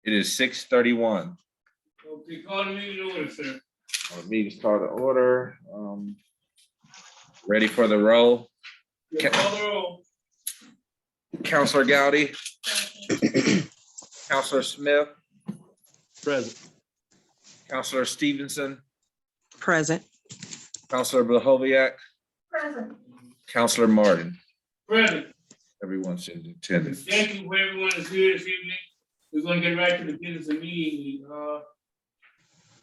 It is 6:31. Okay, call the meeting to order, sir. Our meeting start to order. Ready for the roll. Yeah, call the roll. Counselor Gowdy. Counselor Smith. Present. Counselor Stevenson. Present. Counselor Blahoviak. Present. Counselor Martin. Present. Everyone's in attendance. Thank you for everyone that's here this evening. We're gonna get right to the business immediately.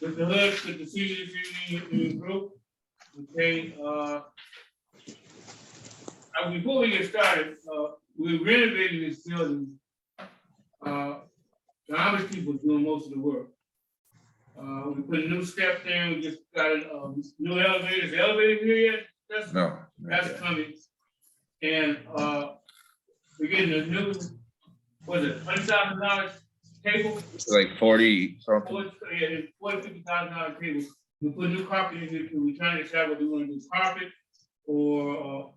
Mr. Hood, good to see you this evening in your group. Okay, before we get started, we're renovating this building. The Amish people doing most of the work. We put a new step there, we just got a new elevator. Is the elevator here yet? No. That's coming. And we're getting a new, what is it, $100,000 table? It's like 40 something. $50,000 table. We put new carpet in here too. We're trying to decide whether we want to do carpet or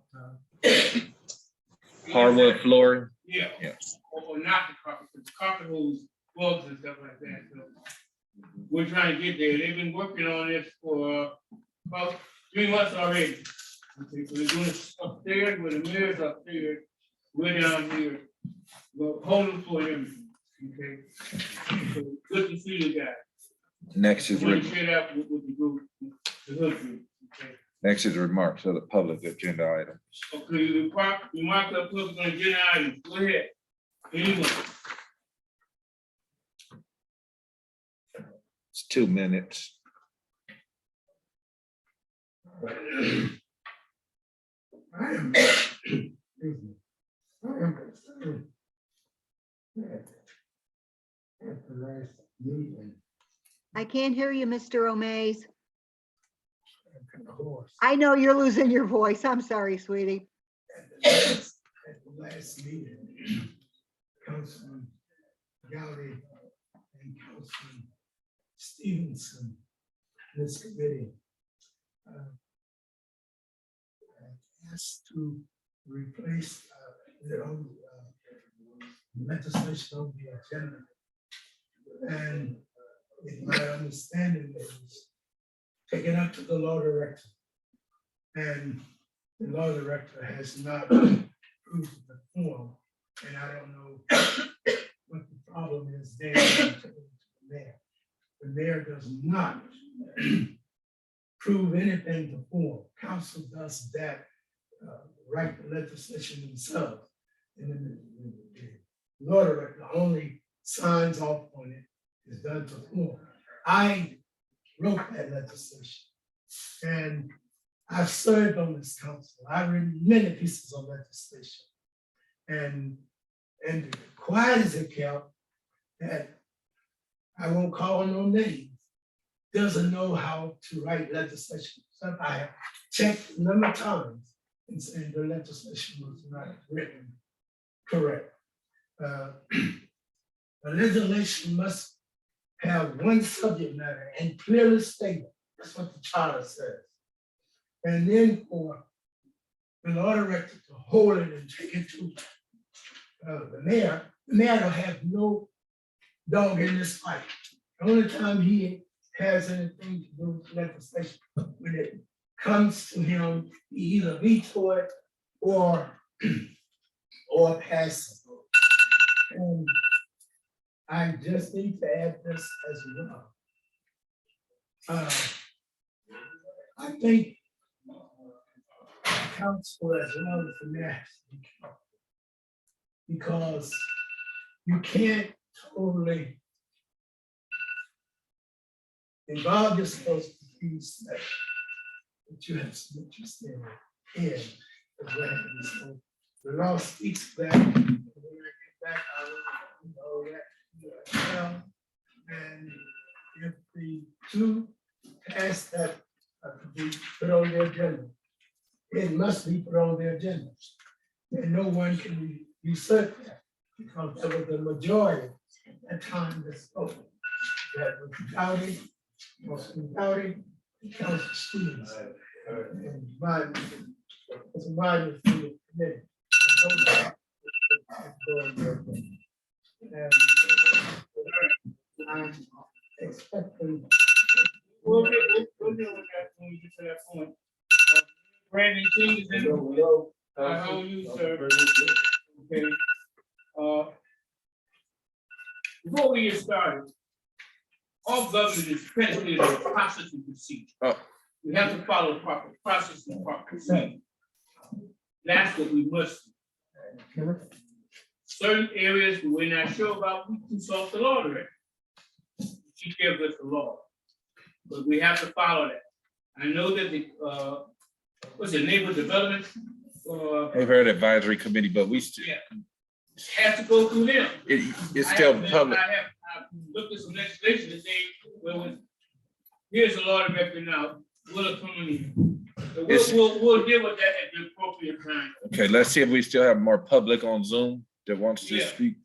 Hardwood flooring. yeah. Yeah. Or not the carpet, because the carpet holds bugs and stuff like that. So we're trying to get there. They've been working on this for about 3 months already. Okay, so they're doing it upstairs where the mirrors upstairs. We're down here. We're holding for everything. Okay. So good to see you guys. Next is I want to share that with the group, the hood group. Okay. next is remarks of the public agenda items. Okay, we mark up public on agenda items. Go ahead. Anyone? It's 2 minutes. I am, excuse me, I am concerned that at the last meeting, I can't hear you, Mr. O'Mays. I'm kind of hoarse. I know you're losing your voice. I'm sorry, sweetie. At the last meeting, Councilman Gowdy and Councilman Stevenson, this committee, asked to replace legislation on the agenda. And in my understanding, it was taken up to the law director. And the law director has not approved the form. And I don't know what the problem is there. The mayor does not prove anything to form. Council does that, write the legislation themselves. And then the law director only signs off on it, is done to form. I wrote that legislation and I've served on this council. I've written many pieces of legislation. And quiet as it kept, that I won't call no names, doesn't know how to write legislation. So I have checked a number of times and saying the legislation was not written correct. The legislation must have one subject matter and clearly stated. That's what the charter says. And then for the law director to hold it and take it to the mayor don't have no dog in this fight. The only time he has anything to do with legislation, when it comes to him, he either veto it or pass it. And I just need to add this as well. I think council as well as the mayor has to be careful, because you can't totally involve yourself with things that you have to understand in as well. So the law speaks that. When I get back, I will know that. And if the two pass that to be put on the agenda, it must be put on the agenda. And no one can usurp that, because there was the majority at that time that spoke. That was Gowdy, Councilman Gowdy, and Councilman Stevens. And mine was the committee. And I'm expecting. We'll deal with that when we get to that point. Brandon King is in. How are you, sir? Okay. Before we get started, all government is predicated on process and procedure. Oh. We have to follow proper process and proper procedure. That's what we must do. Certain areas we're not sure about, we consult the law director. She gives us the law. But we have to follow that. I know that the, what's it, neighborhood development? Neighborhood Advisory Committee, but we still, Yeah. Has to go through them. it's still public. I've looked at some legislation today where here's the law director now, will come in. So we'll deal with that at the appropriate time. Okay, let's see if we still have more public on Zoom that wants to Yeah. speak.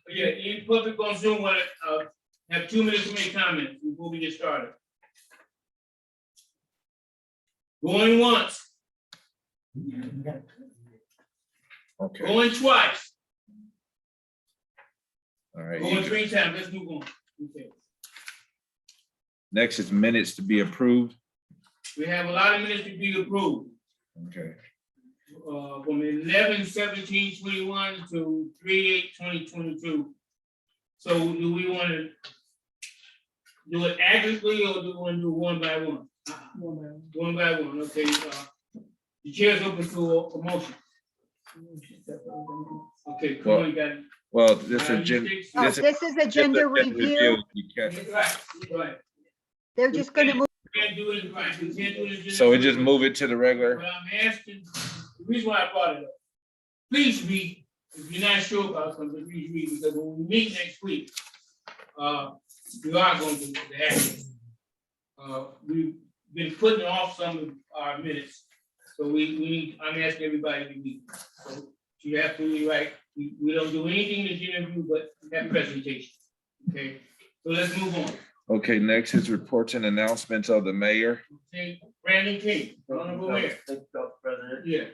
Yeah, in public on Zoom, want to have 2 minutes to make comments before we get started. Going once, Okay, going twice, all right. going 3 times. Let's move on. Okay. Next is minutes to be approved. We have a lot of minutes to be approved. Okay, From 11/17/21 to 3/8/2022. So do we want to do it accurately or do we want to do one by one? One by one, okay. The chair's open to a motion. Okay, come on, you got it. well, this agenda. Oh, this is agenda review. You can't- Right. They're just gonna move. We can't do it, right, we can't do it. So we just move it to the regular. But I'm asking, the reason why I brought it up, please read, if you're not sure about something, please read, because when we meet next week, we are going to the action. We've been putting off some of our minutes, so I'm asking everybody to meet. So you're absolutely right, we don't do anything in the interview but that presentation, okay? So let's move on. Okay, next is reports and announcements of the mayor. Okay, Brandon King, Honorable Mayor. Thank you, Dr. President. Yeah,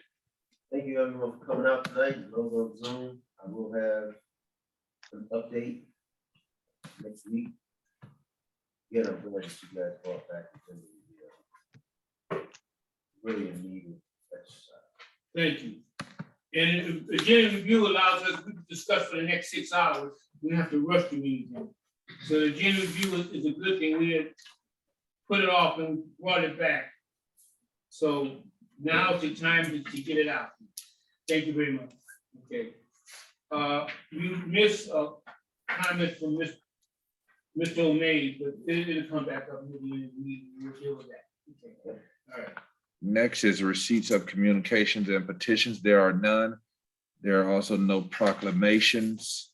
Thank you everyone for coming out tonight. And those on Zoom, I will have an update next week. Again, I'm glad that you guys brought back the really a needed exercise. thank you. And the agenda review allows us to discuss for the next 6 hours. We don't have to rush the meeting. So the agenda review is a good thing. We had put it off and brought it back. So now's the time to get it out. Thank you very much. Okay. You missed a comment from Mr. O'May, but it'll come back up. We'll deal with that. Okay. All right. Next is receipts of communications and petitions. There are none. There are also no proclamations.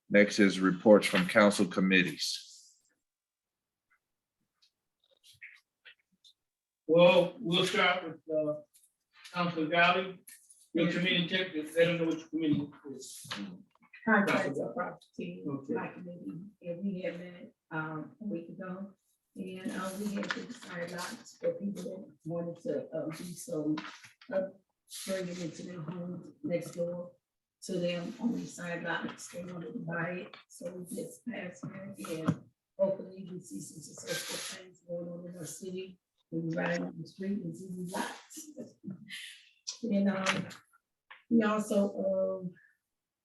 Next is reports from council committees. Well, we'll start with Council Valley. Your committee, let them know which committee it is. Contracts of property, Okay. like committee, and we had met, a week ago. And, we had to decide lots for people that wanted to, do some, bring it into their home next door to them on the side lots, they wanted to buy it, so we just passed it, and hopefully we see some successful things going on in our city. We ride on the street and see these lots. And, we also,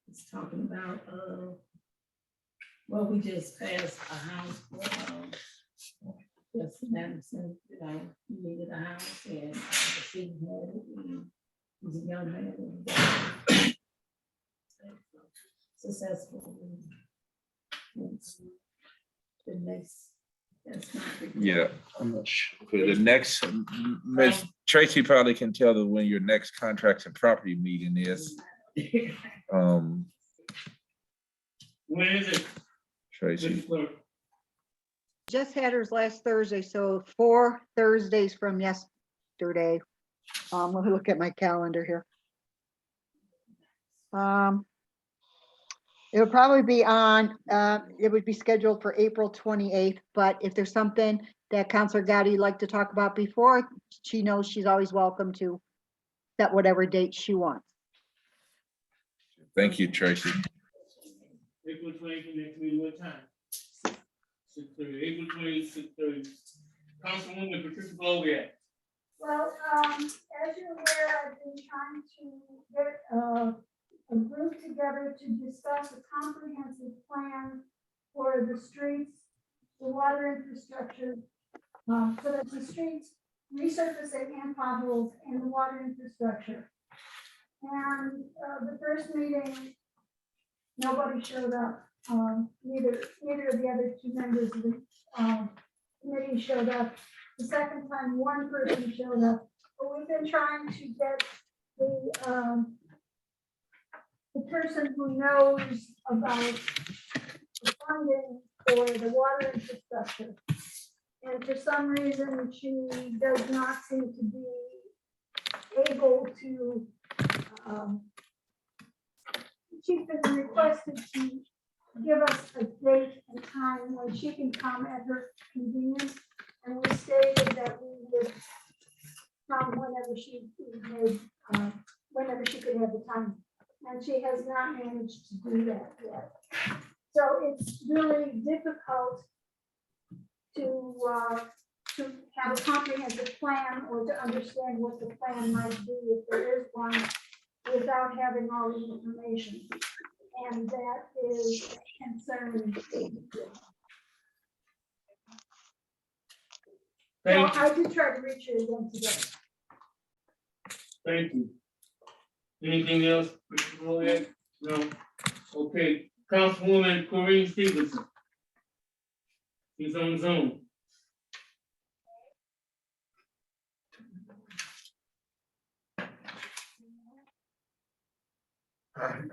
was talking about, well, we just passed a house for, just Madison, you know, he needed a house and the city had it, and he's a young man. And successful. And the next, that's not. Yeah, I'm not sure. For the next, Ms. Tracy probably can tell them when your next contracts and property meeting is. When is it? Tracy. Mr. Clerk? Just had hers last Thursday, so 4 Thursdays from yesterday. Let me look at my calendar here. It'll probably be on, it would be scheduled for April 28th, but if there's something that Counselor Gotti would like to talk about before, she knows she's always welcome to set whatever date she wants. Thank you, Tracy. April 20th, next meeting, what time? 6:30, April 20th, 6:30. Councilwoman Patricia Gloria. Well, as you're aware, I've been trying to get a group together to discuss a comprehensive plan for the streets, the water infrastructure, so that the streets resurfacing and potholes and the water infrastructure. And the first meeting, nobody showed up. Neither of the other two members of the committee showed up. The second time, one person showed up, but we've been trying to get the person who knows about the funding for the water infrastructure. And for some reason, she does not seem to be able to, she's been requested to give us a date and time when she can come at her convenience. And we stated that we would come whenever she made, whenever she could have the time. And she has not managed to do that yet. So it's really difficult to have a comprehensive plan or to understand what the plan might be if there is one without having all the information. And that is concerning. So Thank you. I did try to reach you again today. Thank you. Anything else, Patricia Gloria? No. Okay, Councilwoman Corinne Stevenson. She's on Zoom.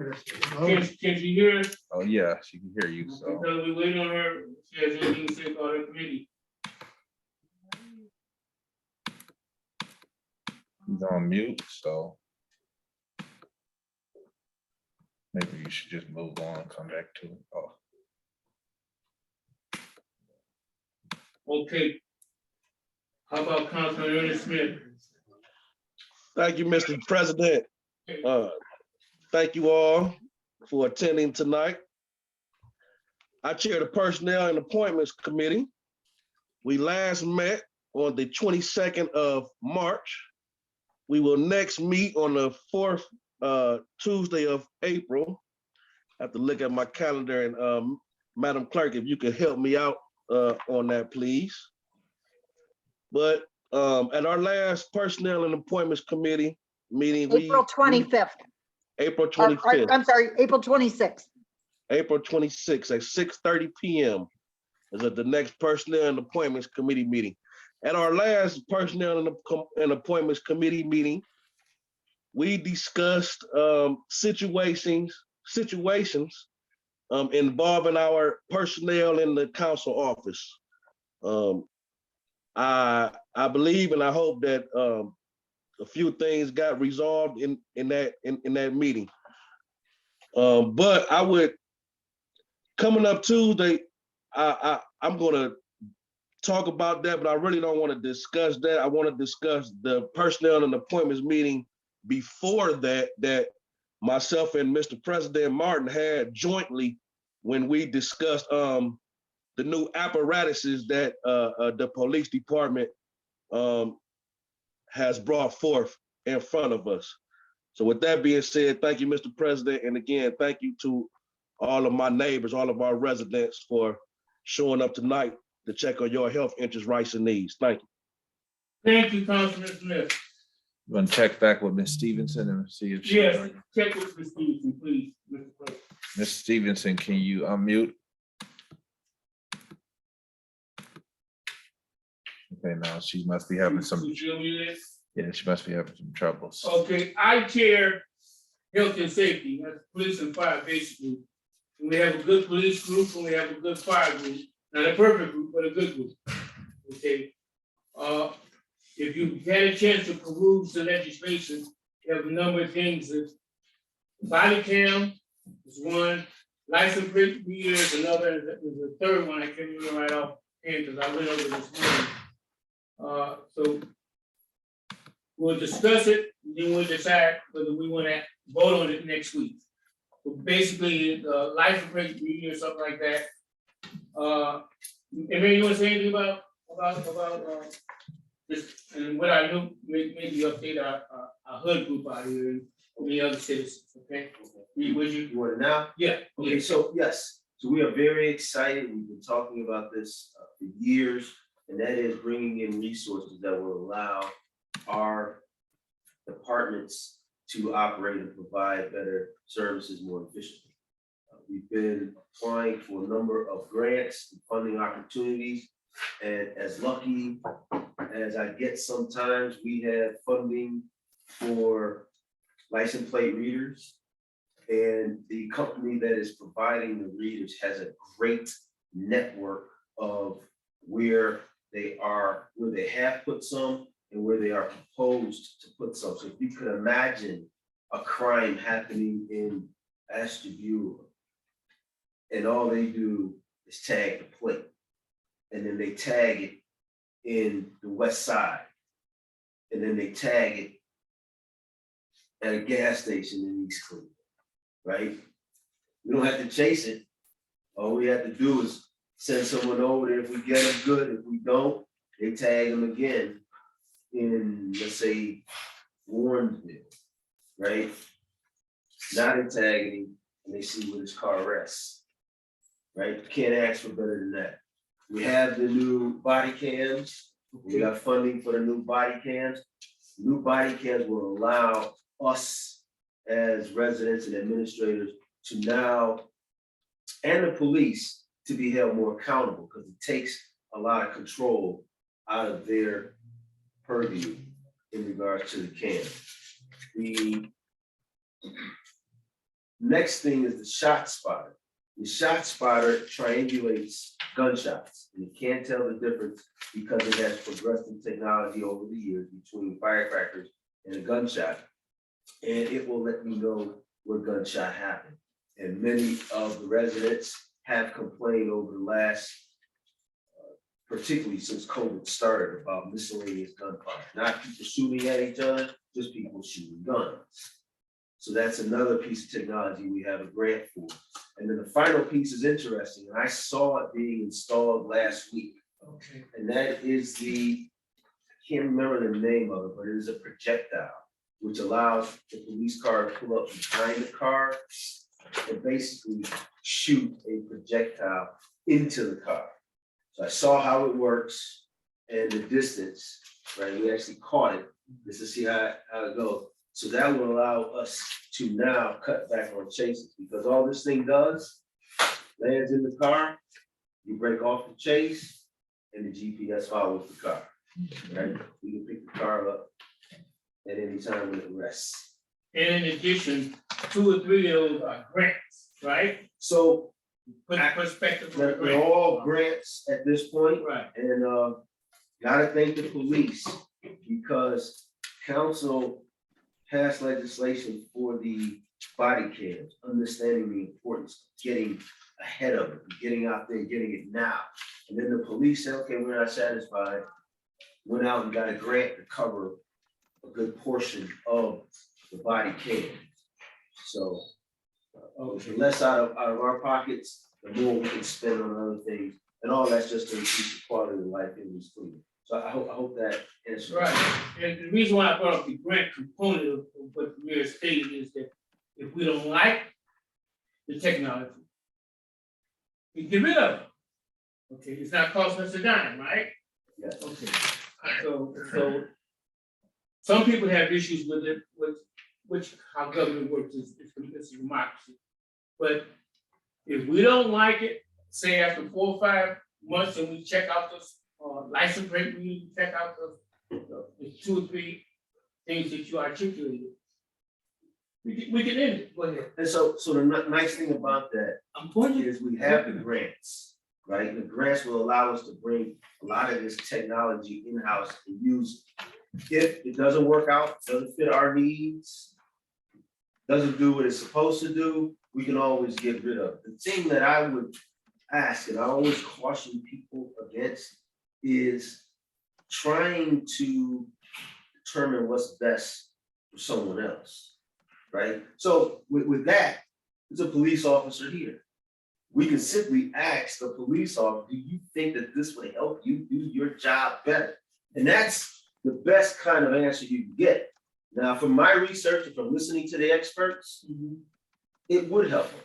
Can she hear us? Oh, yeah, she can hear you, so. Because we wait on her. If she has anything to say about her committee. He's on mute, so. Maybe you should just move on, come back to it. Oh, Okay. How about Councilman Ernest Smith? Thank you, Mr. President. Thank you all for attending tonight. I chair the Personnel and Appointments Committee. We last met on the 22nd of March. We will next meet on the 4th Tuesday of April. I have to look at my calendar, and Madam Clerk, if you could help me out on that, please. But at our last Personnel and Appointments Committee meeting, April 25th. April 25th. I'm sorry, April 26th. April 26th at 6:30 p.m. is at the next Personnel and Appointments Committee meeting. At our last Personnel and Appointments Committee meeting, we discussed situations involving our personnel in the council office. I believe and I hope that a few things got resolved in that meeting. But I would, coming up Tuesday, I'm gonna talk about that, but I really don't want to discuss that. I want to discuss the personnel and appointments meeting before that myself and Mr. President Martin had jointly when we discussed the new apparatuses that the police department has brought forth in front of us. So with that being said, thank you, Mr. President. And again, thank you to all of my neighbors, all of our residents for showing up tonight to check on your health interests, rights, and needs. Thank you. Thank you, Councilman Smith. you want to check back with Ms. Stevenson and see if she. Yes, check with Ms. Stevenson, please, Mr. President. Ms. Stevenson, can you unmute? Okay, now she must be having some, Did you unmute it? yeah, she must be having some troubles. Okay, I chair health and safety, that's police and fire basically. And we have a good police group and we have a good fire group, not a perfect group, but a good group. Okay, if you had a chance to peruse the legislation, you have a number of things that body cam is one, license plate reader is another, there's a third one I can't remember right off hand because I went over this morning. So we'll discuss it, then we'll decide whether we want to vote on it next week. So basically, the license plate reading or something like that. Maybe you want to say anything about, this, and what I do, maybe update our hood group out here and the other citizens, okay? Would you? You want it now? Yeah, Okay, so yes, so we are very excited. We've been talking about this for years, and that is bringing in resources that will allow our departments to operate and provide better services more efficiently. We've been applying for a number of grants and funding opportunities, and as lucky as I get sometimes, we have funding for license plate readers. And the company that is providing the readers has a great network of where they have put some and where they are proposed to put some. So if you could imagine a crime happening in Ashtabula, and all they do is tag the plate, and then they tag it in the West Side, and then they tag it at a gas station in East Cleveland, right? We don't have to chase it. All we have to do is send someone over there. If we get them, good. If we don't, they tag them again in, let's say, Warrensville, right? Now they tag him and they see where his car rests, right? You can't ask for better than that. We have the new body cams. We got funding for the new body cams. New body cams will allow us as residents and administrators to now, and the police, to be held more accountable, because it takes a lot of control out of their purview in regards to the cam. The next thing is the shot spotter. The shot spotter triangulates gunshots, and you can't tell the difference because it has progressed in technology over the years between firecrackers and a gunshot. And it will let me know what gunshot happened. And many of the residents have complained over the last, particularly since COVID started, about miscellaneous gunfire. Not people shooting at each other, just people shooting guns. So that's another piece of technology we have a grant for. And then the final piece is interesting, and I saw it being installed last week. okay. And that is I can't remember the name of it, but it is a projectile, which allows the police car to pull up behind the car and basically shoot a projectile into the car. So I saw how it works and the distance, right? We actually caught it just to see how it goes. So that will allow us to now cut back on chases, because all this thing does, lands in the car, you break off the chase, and the GPS follows the car, right? We can pick the car up at any time when it rests. And in addition, 2 or 3 of those are grants, right? So Put in perspective. they're all grants at this point, Right. and gotta thank the police, because council passed legislation for the body cams, understanding the importance of getting ahead of it, getting out there, getting it now. And then the police said, okay, we're not satisfied, went out and got a grant to cover a good portion of the body cam. So the less out of our pockets, the more we can spend on other things, and all that's just to increase the quality of life in this city. So I hope that answers. Right, and the reason why I brought up the grant component of what the mayor stated is that if we don't like the technology, we get rid of it. Okay, it's not costing us a dime, right? Yes. Okay, so some people have issues with it, with which how government works is democracy. But if we don't like it, say after 4 or 5 months, and we check out those license plate, we check out the 2 or 3 things that you articulated, we can end it. Go ahead. And so the nice thing about that I'm pointing. is we have the grants, right? The grants will allow us to bring a lot of this technology in-house and use. If it doesn't work out, doesn't fit our needs, doesn't do what it's supposed to do, we can always get rid of it. The thing that I would ask, and I always caution people against, is trying to determine what's best for someone else, right? So with that, there's a police officer here. we can simply ask the police officer, do you think that this would help you do your job better? And that's the best kind of answer you can get. Now, from my research and from listening to the experts, it would help them,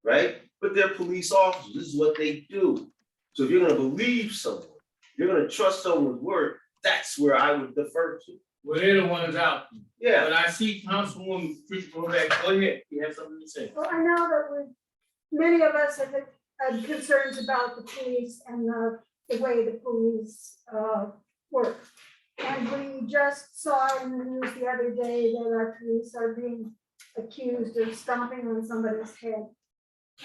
right? But they're police officers, this is what they do. So if you're gonna believe someone, you're gonna trust someone's word, that's where I would defer to. Well, they're the ones out. Yeah, But I see Councilwoman Tricia go back. Go ahead. You have something to say? Well, I know that many of us have had concerns about the police and the way the police work. And we just saw in the news the other day that our police are being accused of stomping on somebody's head.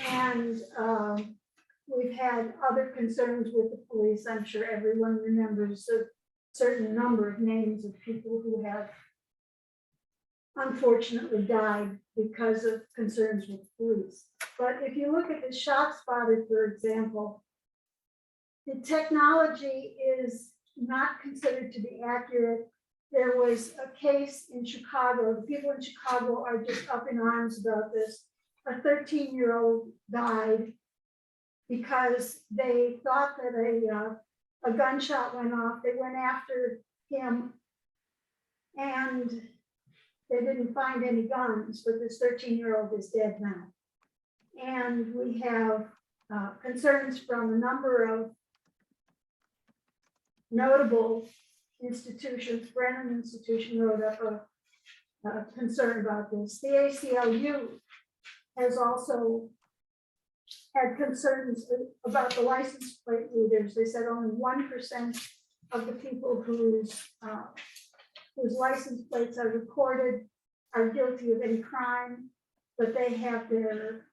And we've had other concerns with the police. I'm sure everyone remembers a certain number of names of people who have unfortunately died because of concerns with police. But if you look at the shot spotter, for example, the technology is not considered to be accurate. There was a case in Chicago. The people in Chicago are just up in arms about this. A 13-year-old died because they thought that a gunshot went off. They went after him and they didn't find any guns, but this 13-year-old is dead now. And we have concerns from a number of notable institutions. Brennan Institution wrote up a concern about this. The ACLU has also had concerns about the license plate readers. They said only 1% of the people whose license plates are recorded are guilty of any crime, but they have their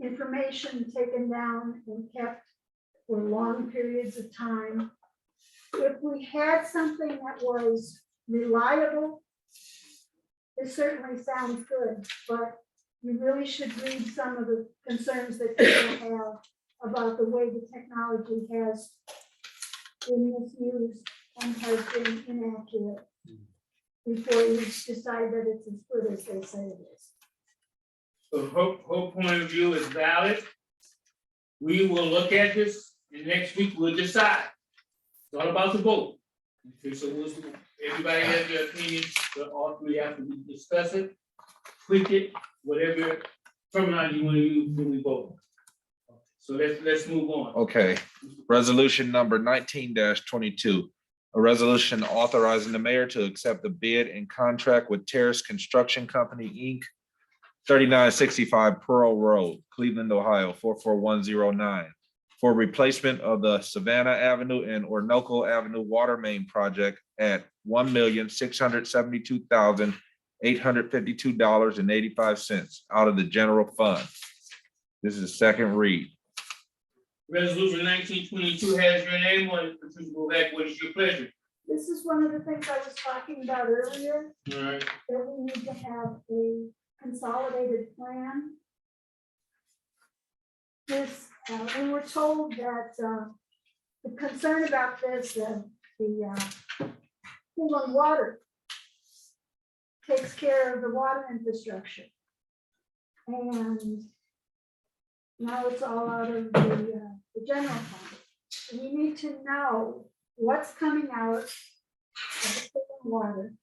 information taken down and kept for long periods of time. If we had something that was reliable, it certainly sounds good, but you really should read some of the concerns that people have about the way the technology has been misused and has been inaccurate before you decide that it's as good as they say it is. So her point of view is valid. We will look at this and next week we'll decide. It's all about the vote. Okay, so everybody has their opinion, but all three have to discuss it, tweak it, whatever terminology you want to use when we vote. So let's move on. Okay, resolution number 19-22. A resolution authorizing the mayor to accept the bid and contract with Terrace Construction Company, Inc., 3965 Pearl Road, Cleveland, Ohio, 44109, for replacement of the Savannah Avenue and Orinoco Avenue water main project at $1,672,852.85 out of the general fund. This is the second read. Resolution 1922 has your name on it. Patricia, go back. What is your pleasure? This is one of the things I was talking about earlier, All right. that we need to have a consolidated plan. This, we were told that the concern about this, the Cleveland Water takes care of the water infrastructure. And now it's all out of the general fund. We need to know what's coming out of the Cleveland Water,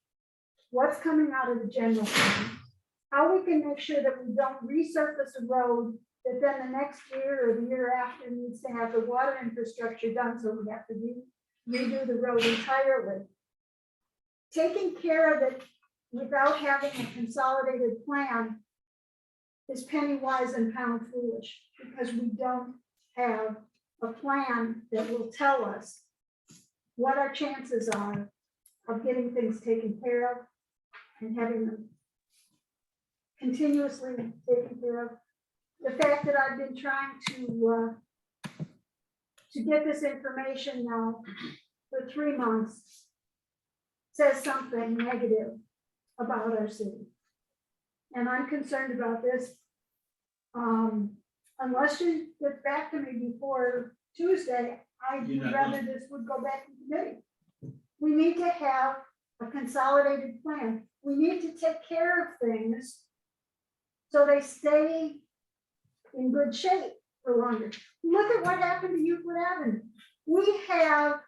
what's coming out of the general fund, how we can make sure that we don't resurface a road that then the next year or the year after needs to have the water infrastructure done, so we have to redo the road entirely. Taking care of it without having a consolidated plan is penny wise and pound foolish, because we don't have a plan that will tell us what our chances are of getting things taken care of and having them continuously taken care of. The fact that I've been trying to get this information now for 3 months says something negative about our city. And I'm concerned about this. Unless you get back to me before Tuesday, I'd rather this would go back to committee. We need to have a consolidated plan. We need to take care of things so they stay in good shape for longer. Look at what happened to Euclid Avenue. We have,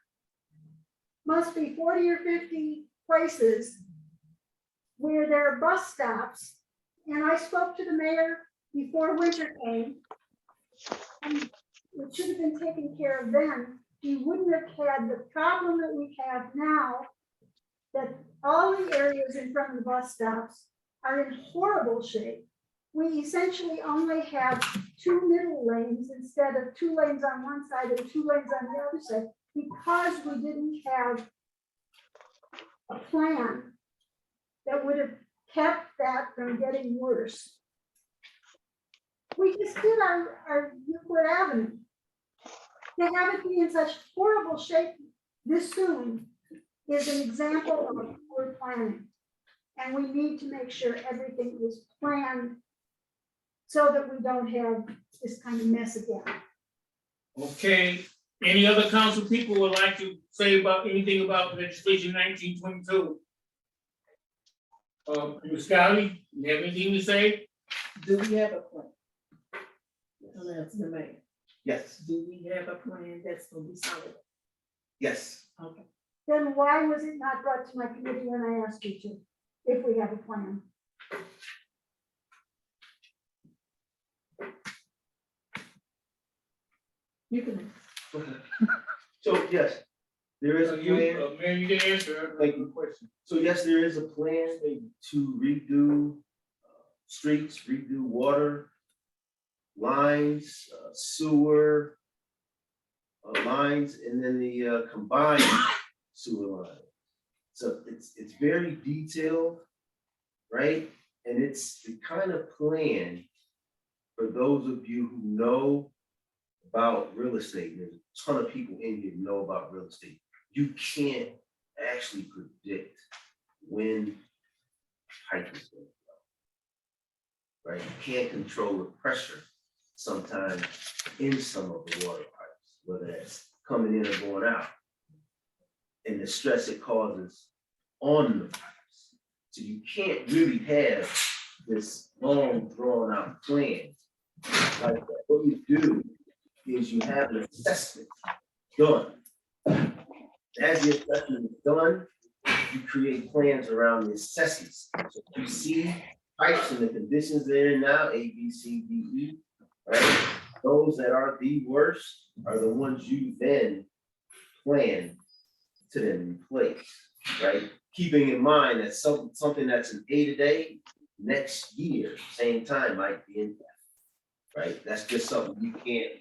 must be 40 or 50 places where there are bus stops. And I spoke to the mayor before winter came. And it should have been taken care of then. You wouldn't have had the problem that we have now, that all the areas in front of the bus stops are in horrible shape. We essentially only have 2 middle lanes instead of 2 lanes on one side and 2 lanes on the other side, because we didn't have a plan that would have kept that from getting worse. We just did our Euclid Avenue. To have it be in such horrible shape this soon is an example of poor planning. And we need to make sure everything is planned so that we don't have this kind of mess again. Okay, any other council people would like to say about anything about legislation 1922? Ms. Scotty, you have anything to say? Do we have a plan? That's the mayor. Yes, Do we have a plan that's gonna be solid? yes. Okay. Then why was it not brought to my committee when I asked you to, if we have a plan? You can. So, yes, there is a plan. Mayor, you can answer. Thank you. So yes, there is a plan to redo streets, redo water lines, sewer lines, and then the combined sewer line. So it's very detailed, right? And it's the kind of plan for those of you who know about real estate. There's a ton of people in here who know about real estate. You can't actually predict when pipe is going to go. Right? You can't control the pressure sometimes in some of the water pipes, whether that's coming in or going out, and the stress it causes on the pipes. So you can't really have this long drawn out plan like that. What you do is you have an assessment done. As the assessment is done, you create plans around the assessments. So you see pipes and the conditions they're in now, A, B, C, D, E, right? Those that are the worst are the ones you then plan to then replace, right? Keeping in mind that something that's an A today, next year, same time might be in that, right? That's just something you can't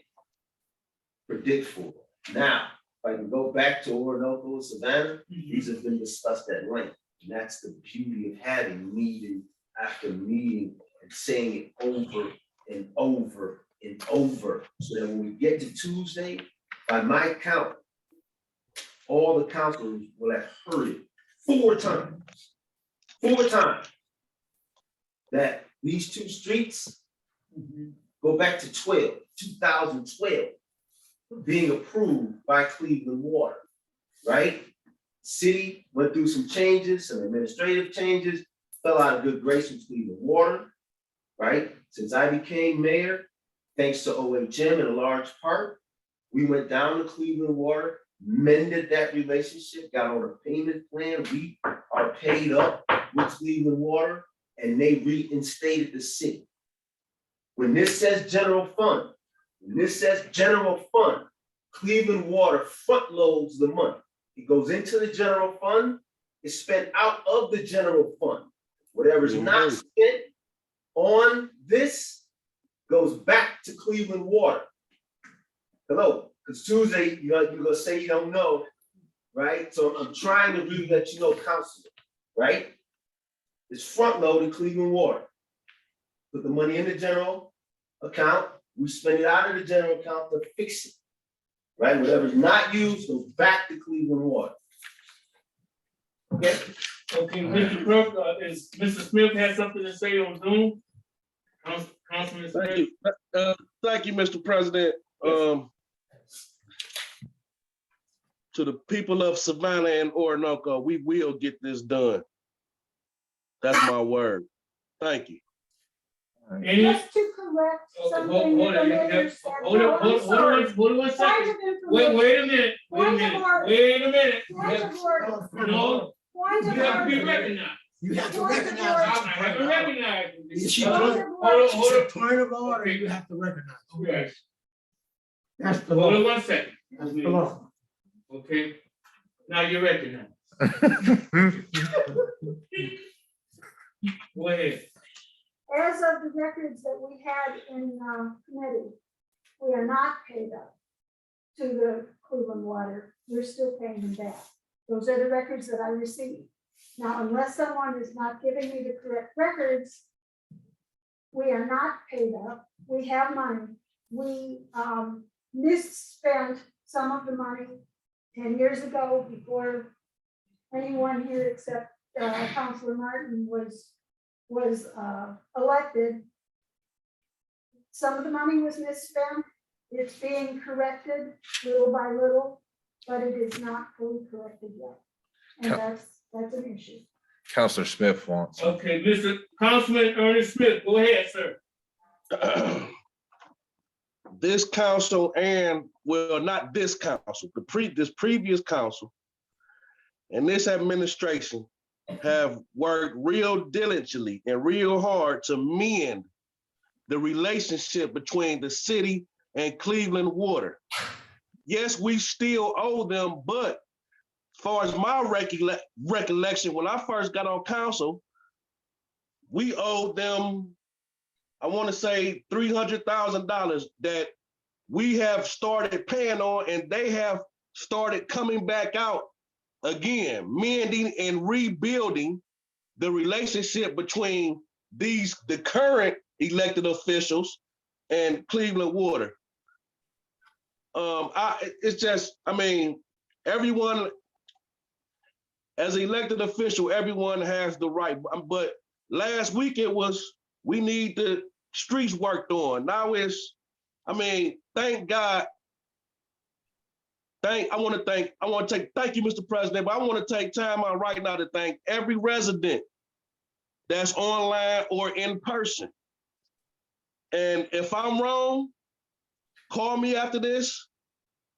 predict for. Now, if I can go back to Orinoco and Savannah, these have been discussed at length. And that's the beauty of having meeting after meeting and saying it over and over and over. So that when we get to Tuesday, by my count, all the councilors will have heard it 4 times. 4 times. That these 2 streets go back to 2012, being approved by Cleveland Water, right? City went through some changes, some administrative changes, fell out of good grace with Cleveland Water, right? Since I became mayor, thanks to OHM in a large part, we went down to Cleveland Water, mended that relationship, got on a payment plan. We are paid up with Cleveland Water, and they reinstated the city. When this says general fund, Cleveland Water front loads the money. It goes into the general fund, it's spent out of the general fund. Whatever's not spent on this goes back to Cleveland Water. Hello, because Tuesday, you're gonna say you don't know, right? So I'm trying to really let you know, Councilor, right? It's front loaded Cleveland Water. Put the money in the general account, we spend it out of the general account to fix it. Right? Whatever's not used goes back to Cleveland Water. Okay? Okay, Mr. Clerk, is Mr. Smith has something to say on Zoom? Councilman Smith? Thank you. Thank you, Mr. President. To the people of Savannah and Orinoco, we will get this done. That's my word. Thank you. Any, Just to correct something hold the on, mayor said. hold No, on, I'm sorry. hold on one Point second. of Wait, information. wait a minute, Point of order. wait a minute. Point of order. No, Point you of have to be order. recognized. You have to Point of recognize. order. I haven't recognized. Yeah, she Point did. of Hold order. on, She hold said on. point of order, you have to recognize. Okay. That's the Hold on law. one second. That's the law. Okay, now you're recognized. Go ahead. As of the records that we had in committee, we are not paid up to the Cleveland Water. We're still paying them back. Those are the records that I received. Now, unless someone is not giving me the correct records, we are not paid up. We have money. We misspent some of the money 10 years ago before anyone here except Councilor Martin was elected. Some of the money was misspent. It's being corrected little by little, but it is not fully corrected yet. And that's an issue. Counselor Smith wants. Okay, Mr. Councilman Ernest Smith, go ahead, sir. This council and, well, not this council, this previous council and this administration have worked real diligently and real hard to mend the relationship between the city and Cleveland Water. Yes, we still owe them, but as far as my recollection, when I first got on council, we owed them, I want to say $300,000 that we have started paying on, and they have started coming back out again, mending and rebuilding the relationship between the current elected officials and Cleveland Water. It's just, I mean, everyone, as an elected official, everyone has the right, but last week it was, we need the streets worked on. Now it's, I mean, thank God. Thank you, Mr. President, but I want to take time out right now to thank every resident that's online or in person. And if I'm wrong, call me after this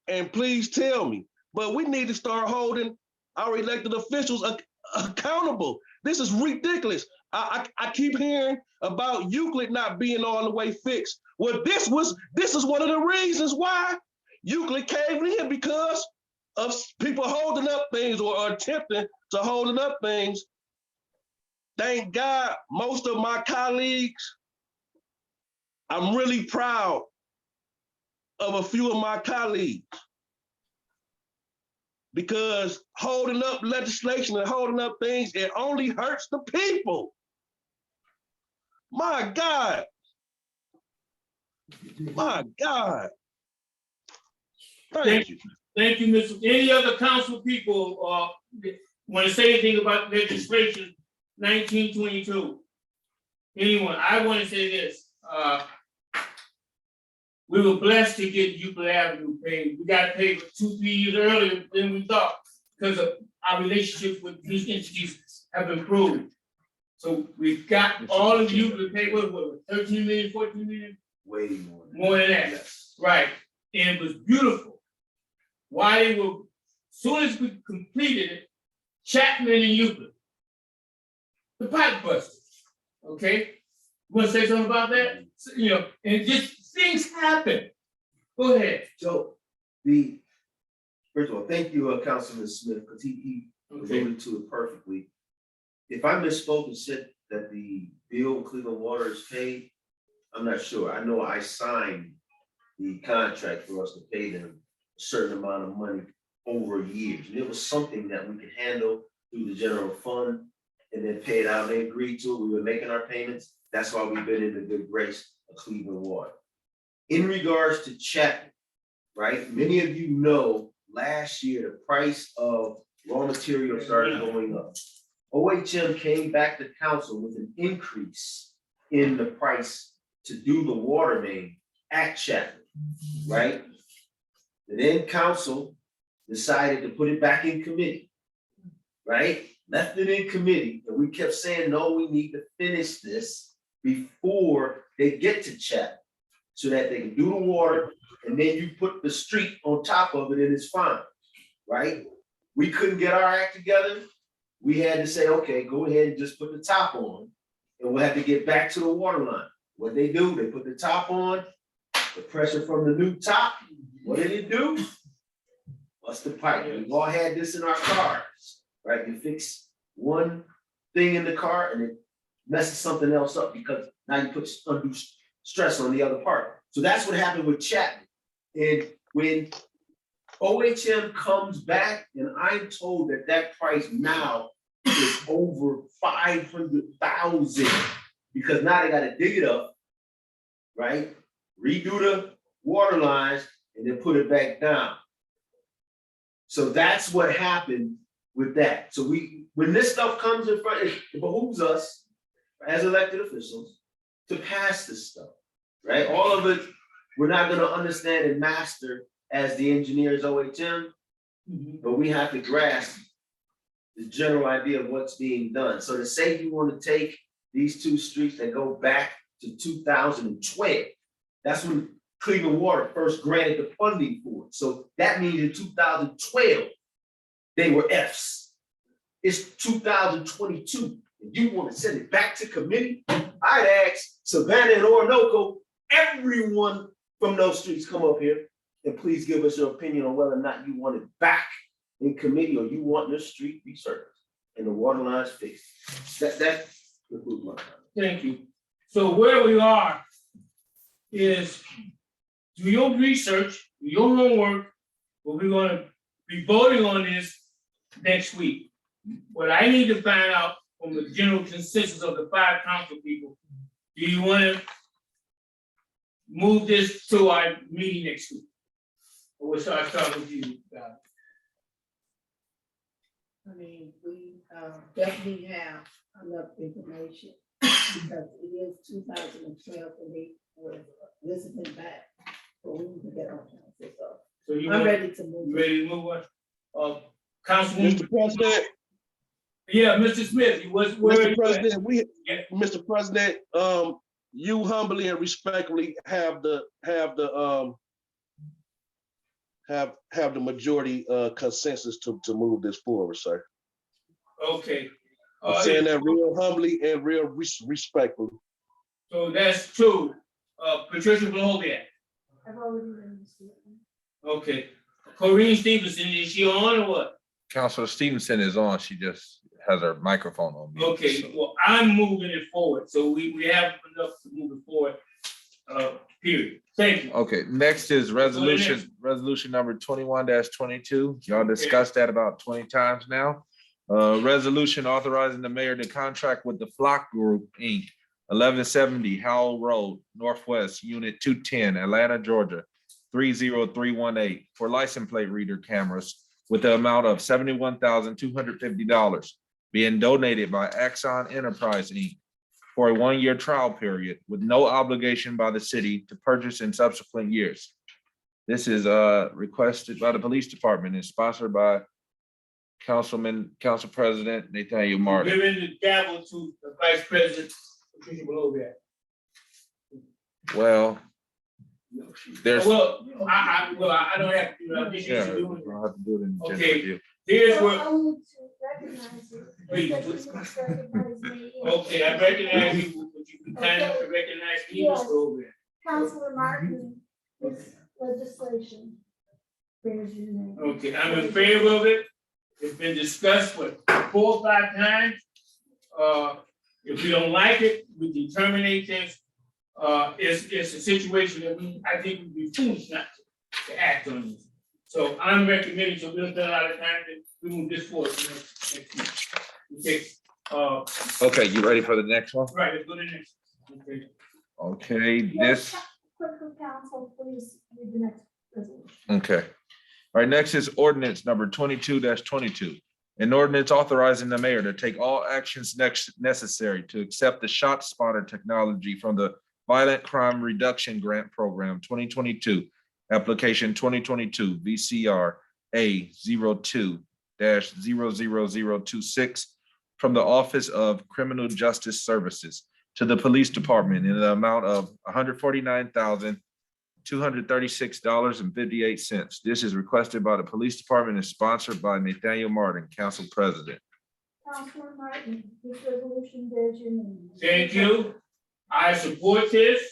and please tell me. But we need to start holding our elected officials accountable. This is ridiculous. I keep hearing about Euclid not being all the way fixed. Well, this is one of the reasons why Euclid caved in, because of people holding up things or attempting to holding up things. Thank God, most of my colleagues, I'm really proud of a few of my colleagues, because holding up legislation and holding up things, it only hurts the people. My God. My God. Thank you. Thank you, Mr. Any other council people want to say anything about legislation 1922? Anyone? I want to say this. We were blessed to get Euclid Avenue paid. We got paid 2-3 years earlier than we thought, because of our relationships with these entities have improved. So we've got all of Euclid paid, what, 13 million, 14 million? Way more. More than that. Yes. Right. And it was beautiful. Why they were, soon as we completed it, Chapman and Euclid, the pipe busters. Okay? You want to say something about that? You know, and just things happen. Go ahead. So first of all, thank you, Councilman Smith, because he alluded to it perfectly. If I misspoke and said that the bill Cleveland Water is paid, I'm not sure. I know I signed the contract for us to pay them a certain amount of money over years. And it was something that we could handle through the general fund and then pay it out. They agreed to it. We were making our payments. That's why we've been in the good grace of Cleveland Water. In regards to Chapman, right? Many of you know last year the price of raw materials started going up. OHM came back to council with an increase in the price to do the water main at Chapman, right? And then council decided to put it back in committee, right? Left it in committee, and we kept saying, no, we need to finish this before they get to Chapman, so that they can do the water, and then you put the street on top of it and it's fine, right? We couldn't get our act together. We had to say, okay, go ahead and just put the top on, and we'll have to get back to the water line. What they do, they put the top on, the pressure from the new top, what did it do? Bust the pipe. We've all had this in our cars, right? You fix one thing in the car and it messes something else up because now you put undue stress on the other part. So that's what happened with Chapman. And when OHM comes back, and I'm told that that price now is over 500,000, because now they gotta dig it up, right? Redo the water lines and then put it back down. So that's what happened with that. So when this stuff comes in front, it behooves us as elected officials to pass this stuff, right? All of it, we're not gonna understand and master as the engineers OHM, but we have to grasp the general idea of what's being done. So to say you want to take these two streets that go back to 2012, that's when Cleveland Water first granted the funding for it. So that means in 2012, they were Fs. It's 2022. If you want to send it back to committee, I'd ask Savannah and Orinoco, everyone from those streets come up here and please give us your opinion on whether or not you want it back in committee or you want your street resurfaced and the water lines fixed. That concludes my comment. Thank you. So where we are is do your research, do your homework, but we're gonna be voting on this next week. What I need to find out from the general consensus of the 5 council people, do you wanna move this to our meeting next week? Or we'll start with you, guys. I mean, we definitely have enough information because it is 2012 and they were listening back. But we need to get on council, So you so I'm want, ready to move. you ready to move on? Councilwoman, Mr. President, yeah, Mr. Smith, you was, where Mr. you at? President, Yeah. Mr. President, you humbly and respectfully have the majority consensus to move this forward, sir. Okay. I'm saying that real humbly and real respectfully. So that's 2. Patricia Bloviak. I've already released it. Okay. Corrine Stevenson, is she on or what? Councilor Stevenson is on. She just has her microphone on mute. Okay, so- well, I'm moving it forward, so we have enough to move it forward, period. Thank you. Okay, next is resolution number 21-22. Y'all discussed that about 20 times now. Resolution authorizing the mayor to contract with the Flock Group, Inc., 1170 Howell Road, Northwest, Unit 210, Atlanta, Georgia, 30318, for license plate reader cameras with the amount of $71,250 being donated by Axon Enterprise, Inc., for a 1-year trial period with no obligation by the city to purchase in subsequent years. This is requested by the police department and sponsored by Council President Nathaniel Martin. Giving the gavel to the Vice President, Patricia Bloviak. Well, there's, Well, I don't have to do that. This yeah, is doing it. I'll have to do it in just Okay. review. Here's So what, I need to recognize you. Please, Just please. like you must recognize me. okay, I recognize you, but you can kind of recognize me, Yes. Mr. Bloviak. Councilor Martin, this legislation bears your name. Okay, I'm in favor of it. It's been discussed for 4 or 5 times. If we don't like it, we can terminate this. It's a situation that I think would be foolish not to act on this. So I'm recommending, so we'll spend a lot of time to move this forward next week. Okay, Okay, you ready for the next one? right, let's go to the next. Okay. Okay, Yes, this, Quick, council, please read the next resolution. okay. All right, next is ordinance number 22-22. An ordinance authorizing the mayor to take all actions necessary to accept the shot spotter technology from the Violent Crime Reduction Grant Program 2022, application 2022 VCR A02-00026 from the Office of Criminal Justice Services to the police department in the amount of $149,236.58. This is requested by the police department and sponsored by Nathaniel Martin, council president. Councilman Martin, this resolution bears your name. Thank you. I support this.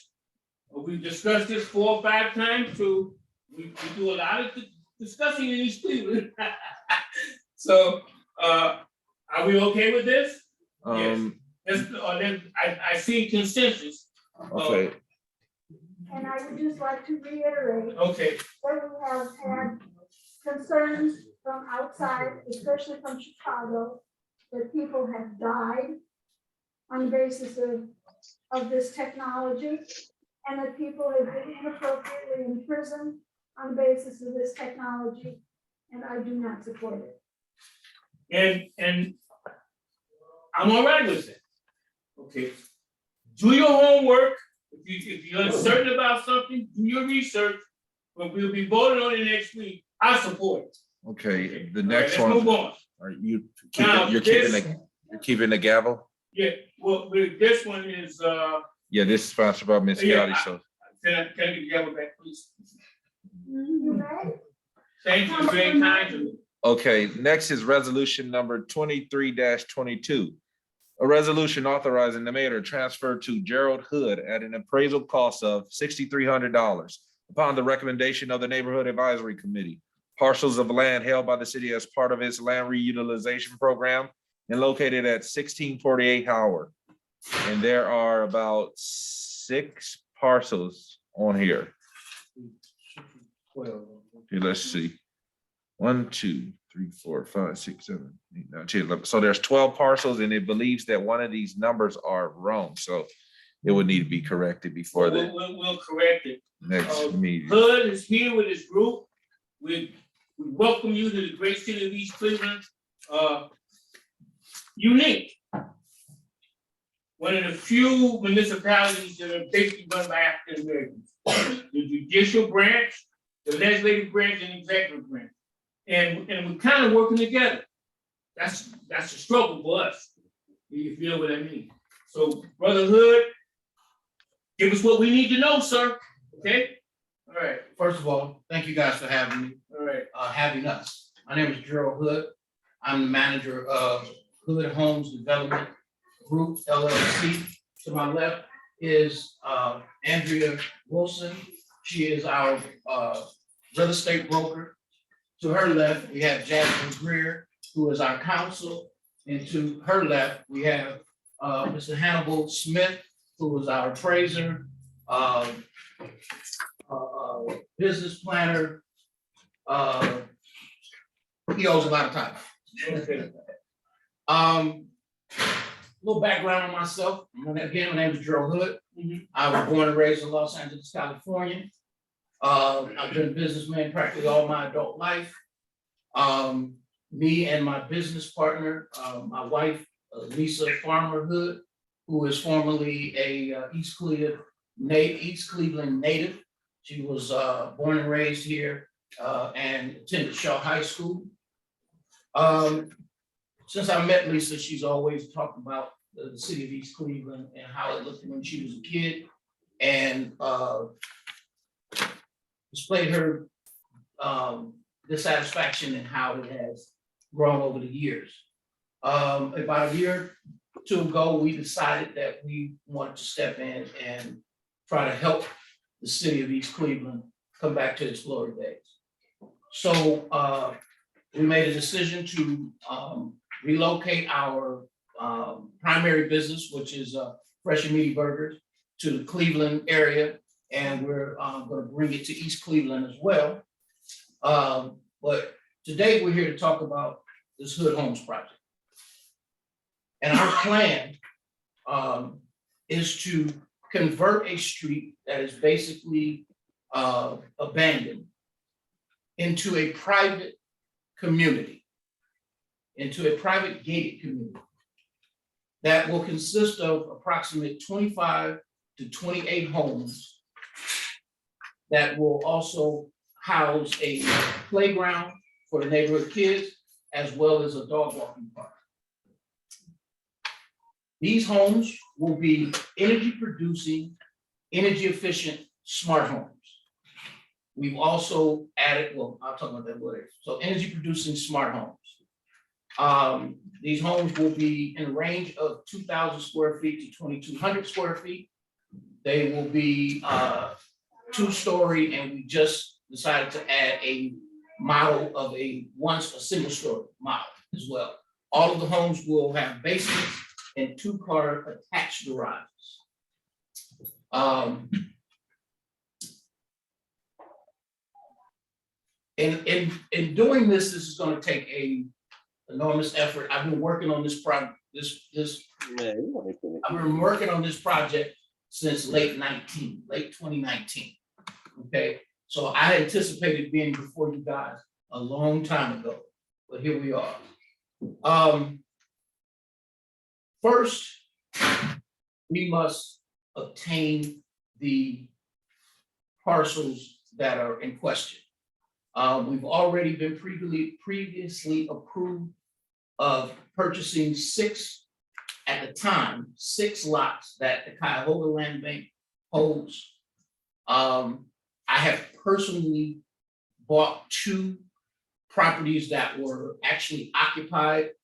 We've discussed this 4 or 5 times, so we do a lot of discussing in East Cleveland. So, are we okay with this? Yes. I see consensus. Okay, And I would just like to reiterate Okay, that we have had concerns from outside, especially from Chicago, that people have died on the basis of this technology, and that people have been inappropriately imprisoned on the basis of this technology, and I do not support it. and I'm all right with that. Okay, do your homework. If you're uncertain about something, do your research, but we'll be voting on it next week. I support it. okay, the All right, next let's move one, on. are you Now, you're keeping the gavel? Yeah, well, this one is, Yeah, this is sponsored by Ms. Yeah, Gotti, so. can I get the gavel back, please? You ready? Thank you, very kind to me. Okay, next is resolution number 23-22. A resolution authorizing the mayor to transfer to Gerald Hood at an appraisal cost of $6,300 upon the recommendation of the Neighborhood Advisory Committee. Parcels of land held by the city as part of its land reutilization program and located at 1648 Howard. And there are about 6 parcels on here. Okay, let's see. 1, 2, 3, 4, 5, 6, 7, 8, 9, 10, 11. So there's 12 parcels, and it believes that one of these numbers are wrong. So it would need to be corrected before the We'll correct it. next meeting. Hood is here with his group. We welcome you to the great city of East Cleveland. Unique. One of the few municipalities that are basically run by African Americans. The judicial branch, the legislative branch, and executive branch. And we're kind of working together. That's a struggle for us. You feel what I mean? So, Brother Hood, give us what we need to know, sir. Okay? All right, First of all, thank you guys for having me, all right. having us. My name is Gerald Hood. I'm the manager of Hood Homes Development Group LLC. To my left is Andrea Wilson. She is our real estate broker. To her left, we have Jasmine Greer, who is our counsel. And to her left, we have Mr. Hannibal Smith, who is our appraiser, business planner. He owes a lot of time. Little background on myself. Again, my name is Gerald Hood. I was born and raised in Los Angeles, California. I've been a businessman practically all my adult life. Me and my business partner, my wife, Lisa Farmer Hood, who is formerly a East Cleveland native. She was born and raised here and attended Shaw High School. Since I met Lisa, she's always talked about the city of East Cleveland and how it looked when she was a kid, and displayed her dissatisfaction in how it has grown over the years. About a year or two ago, we decided that we wanted to step in and try to help the city of East Cleveland come back to its glory days. So we made a decision to relocate our primary business, which is Fresh and Meaty Burgers, to the Cleveland area, and we're going to bring it to East Cleveland as well. But today we're here to talk about this Hood Homes project. And our plan is to convert a street that is basically abandoned into a private community, into a private gated community that will consist of approximately 25 to 28 homes that will also house a playground for the neighborhood kids, as well as a dog walking park. These homes will be energy producing, energy efficient, smart homes. We've also added, well, I'll talk about that later. So energy producing smart homes. These homes will be in a range of 2,000 square feet to 2,200 square feet. They will be 2-story, and we just decided to add a model of a single story model as well. All of the homes will have basements and 2-car attached garages. In doing this is going to take a enormous effort. I've been working on this project. I've been working on this project since late 2019. Okay, so I anticipated being before you guys a long time ago, but here we are. First, we must obtain the parcels that are in question. We've already been previously approved of purchasing 6 lots that the Cuyahoga Land Bank holds. I have personally bought 2 properties that were actually occupied.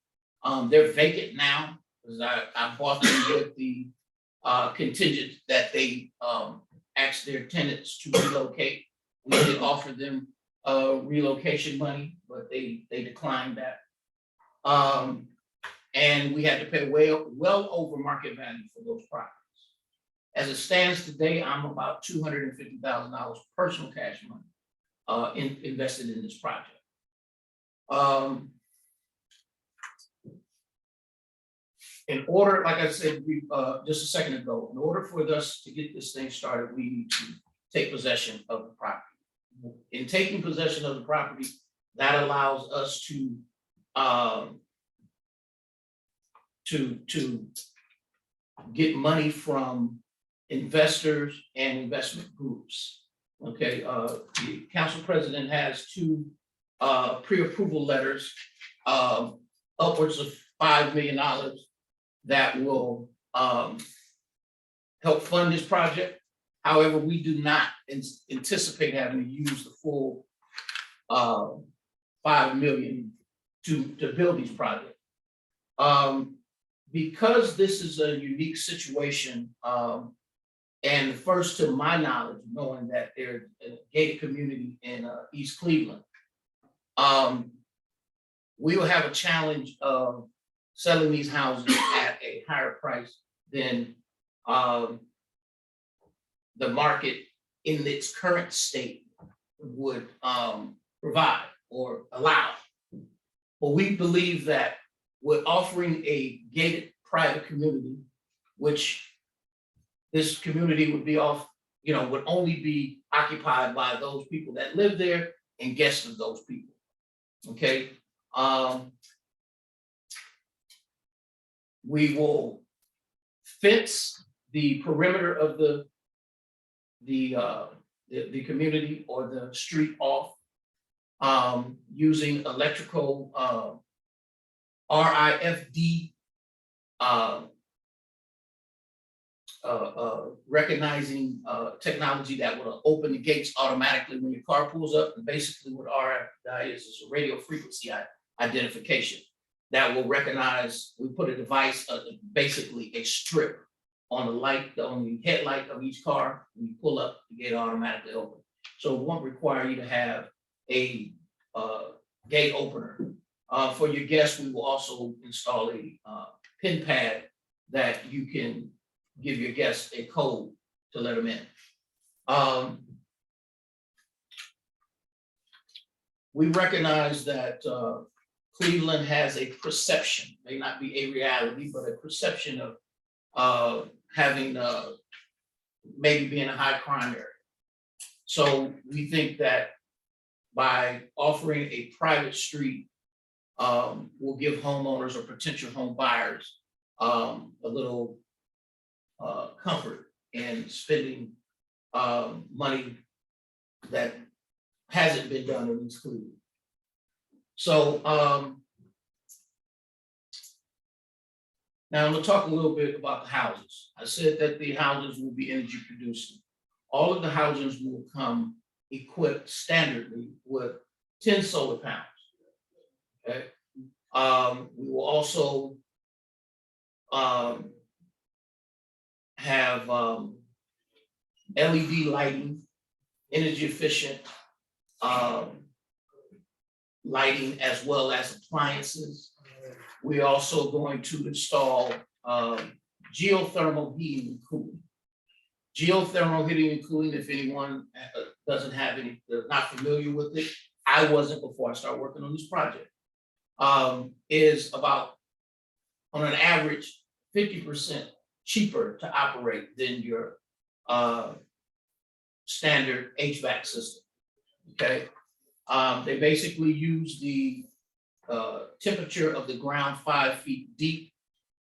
They're vacant now, because I bought them with the contingent that they asked their tenants to relocate. We did offer them relocation money, but they declined that. And we had to pay well over market value for those properties. As it stands today, I'm about $250,000 personal cash money invested in this project. In order, like I said just a second ago, in order for us to get this thing started, we need to take possession of the property. In taking possession of the property, that allows us to get money from investors and investment groups. Okay, the council president has 2 pre-approval letters, upwards of $5 million that will help fund this project. However, we do not anticipate having to use the full $5 million to build these projects. Because this is a unique situation, and first to my knowledge, knowing that there's a gated community in East Cleveland, we will have a challenge of selling these houses at a higher price than the market in its current state would provide or allow. But we believe that with offering a gated private community, which this community would be would only be occupied by those people that live there and guests of those people. Okay. We will fence the perimeter of the community or the street off using electrical RIFD recognizing technology that will open the gates automatically when your car pulls up. And basically what RIFD is a radio frequency identification that will recognize. We put a device, basically a strip on the headlight of each car. When you pull up, the gate automatically opens. So it won't require you to have a gate opener. For your guests, we will also install a pin pad that you can give your guests a code to let them in. We recognize that Cleveland has a perception, may not be a reality, but a perception of having maybe being a high crime area. So we think that by offering a private street, will give homeowners or potential home buyers a little comfort in spending money that hasn't been done in East Cleveland. So Now, I'm gonna talk a little bit about the houses. I said that the houses will be energy producing. All of the houses will come equipped standardly with 10 solar panels. Okay, we will also have LED lighting, energy efficient lighting, as well as appliances. We're also going to install geothermal heating and cooling. Geothermal heating and cooling, if anyone doesn't have any, they're not familiar with it, I wasn't before I started working on this project, is about, on an average, 50% cheaper to operate than your standard HVAC system. Okay, they basically use the temperature of the ground 5 feet deep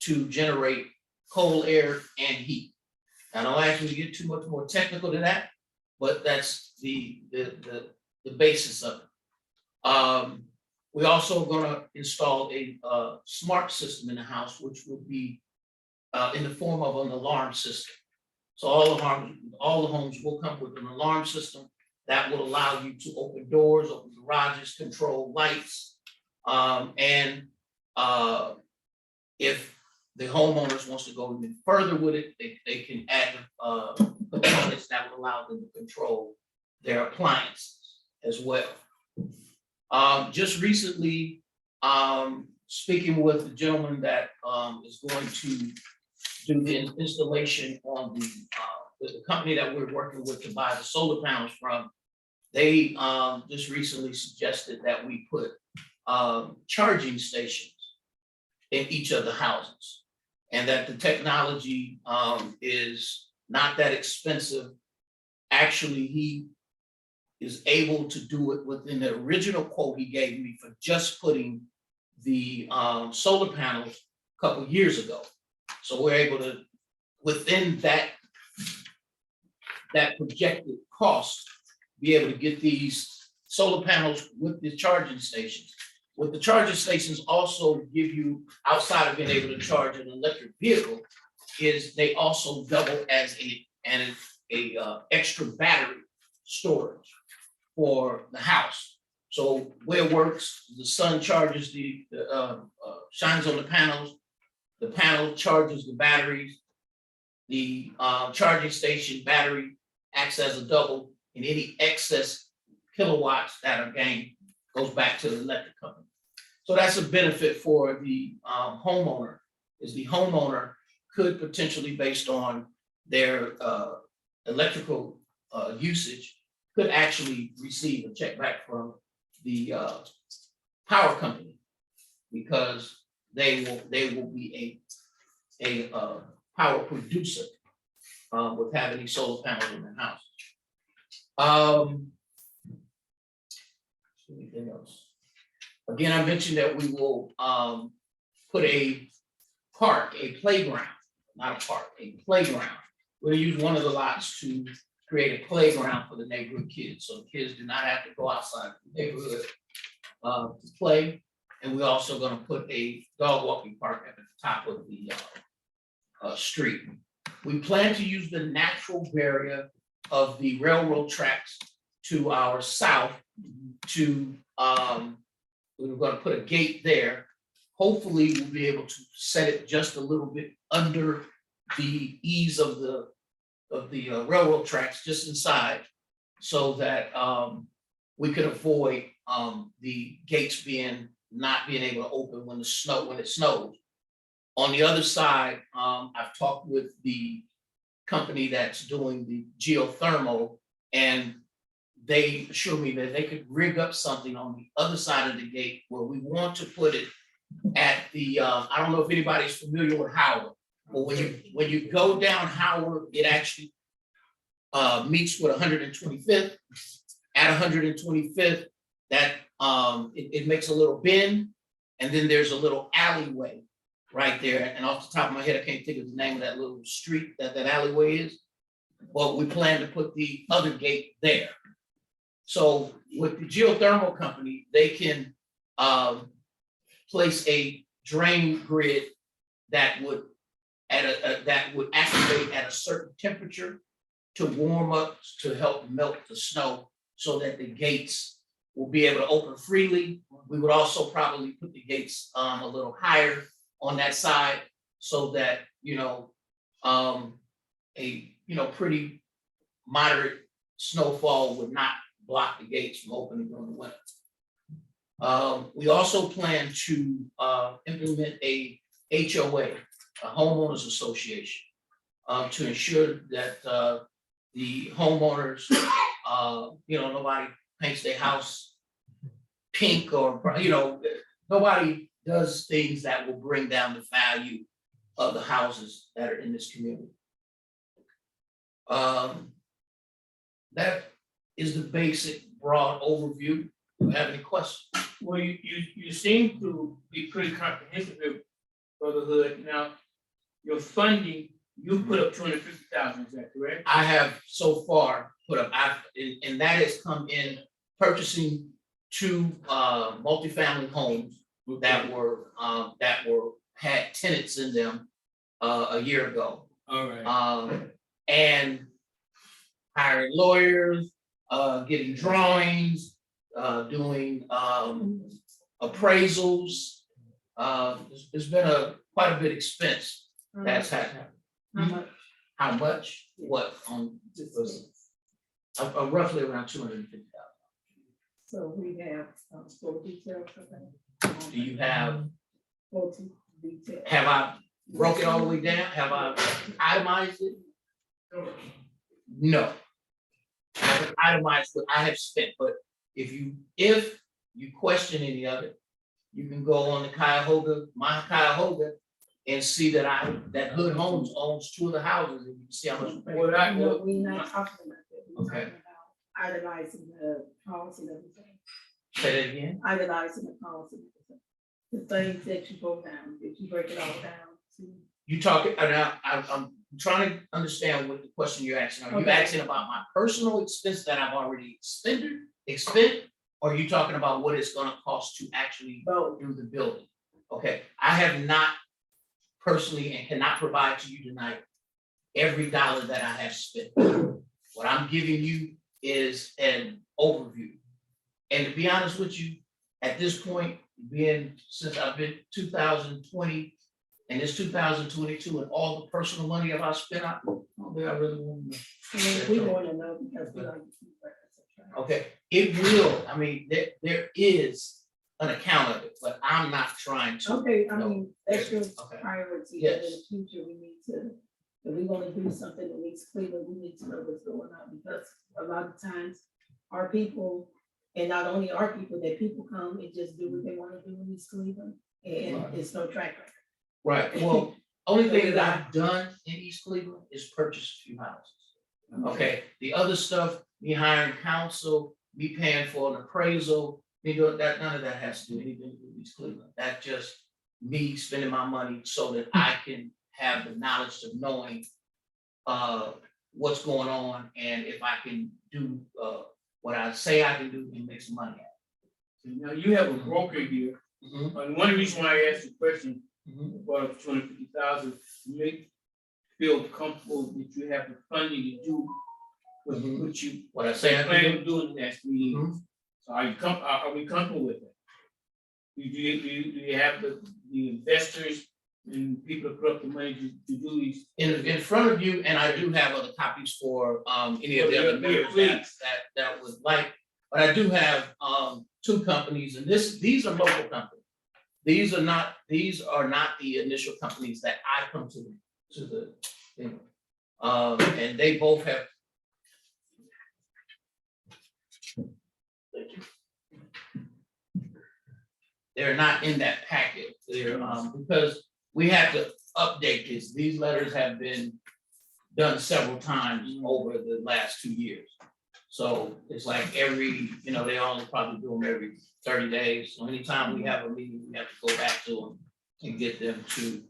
to generate cold air and heat. I don't actually get too much more technical than that, but that's the basis of it. We're also gonna install a smart system in the house, which will be in the form of an alarm system. So all the homes will come with an alarm system that will allow you to open doors, open garages, control lights. And if the homeowners wants to go even further with it, they can add components that will allow them to control their appliances as well. Just recently, speaking with the gentleman that is going to do the installation on the company that we're working with to buy the solar panels from, they just recently suggested that we put charging stations in each of the houses, and that the technology is not that expensive. Actually, he is able to do it within the original quote he gave me for just putting the solar panels a couple years ago. So we're able to, within that projected cost, be able to get these solar panels with the charging stations. What the charging stations also give you, outside of being able to charge an electric vehicle, is they also double as an extra battery storage for the house. So where it works, the sun charges shines on the panel charges the batteries, the charging station battery acts as a double, and any excess kilowatts that are gained goes back to the electric company. So that's a benefit for the homeowner, is the homeowner could potentially, based on their electrical usage, could actually receive a check back from the power company, because they will be a power producer with having these solar panels in their house. Anything else? Again, I mentioned that we will put a playground, not a park, a playground. We'll use one of the lots to create a playground for the neighborhood kids, so the kids do not have to go outside the neighborhood to play. And we're also gonna put a dog walking park at the top of the street. We plan to use the natural barrier of the railroad tracks to our south to, we're gonna put a gate there. Hopefully, we'll be able to set it just a little bit under the ease of the railroad tracks, just inside, so that we could avoid the gates not being able to open when it snows. On the other side, I've talked with the company that's doing the geothermal, and they assure me that they could rig up something on the other side of the gate where we want to put it at the, I don't know if anybody's familiar with Howard, but when you go down Howard, it actually meets with 125th. At 125th, that it makes a little bend, and then there's a little alleyway right there. And off the top of my head, I can't think of the name of that little street that alleyway is. But we plan to put the other gate there. So with the geothermal company, they can place a drain grid that would that would activate at a certain temperature to warm up, to help melt the snow so that the gates will be able to open freely. We would also probably put the gates a little higher on that side so that, a pretty moderate snowfall would not block the gates from opening during the winter. We also plan to implement a HOA, a homeowners association, to ensure that the homeowners, nobody paints their house pink or, nobody does things that will bring down the value of the houses that are in this community. That is the basic broad overview. Do you have any questions? Well, you seem to be pretty comprehensive, Brother Hood. Now, your funding, you put up 250,000, is that correct? I have so far put up, and that has come in purchasing 2 multifamily homes that had tenants in them a year ago. All right. And hiring lawyers, getting drawings, doing appraisals. There's been quite a bit of expense that's happened. How much? How much? What on roughly around 250,000. So we have, full details for that. Do you have? Full details. Have I broke it all the way down? Have I itemized it? No. I haven't itemized what I have spent, but if you question any of it, you can go on the Cuyahoga, my Cuyahoga, and see that Hood Homes owns 2 of the houses, and you can see how much. No, we're not talking about that. We're Okay. talking about idolizing the policy and everything. Say that again? Idolizing the policy and everything. The things that you broke down, did you break it all down to? You talking, I'm trying to understand what the question you're asking. Are you Okay. asking about my personal expense that I've already spent? Or are you talking about what it's gonna cost to actually Both. do the building? Okay, I have not personally and cannot provide to you tonight every dollar that I have spent. What I'm giving you is an overview. And to be honest with you, at this point, since I've been 2020 and it's 2022 and all the personal money that I spent, I don't think I really want to know. We want to know because we like to keep records of track. Okay, it will, I mean, there is an account of it, but I'm not trying to. Okay, I No. mean, that's your Okay. priority, Yes. but in the future, we need to, if we wanna do something in East Cleveland, we need to know what's going on, because a lot of times, our people, and not only our people, that people come and just do what they wanna do in East Cleveland, and Right. it's no track record. Right, well, only thing that I've done in East Cleveland is purchase a few houses. Okay, the other stuff, me hiring counsel, me paying for an appraisal, me doing that, none of that has to do anything with East Cleveland. That's just me spending my money so that I can have the knowledge of knowing what's going on, and if I can do what I say I can do and make some money at Now, you have a broker here, it. Mhm, and one reason why I asked the question, mhm. about 250,000, to make feel comfortable that you have the funding to do what you What I say I plan can to do in the next 3 years. Mhm. So are we comfortable with it? Do you have the investors and people to put up the money to do these? In front of you, and I do have other copies for any of the other members that would like, but I do have 2 companies, and these are local companies. These are not the initial companies that I come to the, and they both have. Thank you. They're not in that packet. They're because we have to update this. These letters have been done several times over the last 2 years. So it's like they only probably do them every 30 days. So anytime we have a meeting, we have to go back to them and get them to.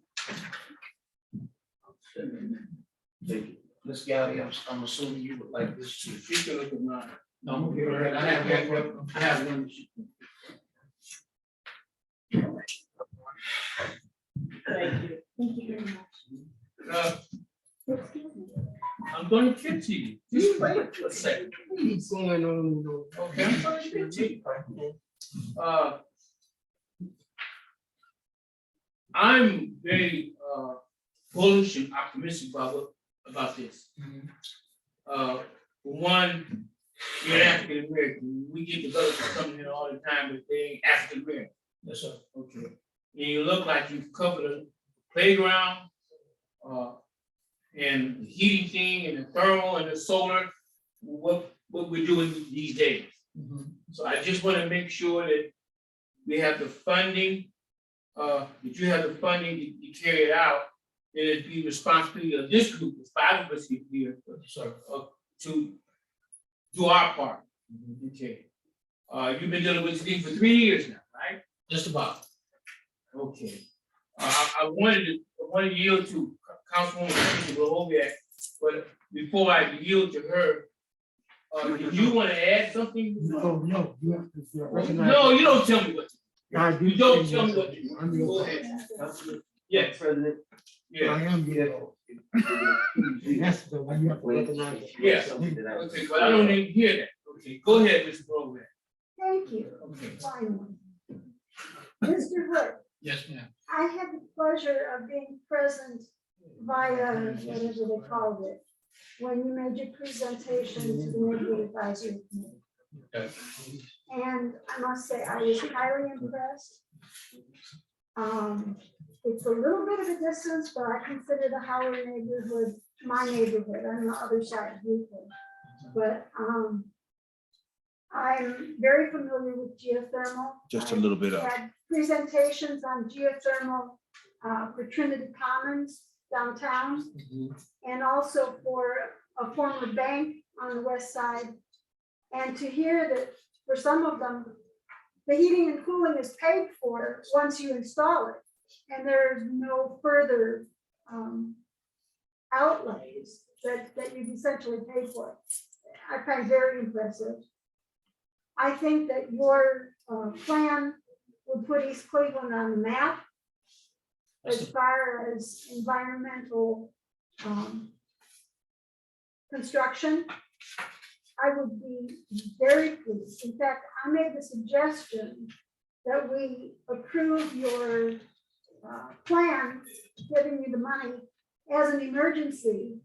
Thank you. Ms. Gowdy, I'm assuming you would like this too. She can look at mine. No, I'm here. I have one. Thank you. Thank you very much. Excuse me. I'm gonna get to you. Just wait for a second. What's going on? Okay, I'm gonna get to you. I'm very bullish and optimistic about this. For one, you're African American. We get developers coming in all the time, but they ain't African American. Yes, sir. Okay. And you look like you've covered a playground, and the heating thing and the thermal and the solar, what we're doing these days. So I just want to make sure that we have the funding, that you have the funding to carry it out. And it'd be responsibility of this group, the 5 of us here, to do our part. Okay. You've been dealing with this thing for 3 years now, right? Just about. Okay. I wanted to yield to Councilwoman Rohoviac, but before I yield to her, do you want to add something? No, you have to recognize. No, you don't tell me what to I do. do. You don't tell me what to do. I'm Go your. ahead. Yes, President. yeah, I am your. That's the one you have to recognize. yeah. Okay, but I don't even hear that. Okay, go ahead, Mr. Rohoviac. Thank you. Okay. Finally. Mr. Hood, Yes, ma'am. I had the pleasure of being present via, whatever they called it, when you made your presentation to the neighborhood advisory committee. Okay. And I must say, I was highly impressed. It's a little bit of a distance, but I consider the Howard neighborhood my neighborhood. I'm on the other side of Newport. But I'm very familiar with geothermal. Just a little bit I've up. had presentations on geothermal for Trinity Commons downtown, and also for a former bank on the west side. And to hear that for some of them, the heating and cooling is paid for once you install it, and there's no further outlays that you've essentially paid for. I find very impressive. I think that your plan would put East Cleveland on the map as far as environmental construction. I would be very pleased. In fact, I made the suggestion that we approve your plan, giving you the money as an emergency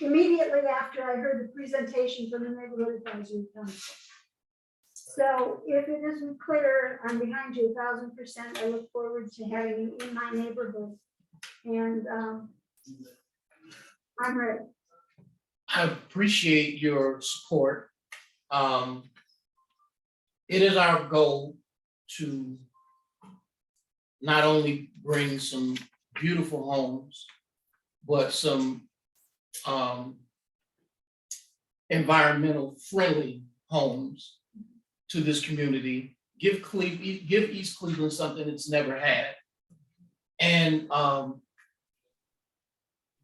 immediately after I heard the presentation from the neighborhood advisory council. So if it isn't clear, I'm behind you 1,000%. I look forward to having you in my neighborhood. And I'm ready. I appreciate your support. It is our goal to not only bring some beautiful homes, but some environmental friendly homes to this community, give East Cleveland something it's never had, and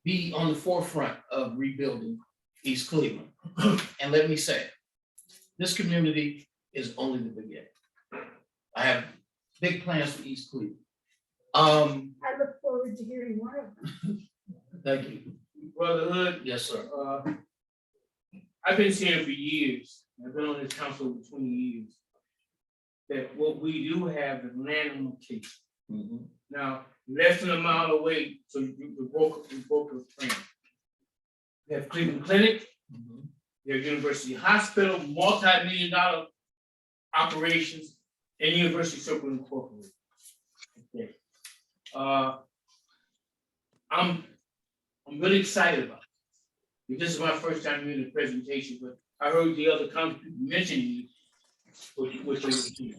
be on the forefront of rebuilding East Cleveland. And let me say, this community is only the beginning. I have big plans for East Cleveland. I look forward to hearing more of them. Thank you. Brother Hood, Yes, sir. I've been saying for years, I've been on this council over 20 years, that what we do have is land on the case. Now, less than a mile away, so you broke a frame. We have Cleveland Clinic, we have University Hospital, multi-million-dollar operations, and University Circle Incorporated. Okay. I'm really excited about it. This is my first time hearing the presentation, but I heard the other council people mention you, which is here.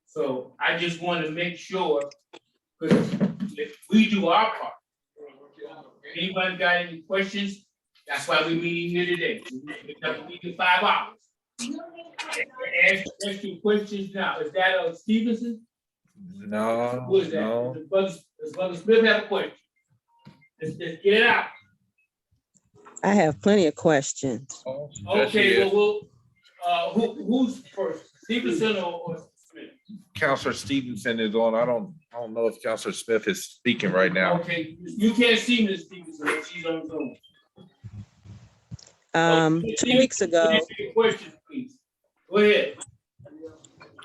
So I just want to make sure, because if we do our part. Anybody got any questions? That's why we're meeting here today. We're meeting 5 hours. Ask your questions now. Is that Stevenson? No, Who is that? no. Does Brother Smith have a question? Let's get it out. I have plenty of questions. There she Okay, is. well, who's first? Stevenson or Smith? Counselor Stevenson is on. I don't know if Counselor Smith is speaking right now. Okay, you can't see Ms. Stevenson, but she's on Zoom. 2 weeks ago, Answer your question, please. Go ahead.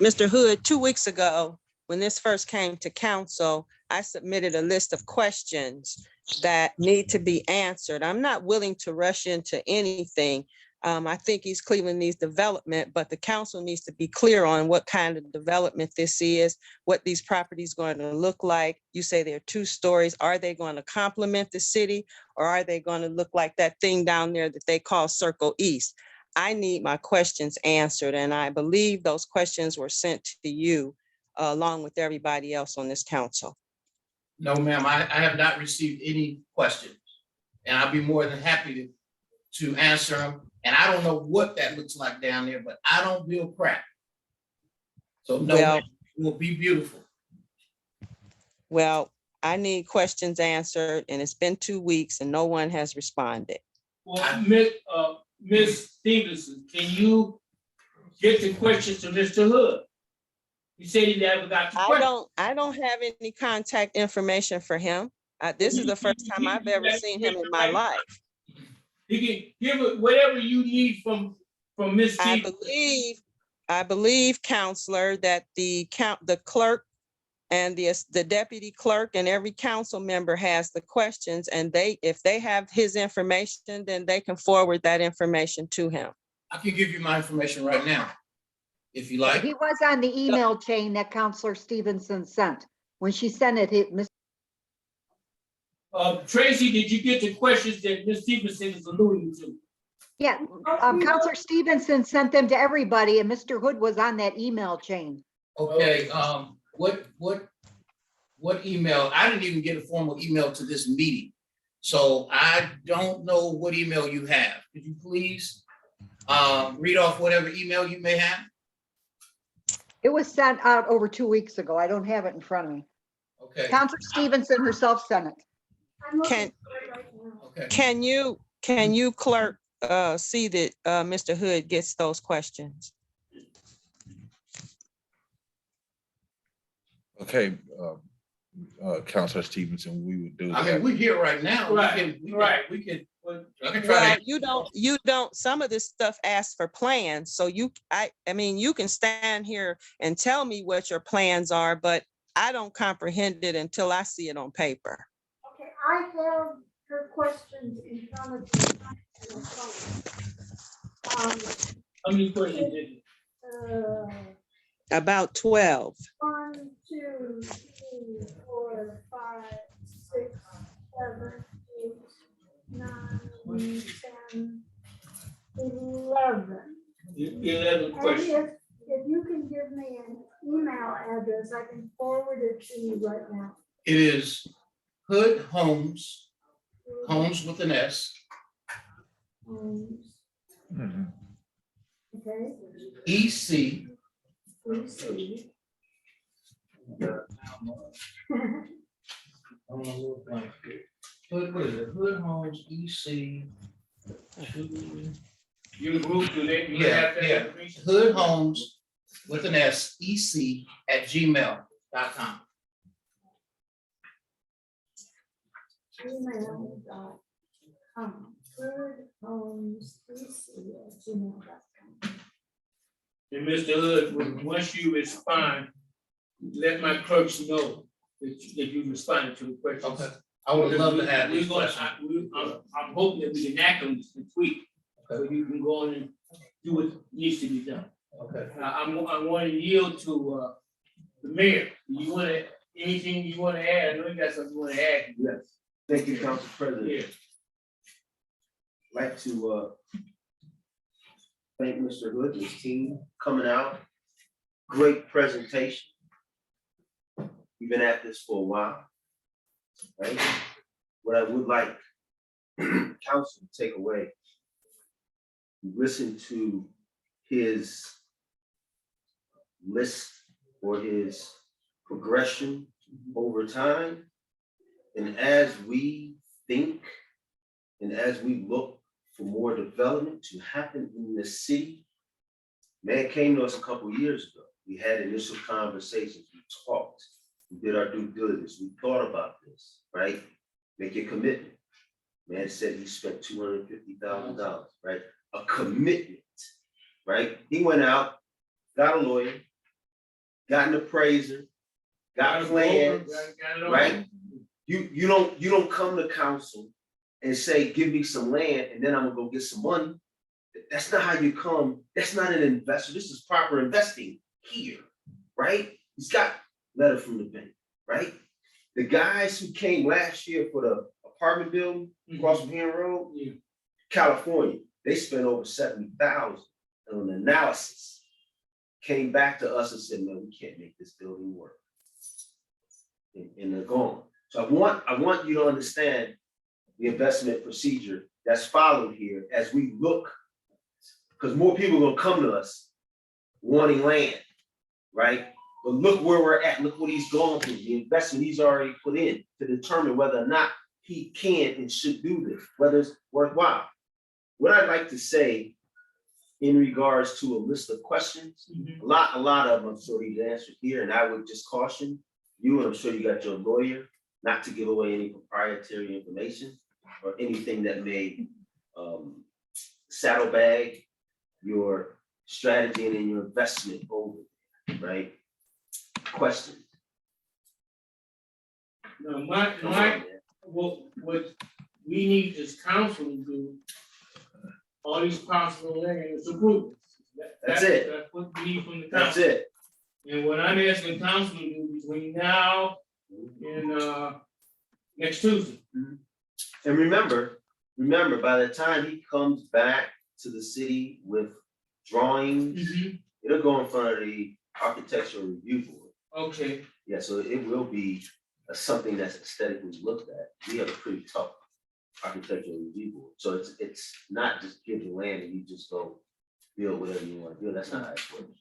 Mr. Hood, 2 weeks ago, when this first came to council, I submitted a list of questions that need to be answered. I'm not willing to rush into anything. I think East Cleveland needs development, but the council needs to be clear on what kind of development this is, what these properties going to look like. You say they're 2 stories. Are they going to complement the city, or are they going to look like that thing down there that they call Circle East? I need my questions answered, and I believe those questions were sent to you along with everybody else on this council. No, ma'am, I have not received any questions. And I'll be more than happy to answer them. And I don't know what that looks like down there, but I don't build crap. So no, Well- it will be beautiful. Well, I need questions answered, and it's been 2 weeks and no one has responded. Well, Ms. Stevenson, can you get the questions to Mr. Hood? You said he never got the question. I don't have any contact information for him. This is the first time I've ever seen him in my life. He can give it whatever you need from Ms. Stevenson. I believe, Counselor, that the clerk and the deputy clerk and every council member has the questions, and if they have his information, then they can forward that information to him. I can give you my information right now, if you like. He was on the email chain that Counselor Stevenson sent. When she sent it, Ms. Tracy, did you get the questions that Ms. Stevenson is alluding to? Yeah, Counselor Stevenson sent them to everybody, and Mr. Hood was on that email chain. Okay, what email? I didn't even get a formal email to this meeting. So I don't know what email you have. Could you please read off whatever email you may have? It was sent out over 2 weeks ago. I don't have it in front of me. Okay, Counselor Stevenson herself sent it. I'm looking Can- for it right now. okay. Can you clerk see that Mr. Hood gets those questions? Okay, Counselor Stevenson, we would do I mean, that. we're here right now. Right, We can try Well, to. you don't, some of this stuff asks for plans, so I mean, you can stand here and tell me what your plans are, but I don't comprehend it until I see it on paper. Okay, I have her questions in front of me. on the phone. How many questions is it? About 12. 1, 2, 3, 4, 5, 6, 7, 8, 9, 10, 11. 11 And questions. if you can give me an email address, I can forward it to you right now. It is Hood Homes, Homes with an S, Mhm. Okay, EC, we see. Hood, what is it? Hood Homes, EC. You group, do they, you Yeah, have that yeah. information? Hood Homes with an S, EC @gmail.com. Gmail.com. Good homes, gmail.com. And Mr. Hood, once you respond, let my clerks know that you responded to the questions. Okay. I would love to have these We're gonna- questions. I'm hoping that we can act on this week, so Okay. you can go on and do what needs to be done. Okay. I want to yield to the mayor. You want to, anything you want to add? I know you got something you want to add. Yes. Thank you, Council President. Yeah. I'd like to thank Mr. Hood and his team coming out. Great presentation. We've been at this for a while. Right? What I would like council to take away, listen to his list or his progression over time. And as we think and as we look for more development to happen in the city, man came to us a couple years ago. We had initial conversations, we talked, we did our due diligence, we thought about this, right? Make a commitment. Man said he spent $250,000, right? A commitment, right? He went out, got a lawyer, got an appraiser, got plans, right? You don't come to council and say, give me some land, and then I'm gonna go get some money. That's not how you come. That's not an investor. This is proper investing here, right? He's got letter from the bank, right? The guys who came last year for the apartment building across from Hen Road, Yeah. California, they spent over 70,000 on an analysis. Came back to us and said, no, we can't make this building work. And they're gone. So I want you to understand the investment procedure that's followed here as we look, because more people are gonna come to us wanting land, right? But look where we're at, look what he's gone through, the investment he's already put in to determine whether or not he can and should do this, whether it's worthwhile. What I'd like to say in regards to a list of questions, a lot of them I'm sure he's answered here, and I would just caution you, and I'm sure you got your lawyer, not to give away any proprietary information or anything that may saddlebag your strategy and your investment over, right? Questions? No, Come on, man. what we need this council to do, all these possible lands approve. That's it. That's what we need from the That's council. it. And what I'm asking council to do between now and next Tuesday. And remember, by the time he comes back to the city with drawings, it'll go in front of the architectural review board. Okay, Yeah, so it will be something that's aesthetically looked at. We have a pretty tough architectural review board. So it's not just give the land and you just go build whatever you want to build. That's not how it works.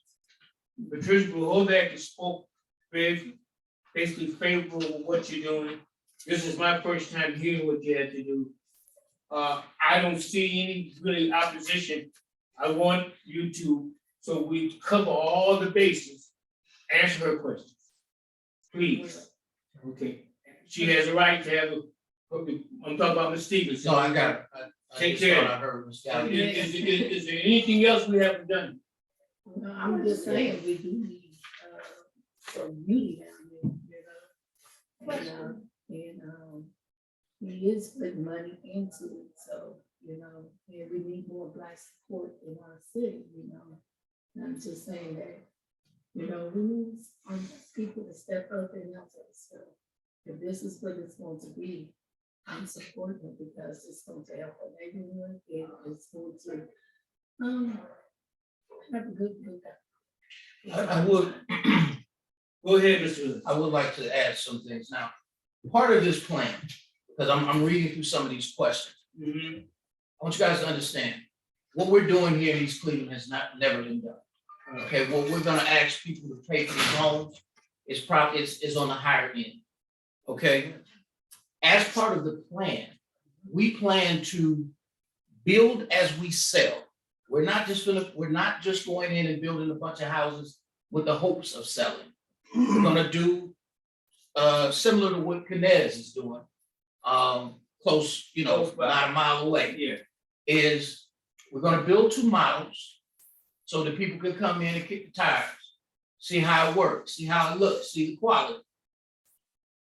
Patricia Bruhovac spoke very, basically favorable of what you're doing. This is my first time hearing what you had to do. I don't see any really opposition. I want you to, so we cover all the bases, answer her questions. Please. Okay, she has a right to have I'm talking about Ms. Stevens. No, I got it. I Take just care. thought I heard Ms. Gallagher. Is there anything else we haven't done? No, I'm just saying, we do need, some meat down there, you know? And he is putting money into it, so, you know, and we need more Black support in our city, you know? And I'm just saying that, you know, we need people to step up and help us, so if this is what it's going to be, I'm supporting it because it's going to help our neighborhood, and it's going to, have a good time. I would, Go ahead, Mr. Hood. I would like to add some things. Now, part of this plan, because I'm reading through some of these questions. I want you guys to understand, what we're doing here in East Cleveland has never been done. Okay, what we're gonna ask people to pay for these homes is probably, is on the higher end. Okay? As part of the plan, we plan to build as we sell. We're not just going in and building a bunch of houses with the hopes of selling. We're gonna do similar to what Canez is doing, close, you know, Close by. not a mile away. Yeah. Is we're gonna build 2 models so that people can come in and kick the tires, see how it works, see how it looks, see the quality.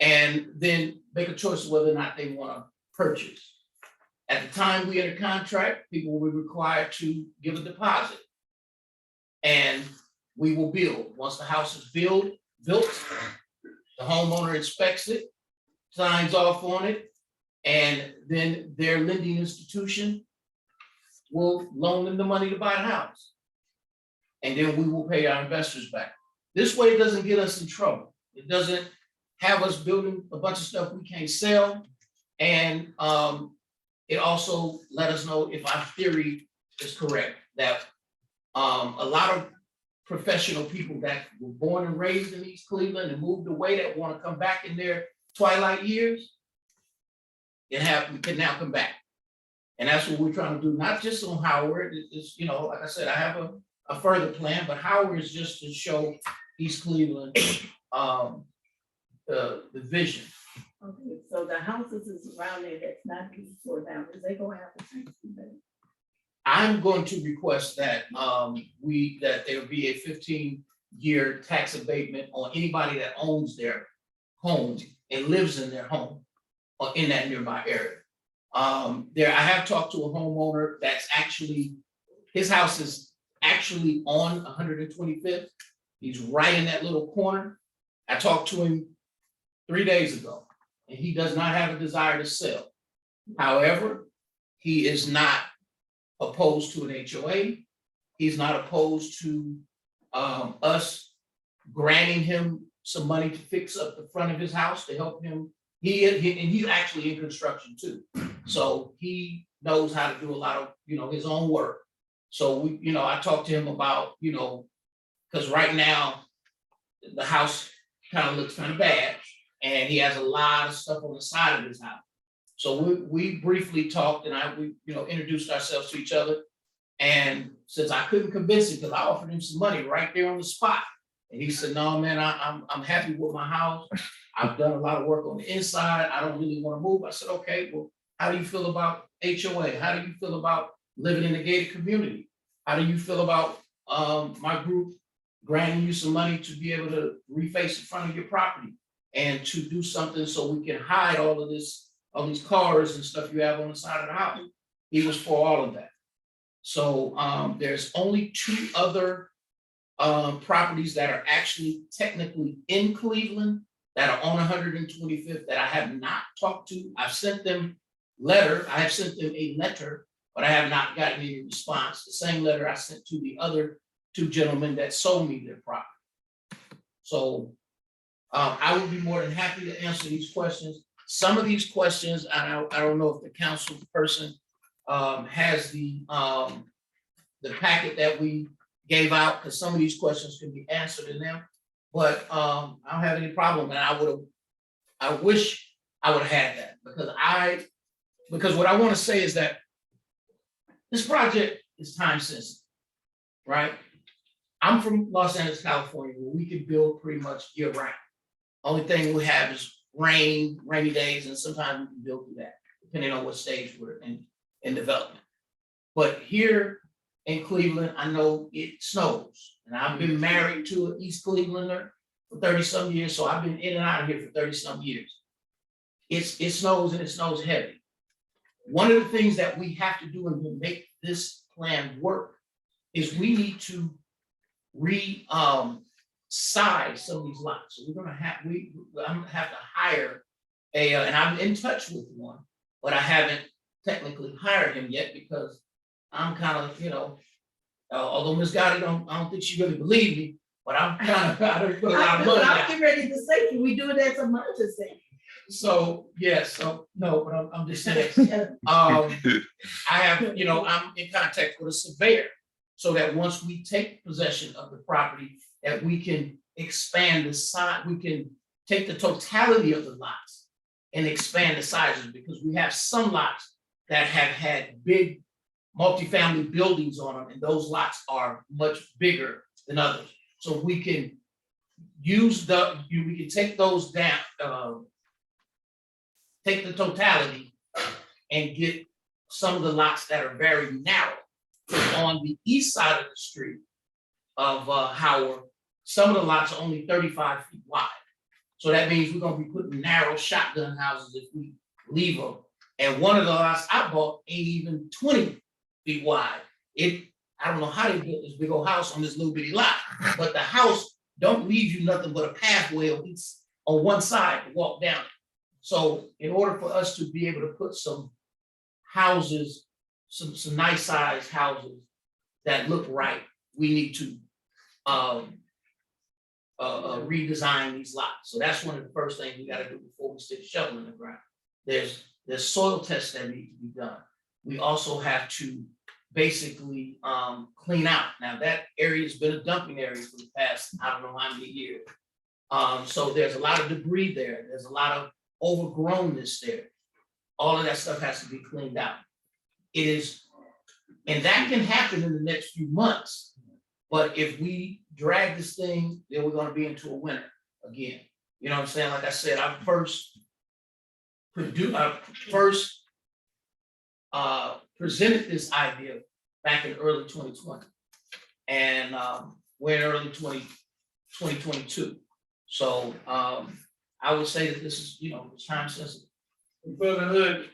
And then make a choice of whether or not they wanna purchase. At the time we enter contract, people will be required to give a deposit. And we will build. Once the house is built, the homeowner inspects it, signs off on it, and then their lending institution will loan them the money to buy a house. And then we will pay our investors back. This way it doesn't get us in trouble. It doesn't have us building a bunch of stuff we can't sell. And it also let us know if our theory is correct, that a lot of professional people that were born and raised in East Cleveland and moved away that want to come back in their twilight years can now come back. And that's what we're trying to do, not just on Howard. It's, you know, like I said, I have a further plan, but Howard is just to show East Cleveland, the vision. Okay, so the houses is around there that's not being tore down, is they gonna have a tax rebate? I'm going to request that, that there be a 15-year tax abatement on anybody that owns their home and lives in their home or in that nearby area. I have talked to a homeowner that's actually, his house is actually on 125th. He's right in that little corner. I talked to him 3 days ago, and he does not have a desire to sell. However, he is not opposed to an HOA. He's not opposed to us granting him some money to fix up the front of his house to help him. And he's actually in construction too. So he knows how to do a lot of, his own work. So I talked to him about, because right now the house kind of looks kind of bad and he has a lot of stuff on the side of his house. So we briefly talked and we introduced ourselves to each other. And since I couldn't convince him, because I offered him some money right there on the spot. And he said, no, man, I'm happy with my house. I've done a lot of work on the inside. I don't really want to move. I said, okay, well, how do you feel about HOA? How do you feel about living in a gated community? How do you feel about my group granting you some money to be able to reface the front of your property and to do something so we can hide all of this, all these cars and stuff you have on the side of the house? He was for all of that. So there's only 2 other properties that are actually technically in Cleveland that are on 125th that I have not talked to. I've sent them I have sent them a letter, but I have not gotten any response. The same letter I sent to the other 2 gentlemen that sold me their property. So I would be more than happy to answer these questions. Some of these questions, I don't know if the council person has the packet that we gave out, because some of these questions can be answered in them. But I don't have any problem, and I wish I would have had that, because what I want to say is that this project is time sensitive, right? I'm from Los Angeles, California, where we can build pretty much year round. Only thing we have is rainy days, and sometimes we can build through that, depending on what stage we're in development. But here in Cleveland, I know it snows, and I've been married to an East Clevelander for 30-some years, so I've been in and out of here for 30-some years. It snows, and it snows heavy. One of the things that we have to do and to make this plan work is we need to size some of these lots. So I'm gonna have to hire and I'm in touch with one, but I haven't technically hired him yet because I'm kind of, although Ms. Gotti I don't think she really believed me, but I'm kind of got to put a lot of money I'm out. getting ready to say, can we do it as a emergency? So yes, so no, but I'm just saying. I have, I'm in contact with a surveyor so that once we take possession of the property, that we can expand the size, we can take the totality of the lots and expand the sizes, because we have some lots that have had big multifamily buildings on them, and those lots are much bigger than others. So we can use we can take those down, take the totality and get some of the lots that are very narrow. On the east side of the street of Howard, some of the lots are only 35 feet wide. So that means we're gonna be putting narrow shotgun houses if we leave them. And one of the lots I bought ain't even 20 feet wide. I don't know how they built this big old house on this little bitty lot, but the house don't leave you nothing but a pathway on one side to walk down it. So in order for us to be able to put some houses, some nice sized houses that look right, we need to redesign these lots. So that's one of the first things we gotta do before we stick a shovel in the ground. There's soil tests that need to be done. We also have to basically clean out. Now that area has been a dumping area for the past, I don't know how many years. So there's a lot of debris there. There's a lot of overgrownness there. All of that stuff has to be cleaned out. And that can happen in the next few months. But if we drag this thing, then we're gonna be into a winter again. You know what I'm saying? Like I said, I first presented this idea back in early 2020. And we're in early 2022. So I would say that this is, it's time sensitive. Brother Hood,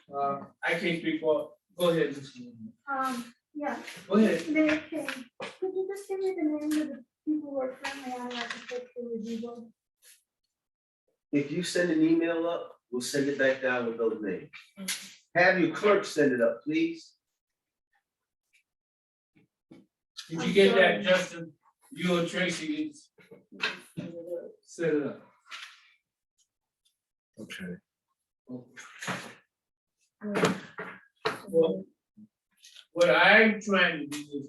I can't speak for, go ahead, Mr. Moon. Yeah, Go ahead. Mayor King, could you just give me the name of the people who are currently on that particular review board? If you send an email up, we'll send it back down with those names. Have your clerk send it up, please. Did you get that, Justin? You and Tracy set it up. Okay. Well, what I'm trying to do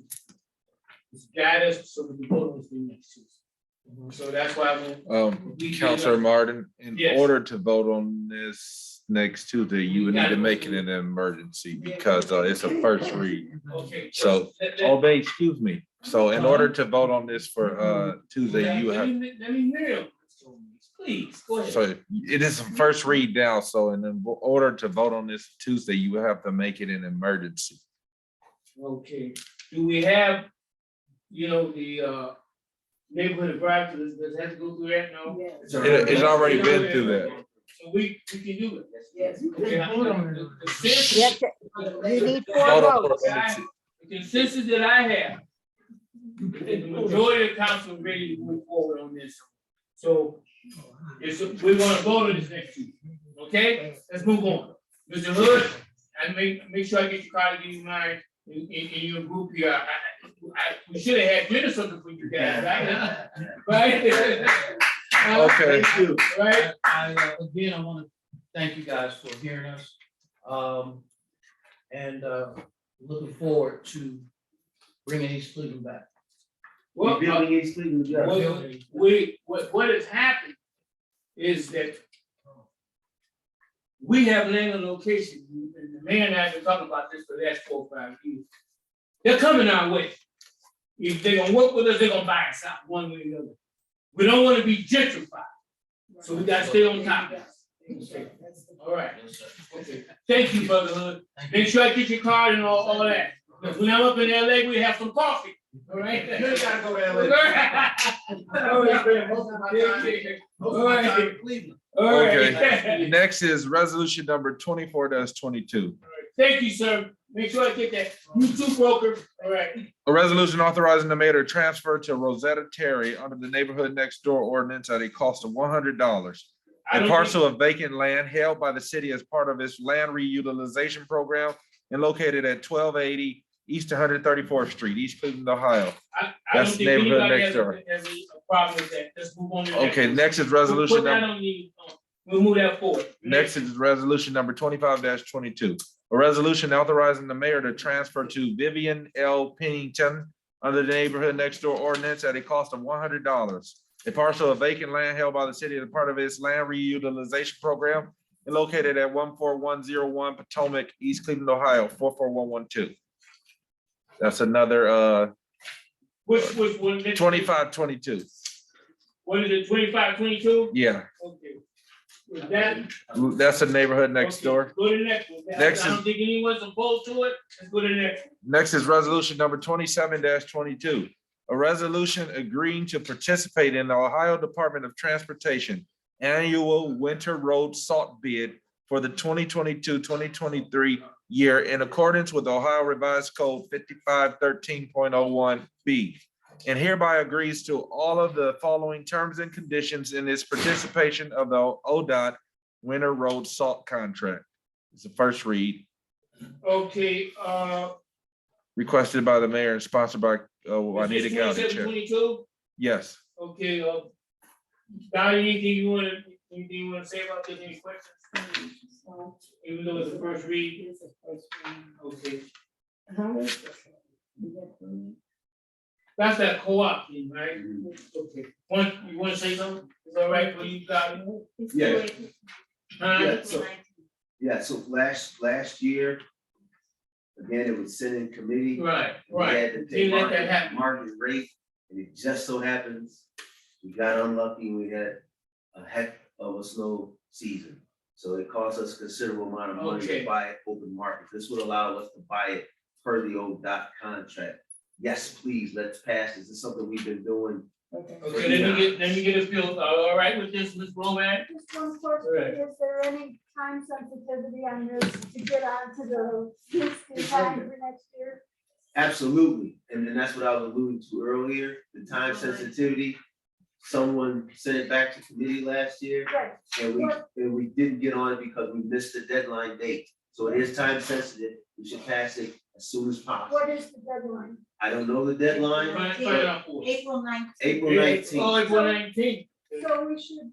is guide us so that we vote on this thing next Tuesday. So that's why Counselor Martin, in Yes. order to vote on this next Tuesday, you would need to make it an emergency because it's a first read. Okay. So, excuse me. So in order to vote on this for Tuesday, you have, Let me hear him. Please, go ahead. so it is a first read now. So in order to vote on this Tuesday, you have to make it an emergency. Okay, do we have, the neighborhood drive, does it have to go through that now? It's already been through that. So we can do it. Yes. Okay, the consensus- Yes, you need 4 Hold on votes. for a minute. The consensus that I have, is the majority of council ready to move forward on this. So, we're gonna vote on this next week, okay? Let's move on. Mr. Hood, and make sure I get your card, give you mine, in your group here. We should have had dinner something for you guys, right? Right? Okay. Thank you. Right? Again, I want to thank you guys for hearing us. And looking forward to bringing East Cleveland back. Well, Rebuilding East Cleveland, yeah. what has happened is that we have land and location, and the mayor and I have been talking about this for the last 4 or 5 years. They're coming our way. If they're gonna work with us, they're gonna buy us out one way or the other. We don't wanna be gentrified, so we gotta stay on top of this. Okay. All right, okay, thank you, Brother Hood. Make sure I get your card and all that. When I'm up in LA, we have some coffee, all right? You ain't gotta go to LA. All right. All right. Cleveland. All right. Okay, next is resolution number 24-22. Thank you, sir. Make sure I get that. You too, broker. All right. A resolution authorizing the mayor to transfer to Rosetta Terry under the neighborhood next door ordinance at a cost of $100. I A don't parcel of vacant land held by the city as part of its land reutilization program and located at 1280 East 134th Street, East Cleveland, Ohio. I don't That's think neighborhood anybody next door. has a problem with that. Let's move on to the next Okay, one. next is We'll resolution put that number. on the, we'll move that forward. Next is resolution number 25-22. A resolution authorizing the mayor to transfer to Vivian L. Pennington under the neighborhood next door ordinance at a cost of $100. A parcel of vacant land held by the city as part of its land reutilization program and located at 14101 Potomac, East Cleveland, Ohio, 44112. That's another Which one? 25-22. What is it, 25-22? Yeah, Okay. With that. that's a neighborhood next okay, door. Go to the next one. Next I don't is- think anyone's opposed to it. Let's go to the next. Next is resolution number 27-22. A resolution agreeing to participate in the Ohio Department of Transportation Annual Winter Road Salt Bid for the 2022-2023 year in accordance with Ohio Revised Code 5513.01B. And hereby agrees to all of the following terms and conditions in its participation of the ODOT Winter Road Salt Contract. It's the first read, Okay, requested by the mayor and sponsored by Juanita Gowdy, Chair. 27-22? Yes. Okay, Don, anything you wanna say about this, any questions? Even though it's the first read, okay, that's that co-op thing, right? Okay, you wanna say something? Is that all right for you, got it? Yeah. Huh? Yeah, so last year, again, it was sent in committee. Right, We right. had to Didn't pay let that happen. market rate. And it just so happens, we got unlucky and we had a heck of a snow season. So it cost us a considerable amount of money Okay. to buy it open market. This would allow us to buy it per the old dot contract. Yes, please, let's pass. This is something we've been doing. Okay, let me get a feel, all right with this, Ms. Romack? Just one question, Right. is there any time sensitivity on this to get onto the list in time for next year? Absolutely, and then that's what I was alluding to earlier, the time sensitivity. Someone sent it back to committee last year, Right, and we didn't get on it because we missed the deadline date. So it is time sensitive, we should pass it as soon as possible. what is the deadline? I don't know the deadline, Find it out for us. April 9th. April Oh, 19th. April 19th. So we should,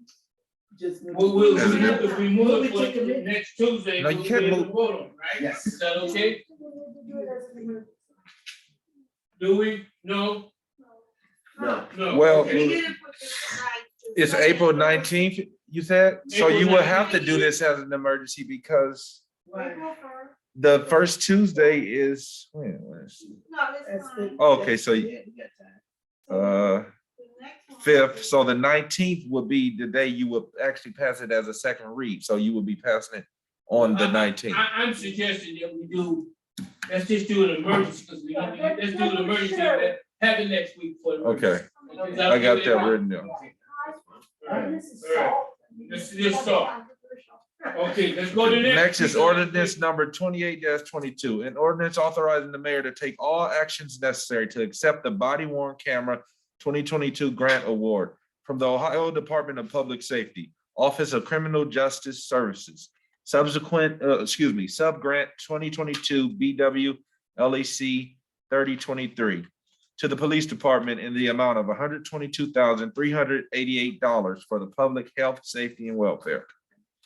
We'll As an- if we move it for next Tuesday, No, we'll you be can't able to move. vote on, it, right? Yes. Is that okay? we need to do it as an emergency. Do we? No? No, No. Well, Okay. It's April 19th, you said? So April you will have to 19th. do this as an emergency because April 1st. the first Tuesday is, when is? No, it's fine. Okay, so, The next one. 5th, so the 19th would be the day you would actually pass it as a second read, so you will be passing it on the 19th. I'm suggesting that we do, let's just do an emergency, because we, let's do an emergency, and have it next week for. the Okay, emergency. Is that I got okay? that written down. And this is All right. salt. This is salt. Okay, let's go to the next. Next is ordinance number 28-22, an ordinance authorizing the mayor to take all actions necessary to accept the body worn camera 2022 grant award from the Ohio Department of Public Safety, Office of Criminal Justice Services. Subgrant 2022 BW LEC 3023 to the police department in the amount of $122,388 for the public health, safety, and welfare.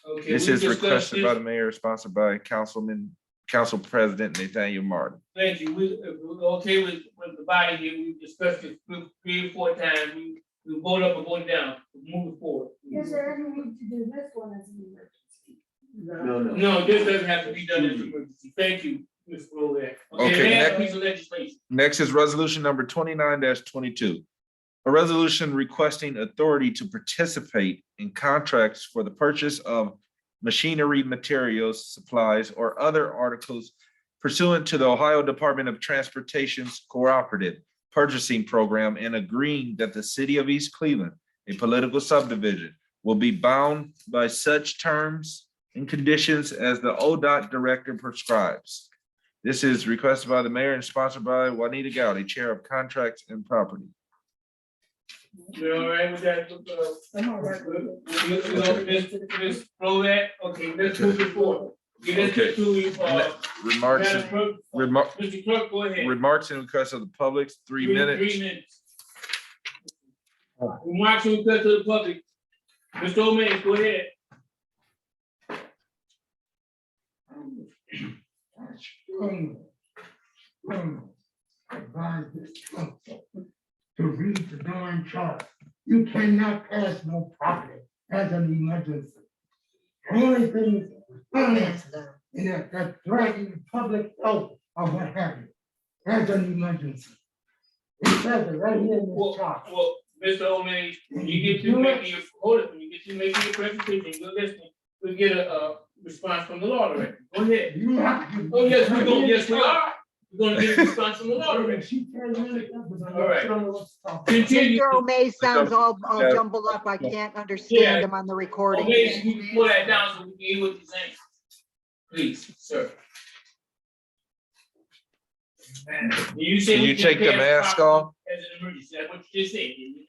Okay, This we is discussed requested by this. the mayor, sponsored by Council President Nathaniel Martin. Thank you. If we're okay with the body here, we discussed it 3 or 4 times. We vote up and vote down, move forward. Is there any need to do this one as an emergency? no, no. No, this doesn't have to be done as an emergency. Thank you, Ms. Rowland. Okay, Okay, last next- piece of legislation. Next is resolution number 29-22. A resolution requesting authority to participate in contracts for the purchase of machinery, materials, supplies, or other articles pursuant to the Ohio Department of Transportation's Cooperative Purchasing Program and agreeing that the city of East Cleveland, a political subdivision, will be bound by such terms and conditions as the ODOT director prescribes. This is requested by the mayor and sponsored by Juanita Gowdy, Chair of Contracts and Property. You all right with that? I'm all right with it. Ms. Rowland, okay, let's move it forward. Okay, let's get to, Remarks, Madam Clerk. Mr. Clerk, go ahead. remarks and requests of the public, 3 minutes. 3 minutes. Remarks and requests to the public. Mr. O'May, go ahead. Advise this council to read the darn chart. You cannot pass no property as an emergency. Only thing is, that's threatening the public health or what have you, as an emergency. It says it right here in this chart. Well, Mr. O'May, when you get to making your, hold it, when you get to making your presentation, you're listening, we'll get a response from the law director. Go ahead. You have to. Oh, yes, we're gonna, yes, we are. We're gonna get a response from the law director. She tells you that, All right. I don't know what to talk about. Continue. Mr. O'May sounds all Yeah. jumbled up. I can't understand him on the recording. O'May, you can pull that down so we can hear what you're saying. Please, sir. You say Can we you take the pass mask property off? as an emergency, that's what you just said, didn't you?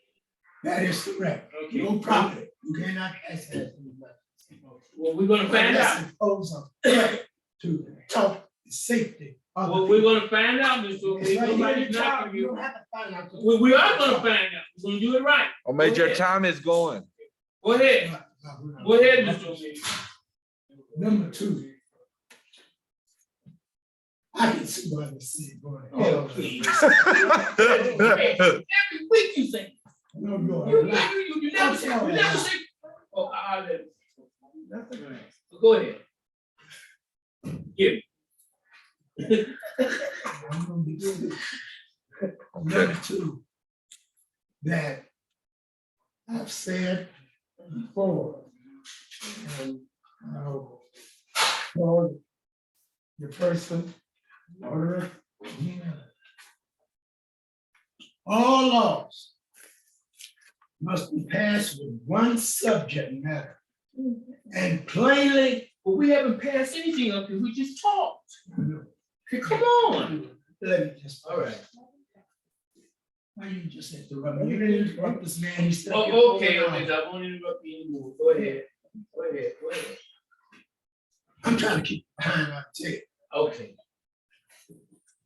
That is correct. Okay. No property, you cannot pass that. Well, we're gonna find out. Pose a threat to the health and safety. of the Well, we're people. gonna find out, Mr. It's O'May. right here in Nobody's the chart. knocking You you. don't have to find out. Well, we are gonna find out. We're gonna do it right. Oh, Major, your time is going. Go ahead. Go ahead, Mr. O'May. Number 2. I can see why the city going. Oh, please. Every week you say. No, You never say, you never say. Oh, I'll let it. Go ahead. Give it. I'm gonna be good. Number 2, that I've said before. And I'll call the person, order, all laws must be passed with one subject matter and plainly. But we haven't passed anything up here, we just talked. Okay, come on. Let me just, all right. Why you just interrupt me? You didn't interrupt this man. He said. Oh, okay, okay, I won't interrupt you anymore. Go ahead. Go ahead, go ahead. I'm trying to keep behind our tail. Okay.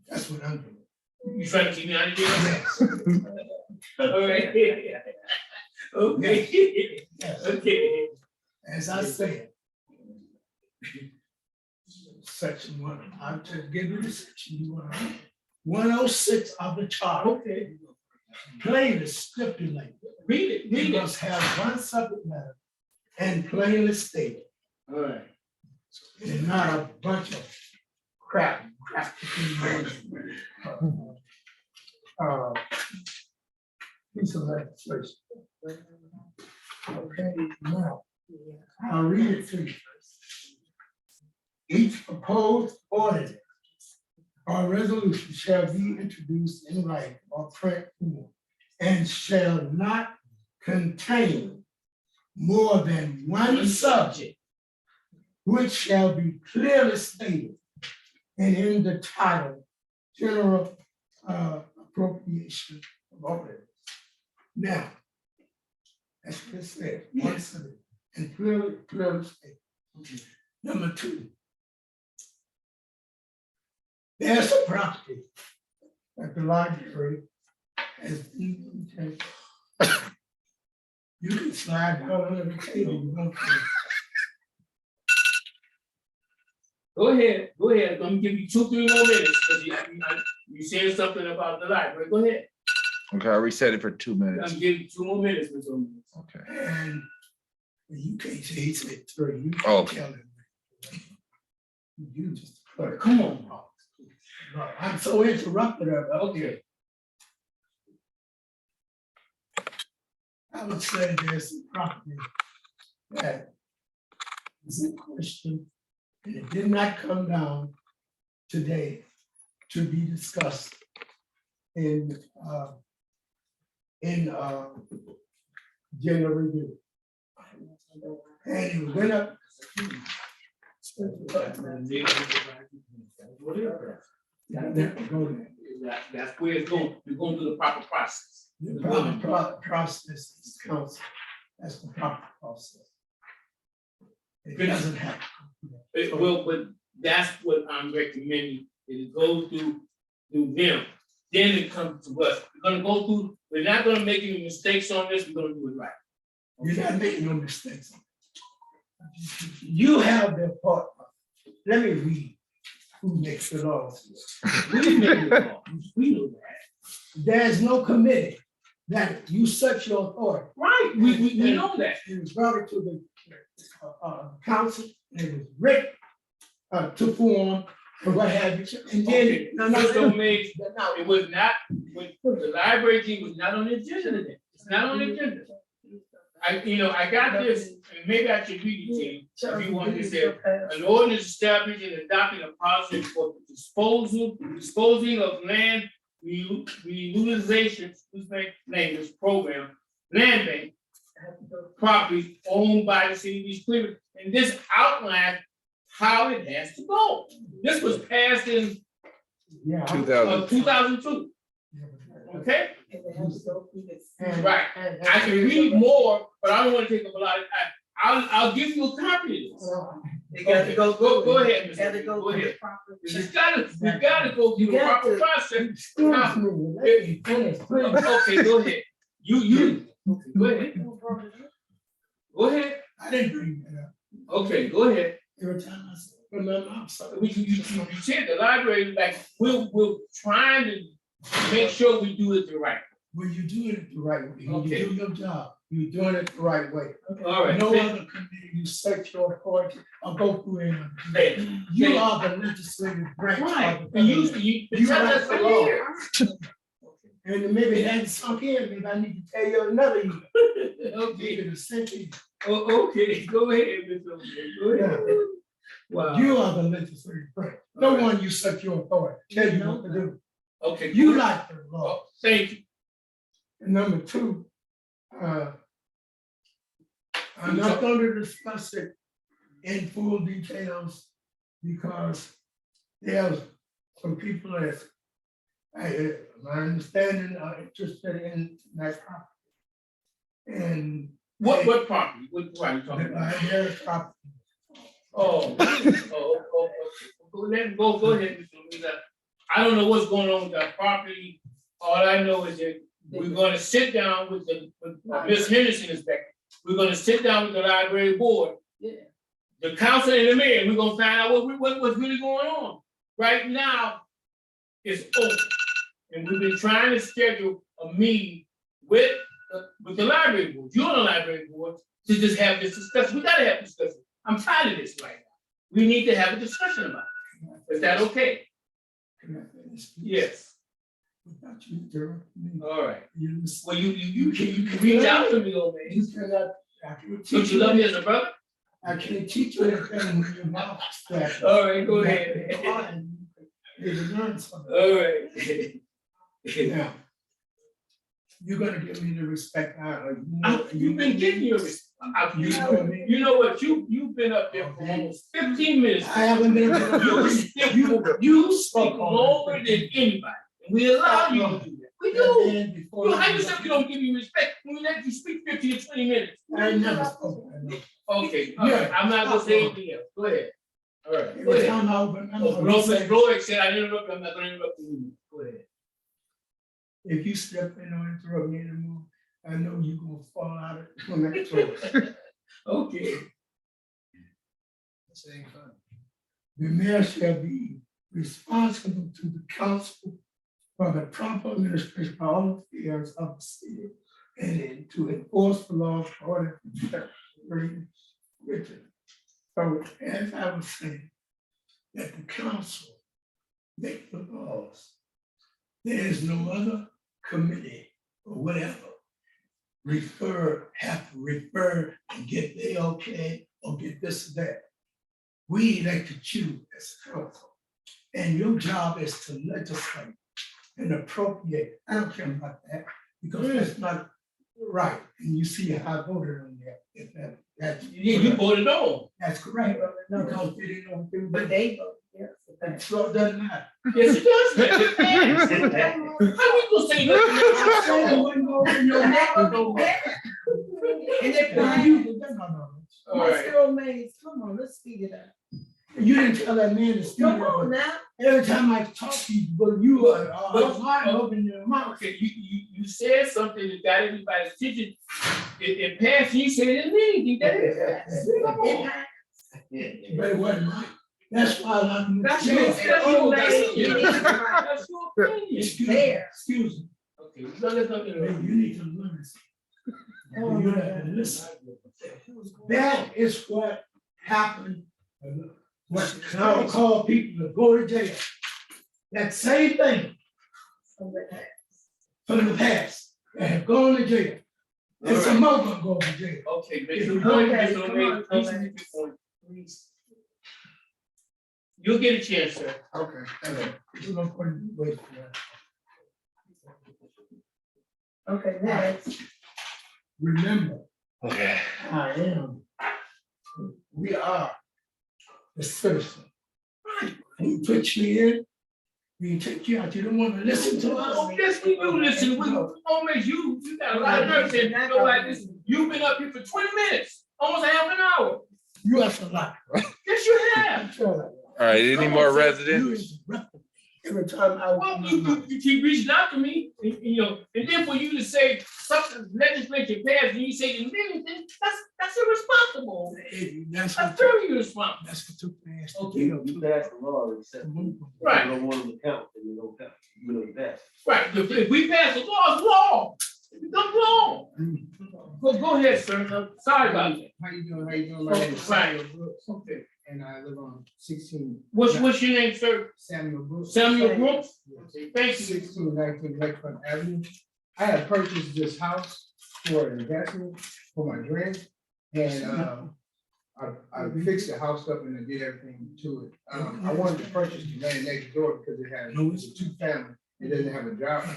That's what I'm doing. You trying to keep me out of here? Yes. All right. Okay. Yes. Okay. As I said. Section 1, I'll just give you the section you want. 106 of the charter. Okay. Plainly stipulate. Read it, We read it. must have one subject matter and plainly stated. All right. And not a bunch of crap. Piece of legislation. Okay, now, I'll read it to you. Each proposed ordinance or resolution shall be introduced in writing or print form and shall not contain more than one subject, which shall be clearly stated and in the title, general appropriation of ordinance. Now, that's what it says, one subject, and clearly stated. Number 2. There's a property at the library has been taken. You can slide down under the table. You don't care. Go ahead, go ahead. I'm gonna give you 2, 3 more minutes, because you said something about the library. Go ahead. Okay, I reset it for 2 minutes. I'm giving you 2 more minutes, Mr. O'Neal. Okay. And you can't say he said 3. You Oh. can't tell him. You just, Come on, Bob. I'm so interrupted. Okay. I would say there's a property that is in question, and it did not come down today to be discussed in general review. And it went up. That's where it's going. You're going through the proper process. The proper process is council. That's the proper process. It doesn't have. Well, but that's what I'm recommending, is it goes through them, then it comes to us. We're gonna go through, we're not gonna make any mistakes on this, we're gonna do it right. You're not making no mistakes. You have the part. Let me read who makes the laws. We make the law. We know that. There's no committee that usurps your authority. Right, we know that. It was brought to the council, and it was written to form, or what have you. And then, Okay, no, Mr. O'Meara, it was not, the library thing was not on the agenda today. It's not on the agenda. I got this, and maybe I should read it to you, if you want to say, an ordinance establishing and adopting a policy for disposing of land reutilization, name this program, land bank properties owned by the city of East Cleveland, and this outlines how it has to go. This was passed in 2002, okay? Right, I can read more, but I don't want to take up a lot of time. I'll give you a copy of this. They got to go. Go ahead, Mr. Gotta go Go through the ahead. proper We check. gotta go through the got proper to- process. Excuse me, let me finish, please. Okay, go ahead. You, go ahead. Go ahead. I didn't bring that up. Okay, go ahead. Every time I say, remember, I'm sorry. You said the library, like, we're trying to make sure we do it the right. When you do it the right way, when Okay. you do your job, you're doing it the right way. All right. No other committee, you search your authority or go through it. Hey, You hey. are the legislative branch. Right, of the and government. you You tell write us the for law. years. And maybe it hadn't sunk in, maybe I need to tell you another year. Okay, Maybe the century. okay, go ahead, Mr. O'Shea, go ahead. Wow. You are the legislative branch. No one usurp your authority, tell you what to do. Okay. You go ahead. like the law. Oh, thank you. And number two, I'm not gonna discuss it in full details because there's some people that my understanding are interested in that property. And What property? What property you talking about? their property. Oh, go ahead, go ahead, Mr. Louisa. I don't know what's going on with that property. All I know is that we're gonna sit down with Ms. Henderson inspector. We're gonna sit down with the library board. Yeah. The council and the mayor, we're gonna find out what's really going on. Right now, it's open. And we've been trying to schedule a meeting with the library board, you on the library board, to just have this discussion. We gotta have a discussion. I'm tired of this right now. We need to have a discussion about it. Is that okay? Can I finish, please? Yes. Without you interrupting me. All right. You listen. Well, you can reach out to me, old man. You cannot, I can't Don't teach you you love me anything. as a brother? I can't teach you anything when your mouth is distracted. All right, go You have ahead. to be quiet and you can learn something. All right. Now, you're gonna give me the respect I owe you. You've been getting your respect. You know what? You've been up there for almost 15 minutes. I haven't been. You speak longer than anybody. And we allow you to do that. We do. You how you say you don't give you respect when we let you speak 15 to 20 minutes? I never spoke. I know. Okay, all right. I'm not gonna say anything else. Go ahead. All right. Go Every ahead. time I open my Oh, mouth, Mr. Floyd said I interrupt you. I'm not gonna interrupt you. Go ahead. if you step in or interrupt me anymore, I know you're gonna fall out of on that floor. Okay. The mayor shall be responsible to the council for the proper administration of all affairs of the city and to enforce the laws according to written. So as I was saying, that the council make the laws. There is no other committee or whatever have to refer and get the okay or get this or that. We elected you as a council, and your job is to legislate and appropriate. I don't care about that, because that's not right. And you see how I voted on that. If that's Yeah, you voted on. that's correct, because they didn't know do But that. they voted, yes. So it doesn't matter. Yes, it does. How we gonna say I said it nothing? wouldn't go in your neck or no more. And if Now, no. All right. Mr. O'Mays, come on, let's speed it up. You didn't tell that man to speak Come up. on now. Every time I talk to you, but you are lying, open your mouth. Okay, you said something that got everybody's attention. It passed, you said it didn't mean anything. That is. Come on. But it wasn't right. That's why I'm. That's Excuse your me. opinion. That's your opinion. Excuse me. There. Excuse me. Okay, so there's nothing Hey, wrong. you need to learn. You have to listen. That is what happened. What I call people to go to jail. That same thing from the past, that have gone to jail. And some more gonna go to jail. Okay, Mr. Boyd, Okay, Mr. come O'Malley, on, please O'Malley. make your point, please. You'll get a chance, sir. Okay. There's no point in waiting for that. Okay, next. Remember, Okay. I am, we are the citizen. We put you in, we take you out, you don't want to listen to us. Oh, yes, we do listen, we, almost you got a lot of nerve, and you know like this, you've been up here for 20 minutes, almost half an hour. You have to lie. Yes, you have. I'm sure that. All right, any more You residents? interrupt me every time I. Well, you keep reaching out to me, and, you know, and then for you to say something legislature passed, and you say the million, that's irresponsible. That's That's what, very irresponsible. that's what took place. Okay. You passed the law and said, Right. you don't want them to count, then you don't count, you know, you passed. Right, if we pass the law, it's law. It becomes law. Go ahead, sir. I'm sorry about that. How you doing? How you doing? Okay, right. Okay. and I live on 16. What's your name, sir? Samuel Brooks. Samuel Brooks? Yes. Okay, thank you. 1619 Lakefront Avenue. I had purchased this house for an investment for my grant, and I fixed the house up and I did everything to it. I wanted to purchase the land next door because it was a two-family. It doesn't have a driveway.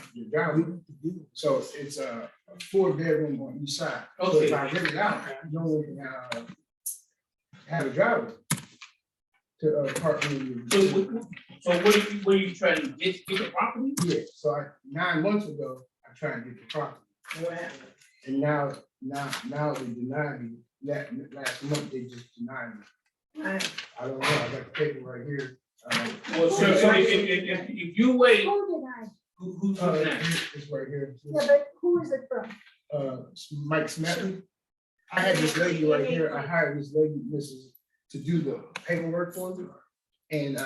So it's a 4-bedroom on each side. So if I rent it out, no one can have a driveway to park in. So what are you trying to get the property? Yeah, so 9 months ago, I tried to get the property. And now they denied me. Last month, they just denied me. I don't know, I got the paper right here. Well, sir, so if you wait, Who did I? who's doing that? It's right here. Yeah, but who is it from? Mike Smedley. I had this lady right here, I hired this lady, Mrs., to do the paperwork for me. And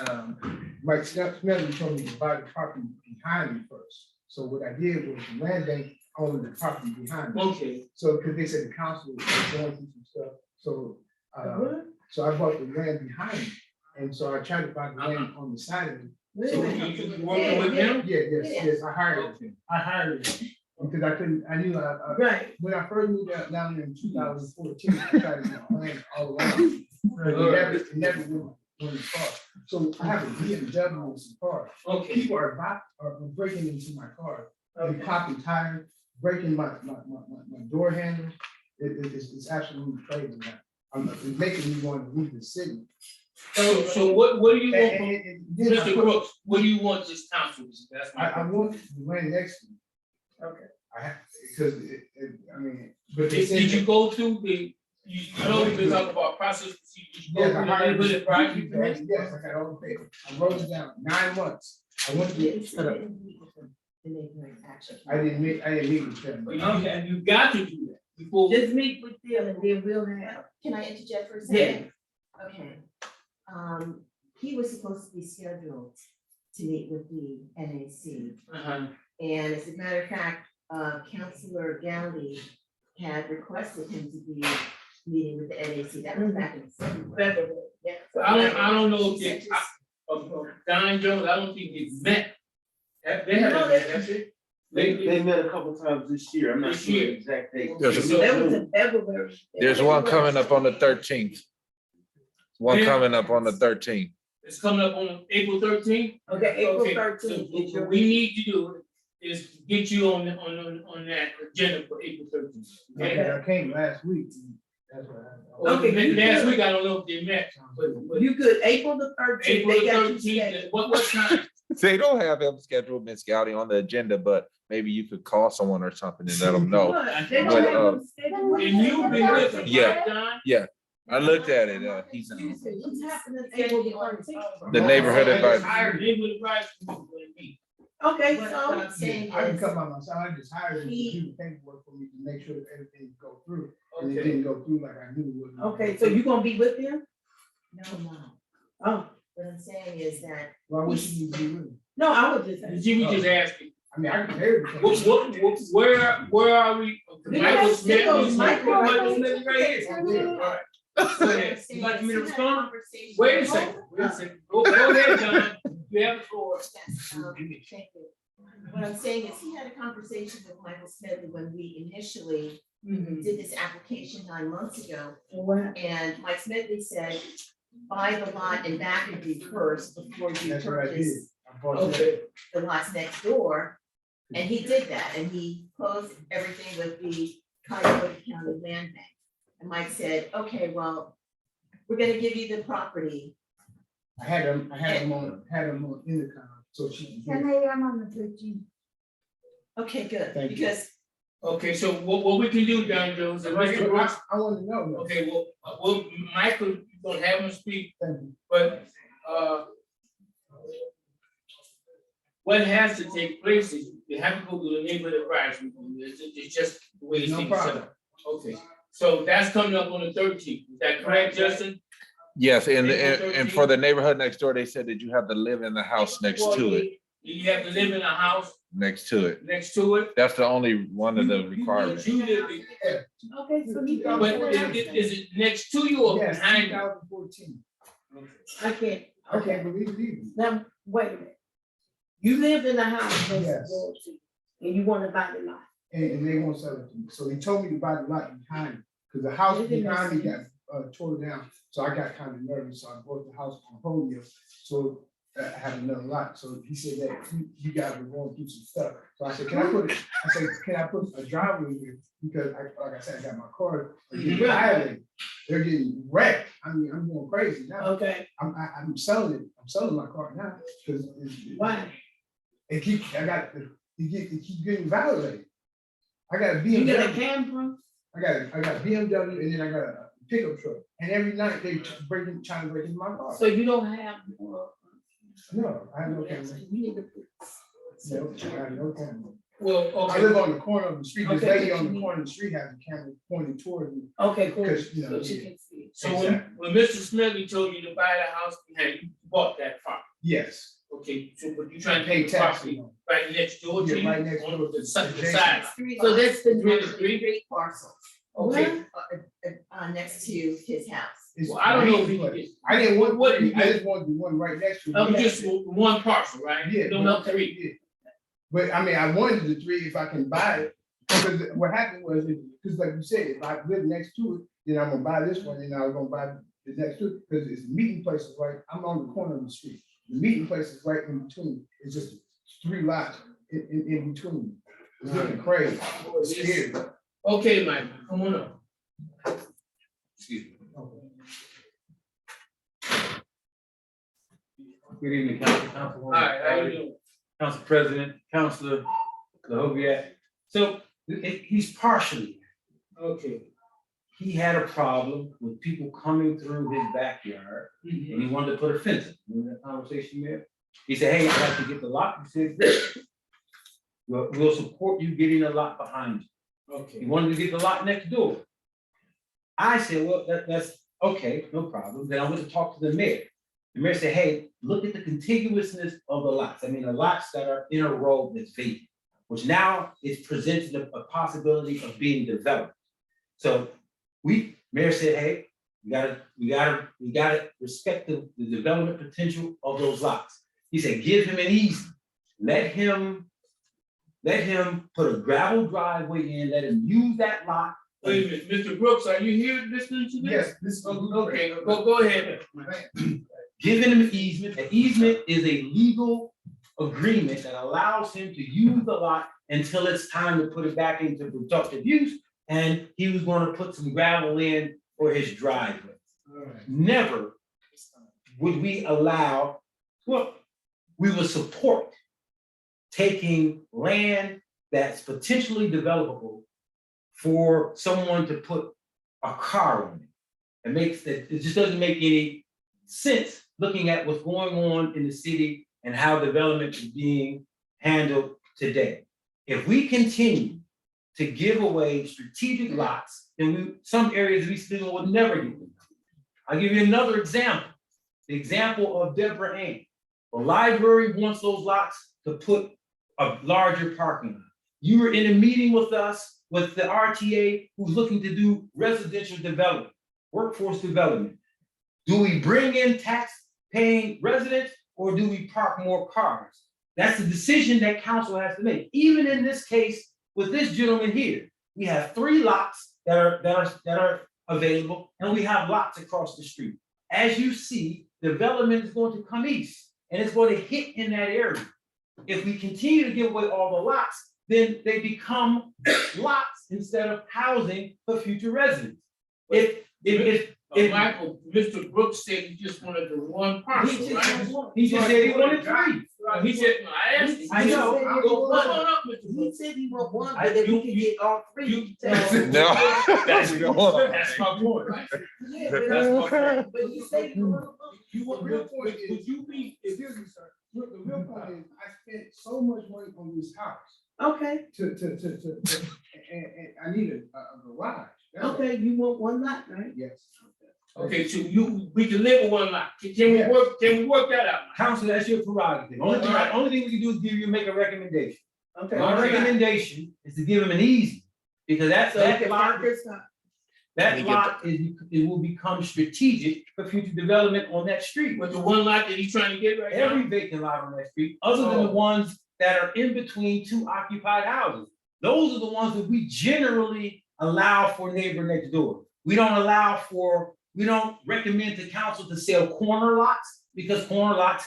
Mike Smedley told me to buy the property behind me first. So what I did was the land bank owned the property behind me. Okay. So, because they said the council was going through some stuff, so, so I bought the land behind me. And so I tried to buy the land on the side of it. So you working with him? Yeah, yes, I hired him. Because I couldn't, I knew, Right. when I first moved down there in 2014, I tried to get land all around. But it never went far. So I have a BMW with some cars. Okay. People are breaking into my car, and popping tires, breaking my door handle. It's absolutely crazy now. It's making me want to leave the city. So what do you want from Then I Mr. put- Brooks? What do you want this council to do? That's my I question. want the land next to me. Okay. I have, because I mean, but they Did you said. go through you know, we've been talking about process procedures. You go Yes, through I the hired. neighborhood advisory committee? Yes, I got all the paper. I wrote it down, 9 months. I went to set up. I didn't meet with them. But you got to do that before. Just meet with them and then we'll have. Can I interject for a Yeah. second? Okay. He was supposed to be scheduled to meet with the NAC. Uh-huh. And as a matter of fact, Councilor Gowdy had requested him to be meeting with the NAC. That was back in February. Yeah. I don't know if He they, said just- Don Jones, I don't think they met. They haven't met, that's it. They met a couple times this year, I'm not This sure the year. exact date. There's a- That was in February. There's one coming up on the 13th. One Yeah. coming up on the 13th. It's coming up on April 13th. Okay, April Okay, 13th. so what we need to do is get you on that agenda for April 13th. Okay? Okay, I came last week. That's what I. Okay, Last week, I don't know if they met, but You good, April the 13th. April they got you 13th, scheduled. what time? They don't have him scheduled, Ms. Gowdy, on the agenda, but maybe you could call someone or something and let them know. What? They But, don't have them scheduled. And you've been with him, Yeah. right, Don? I looked at it. He's What's happening April the 13th? the neighborhood advisor. Hired neighborhood advisor committee for me. Okay, What so, I'm saying I can is, come by myself, I just hired him to He- do the paperwork for me to make sure that everything go through. And it Okay. didn't go through like I knew it would. okay, so you gonna be with them? no. Oh, What I'm saying is that Why would she need to be with me? no, I was just. Jimmy just asked me, I mean, I can hear it. where are we? Michael Smith, Michael Michael Smith right here. Yeah. All right. what Go I'm ahead. saying You like is me to he had a respond? conversation- Wait a second. Go ahead, Don. You have the floor. Yes, thank you. What I'm saying is he had a conversation with Michael Smith when we initially did this application 9 months ago. What? And Mike Smedley said, buy the lot in Vacaville first before you That's what I did. purchase I bought it. Okay. the lots next door. And he did that, and he closed everything with the Cuyahoga County Land Bank. And Mike said, okay, well, we're gonna give you the property. I had him on intercom, so she can Ten hear. AM on the 13th. Okay, good, Thank you. because Okay, so what we can do, Don Jones, and Mr. Brooks, I want to know. okay, well, Michael, you're gonna have him speak, Thank you. but, what has to take place is you have to go to the neighborhood advisory, it's just the way it's No set problem. up. Okay, so that's coming up on the 13th, is that correct, Justin? Yes, and April for the neighborhood next door, they said that you have to live in the house next to it, You have to live in a house next to it. next to it. That's the only one of the requirements. You live in- Okay, so you. But is it next to you or Yes, behind you? 2014. I can't, I okay, can't believe it either. now, wait a minute. You lived in the house next Yes. door to, and you wanna buy the lot. And they won't sell it to me. So they told me to buy the lot behind it, because the house It didn't make behind me got sense. tore down. So I got kind of nervous, so I bought the house on Holyoke. So I have another lot. So he said that you guys were going through some stuff. So I said, can I put a driveway here? Because like I said, I got my car, violated. They're getting wrecked. I mean, I'm going crazy now. Okay, I'm selling it. I'm selling my car now, because why? it keeps getting violated. I got a You got a BMW. camera? I got a BMW, and then I got a pickup truck. And every night they trying to break into my car. So you don't have. No, I have no camera. You need to put. No, I have no camera. Well, I okay, live on the corner of the street. This Okay, lady but on you the need- corner of the street has a camera pointed toward me. Okay, cool. Because, you know, So she can see. so when Mr. Smedley told you to buy the house behind, you bought that property. Yes. Okay, so but you trying to Pay pay the taxes property on it. right next door to Yeah, you? right next on door. the side. Adjacent. Three So lots, that's the. Three parcels, Okay, next to his house. It's well, I don't know if meeting he place. did. I didn't want, What did he I do? just wanted the one right next to You it. just one parcel, right? Yeah. You don't but- want three. yeah. But I mean, I wanted the three if I can buy it, because what happened was, because like you said, if I live next to it, then I'm gonna buy this one, and I was gonna buy the next two, because it's meeting places right, I'm on the corner of the street. The meeting place is right in between, it's just 3 lots in between. It's looking crazy, it's scary. Okay, Mike, come on up. Excuse me. Good evening, Council. All right, how you doing? Council President, Councilor Lahoviat. So he's partially, Okay. he had a problem with people coming through his backyard and he wanted to put a fence in. Remember that conversation there? He said, hey, I'd like to get the lot. He said, great. We'll support you getting a lot behind you. He Okay. wanted to get the lot next door. I said, well, that's okay, no problem. Then I went to talk to the mayor. The mayor said, hey, look at the contiguousness of the lots. I mean, the lots that are in a row that's vacant, which now is presenting a possibility of being developed. So mayor said, hey, we gotta respect the development potential of those lots. He said, give him an easement. Let him put a gravel driveway in, let him use that lot. Wait a minute, Mr. Brooks, are you here listening to this? Yes, this is. Okay, go ahead. Giving him an easement. An easement is a legal agreement that allows him to use the lot until it's time to put it back into productive use. And he was going to put some gravel in for his driveway. Never would we allow, well, we would support taking land that's potentially developable for someone to put a car on it. It just doesn't make any sense looking at what's going on in the city and how development is being handled today. If we continue to give away strategic lots, then some areas we still will never get them. I'll give you another example. The example of Deborah Ann. The library wants those lots to put a larger parking lot. You were in a meeting with us with the RTA who's looking to do residential development, workforce development. Do we bring in tax-paying residents or do we park more cars? That's the decision that council has to make. Even in this case, with this gentleman here, we have 3 lots that are available, and we have lots across the street. As you see, development is going to come east, and it's going to hit in that area. If we continue to give away all the lots, then they become lots instead of housing for future residents. Michael, Mr. Brooks said he just wanted the one parcel, right? He just said he wanted 3. He said, no, I asked him. I know. Hold on up, Mr. He Brooks. said he want one, I- but if you- he can get all 3. you- he tell him. No. That's We don't want that. that's my point, right? Yeah, That's my point. but he said he want. You The would, real point is, would you be, excuse me, sir, the real point is, I spent so much money on this house Okay, and I need a garage. That's all. okay, you want one lot, right? Yes. okay, so we deliver one lot. Can we work that out? Council, that's your prerogative. Only thing we can do is give you, make a recommendation. Okay. My recommendation is to give him an easement, because So he that can lot, park his car. that Let me get lot it will become strategic for future development on that street. But the one lot that he's trying to get right Every now, vacant lot on that street, other than the ones that are in between two occupied houses. Those are the ones that we generally allow for neighbor next door. We don't recommend to council to sell corner lots because corner lots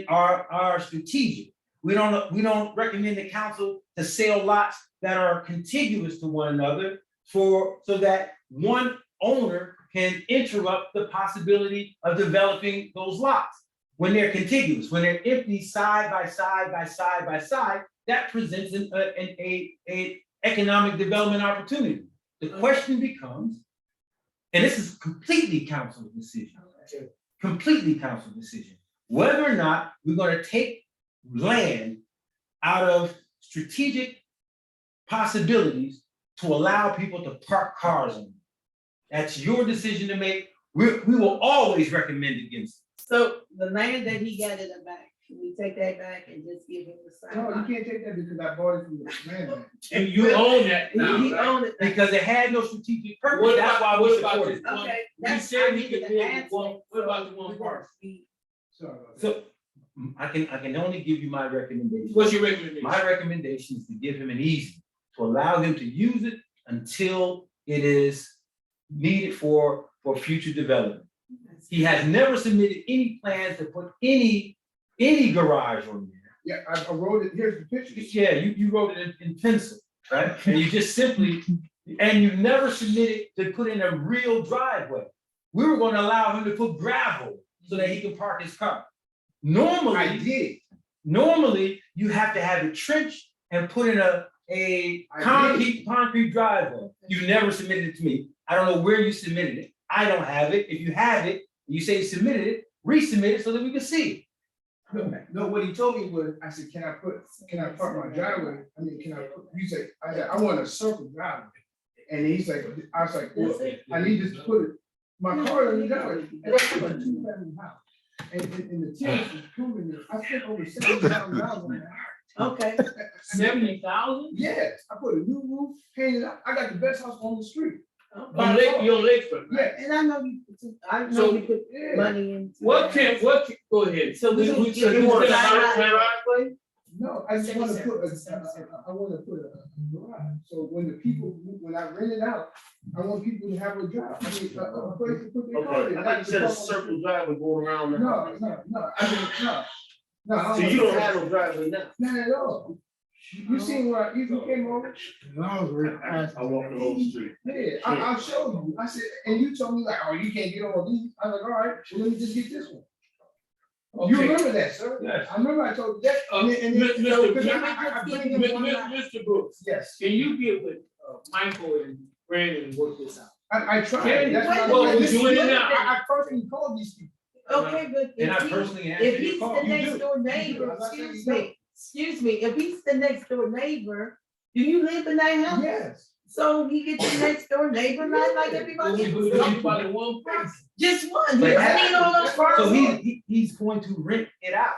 are strategic. We don't recommend the council to sell lots that are contiguous to one another so that one owner can interrupt the possibility of developing those lots. When they're contiguous, when they're empty side by side by side by side, that presents an economic development opportunity. The question becomes, and this is completely council's decision, whether or not we're gonna take land out of strategic possibilities to allow people to park cars on. That's your decision to make. We will always recommend against it. So the land that he got in the back, can we take that back and just give him the side? No, you can't take that because I bought it from the man. and you own that now, He right? owned it. Because it had no strategic purpose, What that's about- why we what about supported it. this? Okay. You that's- said I he could needed build an answer, one. What about the so one we're gonna parcel? be- Sorry about that. So I can only give you my recommendation. What's your recommendation? My recommendation is to give him an easement, to allow him to use it until it is needed for future development. He has never submitted any plans to put any garage on there. Yeah, I wrote it, here's the pictures. Yeah, you wrote it in pencil, right? And you just simply, and you never submitted to put in a real driveway. We were gonna allow him to put gravel so that he can park his car. Normally, you have to have it trenched and put in a concrete driveway. You never submitted it to me. I don't know where you submitted it. I don't have it. If you have it, you say you submitted it, resubmit it so that we can see it. No, what he told me was, I said, can I park my driveway? I mean, you say, I said, I want a circle driveway. And he's like, I was like, well, I need just to put my car in the driveway. And that's like a 2-bedroom house. And the tenants was proving that I spent over $70,000 on that house. Okay, 70,000? Yes, I put a new roof, painted up. I got the best house on the street. On Lake, you're on Lakefront, right? Yeah. and I know you So- put Yeah. money into. What that. can, go ahead. So we You want want to a driveway? No, I just wanna put I wanna put a garage, so when the people, when I rent it out, I want people to have a drive, I mean, a place to put their car in. Okay, I thought you said a circle driveway going around. No, I mean, no. No, I So you don't have no driveway now? Not at all. You seen where, you came over? I walk the whole street. Yeah, I'll show you, I said, and you told me like, oh, you can't get all these, I was like, all right, well, let me just get this one. You Okay. remember that, sir? Yes. I remember I told you that, and then, Mr. because Mr. I bring them one line. Mr. Brooks, Yes, can you get with Michael and Brandon and work this out? I tried, that's why. Well, we're doing it now. I personally called these people. Okay, but And I if he, personally if answered your he's call. the You next do. door neighbor, I'm not saying excuse me, if he's the next door neighbor, do you live in that house? Yes. So he gets the next door neighbor like everybody We else? about one person. Just one, But he's that- seen all those So cars. he's going to rent it out.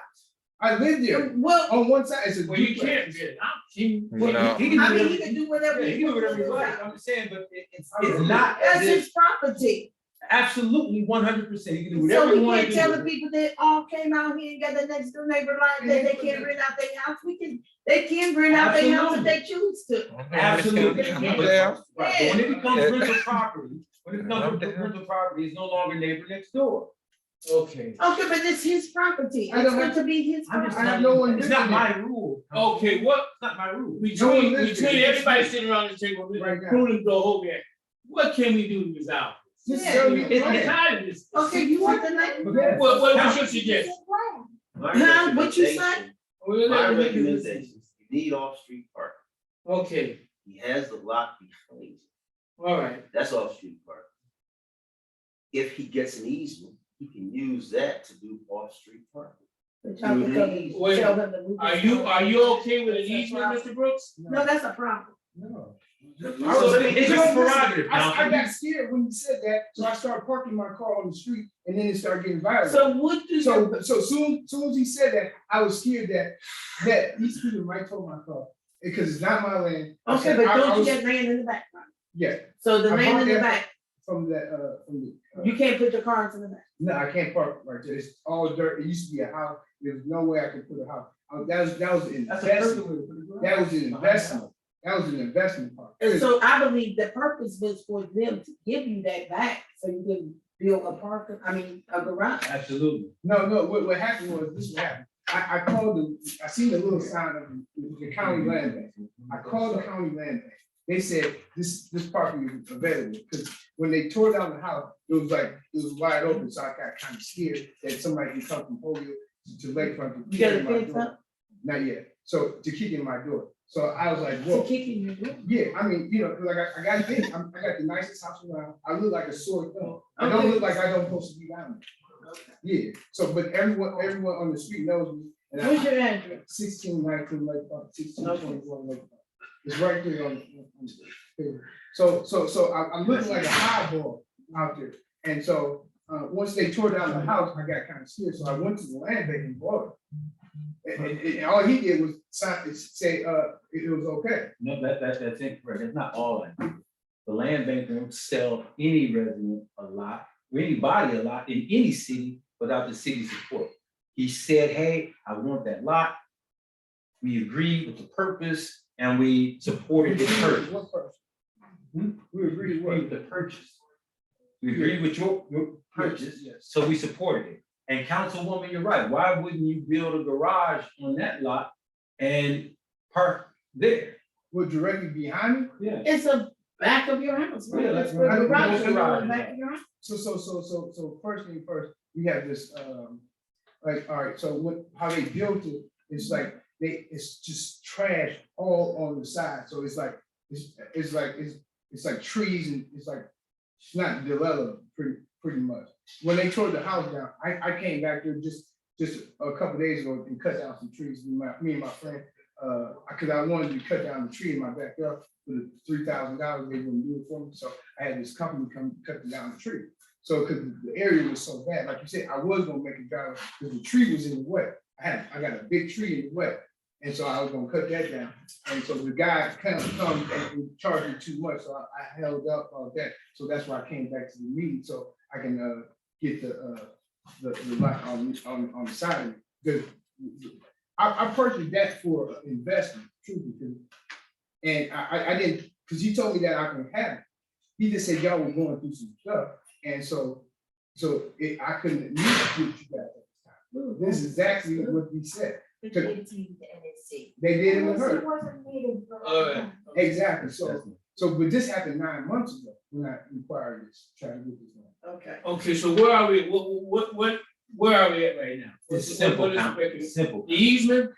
I lived there, Well, on one side, it's a Well, you duplex. can't get it out. He- No. He can I do mean, whatever, he can do whatever. yeah, he can do whatever he wants. I'm just saying, but it's not That's as if, his property. absolutely 100%. He can do So whatever he we wants can't to tell do. the people that all came out here and got the next door neighbor like that, they can't rent out their house. They can rent out their house if they choose to. Absolutely. Yeah. Right, but when it becomes Yeah. rental property, rental property, it's no longer neighbor next door. Okay. Okay, but it's his property. I It's don't going have- to be his I'm just I have property. no telling one you, it's not living my rule. Okay, what, It's not my rule. between lives there. everybody sitting around the table, Right now. including the whole gang, what can we do to resolve this? Just Yeah. tell me the I'm plan. tired of this. Okay, you want the neighbor? Yeah. What's your suggestion? Huh? What you say? My recommendation is you need off-street parking. Okay, He has the lot behind it. all right. That's off-street parking. If he gets an easement, he can use that to do off-street parking. But y'all can tell me- Wait, tell them that we can- Are you okay with an easement, Mr. Brooks? No, that's a problem. No. It's your prerogative, I Councilman. got scared when you said that, so I started parking my car on the street, and then it started getting violent. So what do you, So soon as he said that, I was scared that these people might tow my car, because it's not my land. I okay, said, but I don't you was- get land in the background? Yeah, So the I land bought in the that- back, from that, from the. You can't put your cars in the back. No, I can't park right there. It's all dirt. It used to be a house. There's no way I could put a house. That was an That's a perfect investment. way to put it. That was an investment. That was an investment part. And so I believe the purpose was for them to give you that back, so you can build a garage. Absolutely. No, what happened was, this is what happened. I called I seen the little sign of the county land bank. I called the county land bank. They said, this parking is available, because when they tore down the house, it was wide open, so I got kind of scared that somebody could come from Holyoke to Lakefront. to You got kick a in my fence door. up Not yet, so to kick in my door, so I was like, to whoa. kick in your door. Yeah, I mean, cause I got big, I got the nicest house around, I look like a sore thumb, I don't look like I don't supposed to be down there. Yeah, so, but everyone on the street knows me. And I- What's your address? 1619 Lakefront, 1621 Lakefront. It's right there on the. So I'm looking like a highball out there. And so, once they tore down the house, I got kind of scared, so I went to the land bank and bought it. And all he did was say, it was okay. No, that's incorrect. That's not all I do. The land bank won't sell any resident a lot, or anybody a lot in any city without the city's support. He said, hey, I want that lot. We agreed with the purpose and we supported the purchase. What first? Hmm? We agreed We agreed with with the purchase. We agreed with your purchase, Yes. so we supported it. And Councilwoman, you're right. Why wouldn't you build a garage on that lot and park there? what directly behind me. Yeah. It's a back of your house, right? Yeah, That's that's where right. the garage That's is, in right. the back of your house. So first thing first, we have this, like, all right, so how they built it, it's like, it's just trash all on the side, so it's like trees and it's not developed pretty much. When they tore the house down, I came back there just a couple days ago and cut down some trees, me and my friend, cause I wanted to cut down the tree in my backyard for the $3,000, they wouldn't do it for me, so I had this company come cut down the tree. So, cause the area was so bad, like you said, I was gonna make it drive, cause the tree was in the way. I got a big tree in the way, and so I was gonna cut that down. And so the guy come and charged me too much, so I held up on that. So that's why I came back to the meeting, so I can get the lot on the side of it. Because I purchased that for investment, truthfully. And I didn't, because he told me that I can have it. He just said y'all were going through some stuff, and so I couldn't need to get you back at the time. This is exactly what he said. But you didn't see the NAC. They did it with It her. wasn't needed for. Exactly. So, but this happened 9 months ago when I inquired this, trying to get this one. Okay. Okay, so where are we, where are we at right now? It's simple, What is Council. the Simple. easement?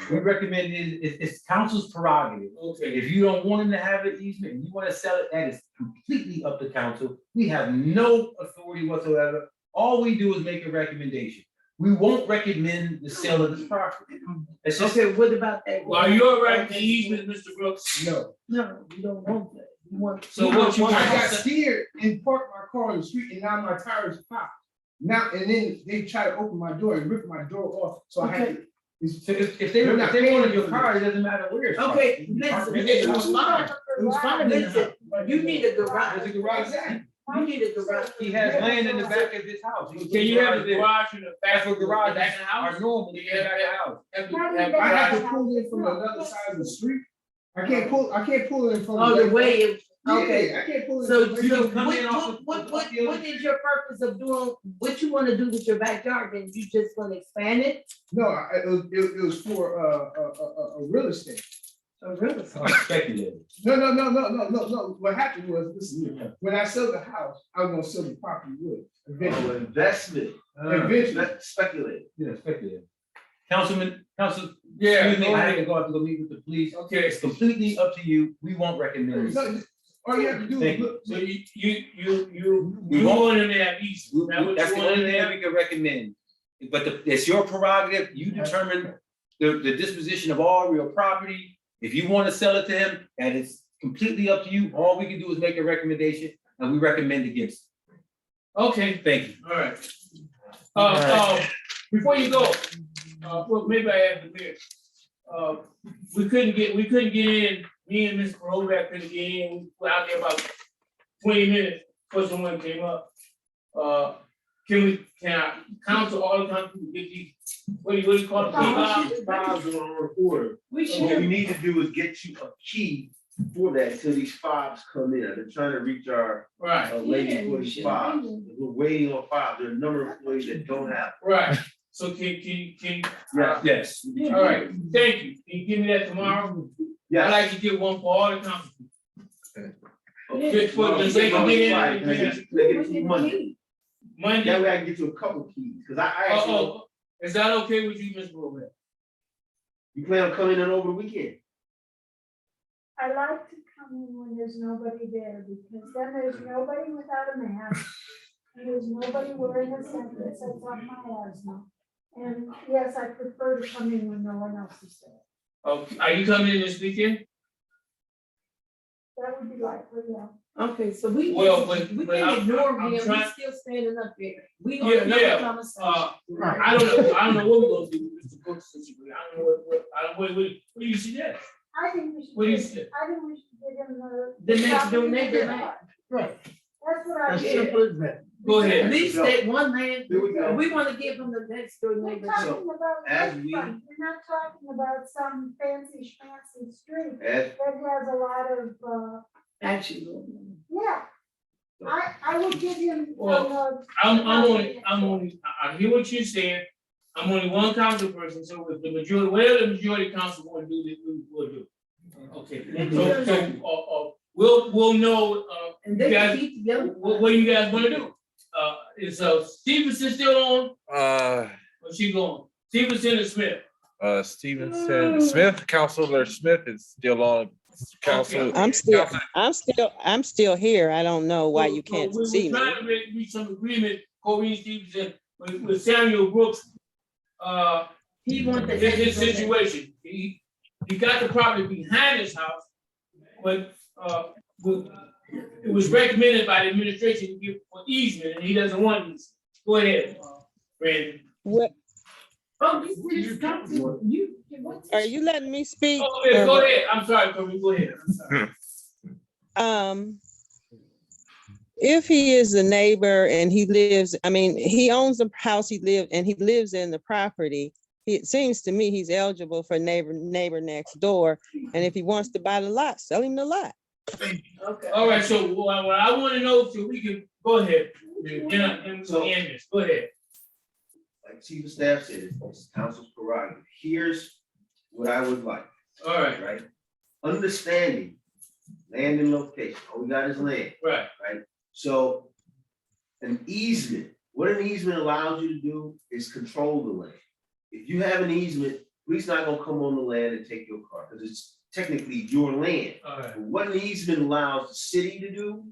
We recommend it's council's prerogative. Okay, If you don't want him to have an easement, and you want to sell it, that is completely up to council. We have no authority whatsoever. All we do is make a recommendation. We won't recommend the sale of this property. It's just, Okay, what about that? well, you're right, the easement, Mr. Brooks. No, No, you don't want that. You want. So what you I want? got scared and parked my car on the street, and now my tires popped. Now, and then they try to open my door and rip my door off, so I had to. so if they wanted your car, it doesn't matter where it's parked. Okay, You can park listen, it. it was fine. It was fine. Listen, you need a garage. There's a garage. Exactly. You need a garage. He has land in the back of his house. Can you have a garage in the back That's what garages back of the house? are normally in the back of the house. I have to pull in from another side of the street. I can't pull in from. Oh, the way it, Yeah, okay. I can't pull in. So, from- You can come in off the- what is your purpose of doing, what you wanna do with your backyard, then you just gonna expand it? No, it was for a real estate. Or really? Speculative. No. What happened was, listen, here, when I sold the house, I was gonna sell the property with it. Eventually. Investment, Eventually. speculate. Yeah, speculative. Council, Yeah. excuse me, I had to go out to go meet with the police. Okay, It's completely up to you. We won't recommend it. No, all you have to do Thank is you. look. so you We won't- want him to have easement. Is that what That's you the want only him to thing have? we can recommend. But it's your prerogative. You determine the disposition of all real property. If you want to sell it to him, and it's completely up to you, all we can do is make a recommendation, and we recommend against Okay, it. Thank you. all right. Before you go, well, maybe I have the mayor. We couldn't get in, me and Ms. Rovak couldn't get in, we were out there about 20 minutes. before someone came up. Can I counsel all the council to get these, what do you call it? Files are on order. We What we should, need to do is get you a key for that until these fobs come in. I've been trying to reach our Right, lady for these fobs. We're waiting on fobs. There are a number of employees that don't have. right. So can, Yes. all right, thank you. Can you give me that tomorrow? I'd Yes. like to get one for all the council. Okay. Just for the sake of getting it, Can I get it to you Monday? Monday. That way I can get you a couple keys, because I actually, Oh, is that okay with you, Ms. Bowman? you plan on coming in over the weekend? I like to come in when there's nobody there, because then there's nobody without a mask. And there's nobody wearing a set that sets off my asthma. And yes, I prefer to come in when no one else is there. Okay, are you coming in this weekend? That would be likely, yeah. Okay, so we, Well, we but can ignore I'm him, he's trying- still standing up there. We on Yeah, another yeah, conversation. I don't know what we're gonna do with Mr. Cook's situation. I don't know what do you suggest? I think we should. What do you give- say? I think we should give him The next property door to neighbor, the man. lot. Right, That's what I as did. simple as that. Go At ahead. least that one man, Here we go. we wanna give him the next door We're neighbor. talking about as lakefront. we- We're not talking about some fancy schmancy street As, that has a lot of, Actually. yeah. I will give him. Well, I'm only, I hear what you're saying. I'm only one council person, so if the majority, whatever the majority council want to do, this we'll do. Okay, so, we'll know, And they You can guys- keep together. what do you guys wanna do? Is Stevenson still on, or she going? Stevenson and Smith? Stevenson, Smith, Counselor Smith is still on council. I'm still here. I don't know why you can't see We're me. trying to reach some agreement, Corrine Stevenson, with Samuel Brooks. He want the. His situation, he got the property behind his house, but, it was recommended by the administration to give for easement, and he doesn't want these. Go ahead, Brandon. What, Oh, we just got to, you. are you letting me speak? Oh, yeah, go ahead, I'm sorry, Corey, go ahead, I'm sorry. If he is a neighbor and he lives, I mean, he owns the house he lives in the property. It seems to me he's eligible for neighbor next door. And if he wants to buy the lot, sell him the lot. Okay. All right, so what I wanna know, so we can, go ahead, and so end this, go ahead. like Chief of Staff said, it's council's prerogative. Here's what I would like, All right, right? Understanding land and location. All we got is land. right, So an easement, what an easement allows you to do is control the land. If you have an easement, police not gonna come on the land and take your car, because it's technically your land. all right, But what an easement allows the city to do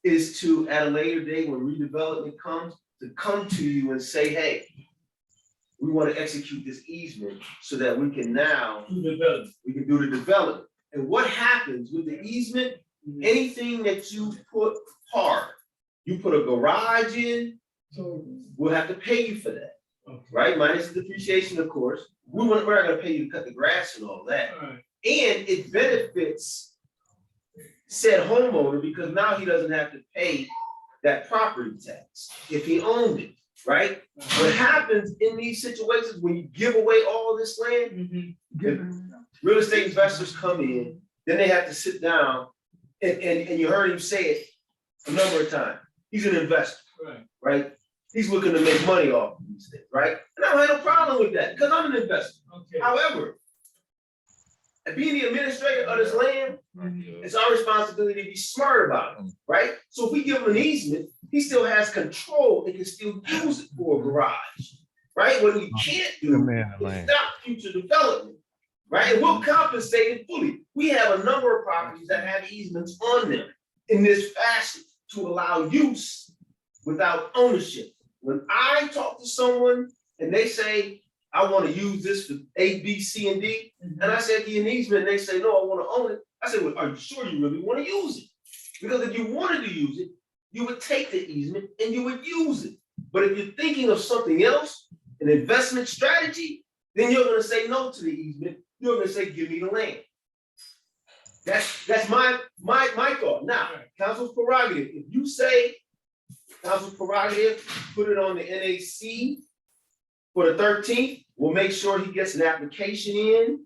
is to, at a later date, when redevelopment comes, to come to you and say, hey, we want to execute this easement so that we can now, to develop. we can do the development. And what happens with the easement, anything that you put hard, you put a garage in, we'll have to pay you for that, Okay. right? Minus the depreciation, of course. We're not gonna pay you to cut the grass and all that. All right, And it benefits said homeowner because now he doesn't have to pay that property tax if he owned it, right? What happens in these situations when you give away all this land, real estate investors come in, then they have to sit down and you heard him say it a number of times. He's an investor, right, right? He's looking to make money off of these things, right? And I don't have no problem with that because I'm an investor. okay. However, and being the administrator of this land, it's our responsibility to be smart about it, right? So if we give him an easement, he still has control and can still use it for a garage, right? What we can't do is stop future development, right? And we'll compensate it fully. We have a number of properties that have easements on them in this fashion to allow use without ownership. When I talk to someone and they say, I want to use this for A, B, C, and D, and I said, give you an easement, and they say, no, I want to own it. I said, well, are you sure you really want to use it? Because if you wanted to use it, you would take the easement and you would use it. But if you're thinking of something else, an investment strategy, then you're going to say no to the easement. You're going to say, give me the land. That's my thought. Now, council's prerogative. If you say council's prerogative, put it on the NAC for the 13th, we'll make sure he gets an application in.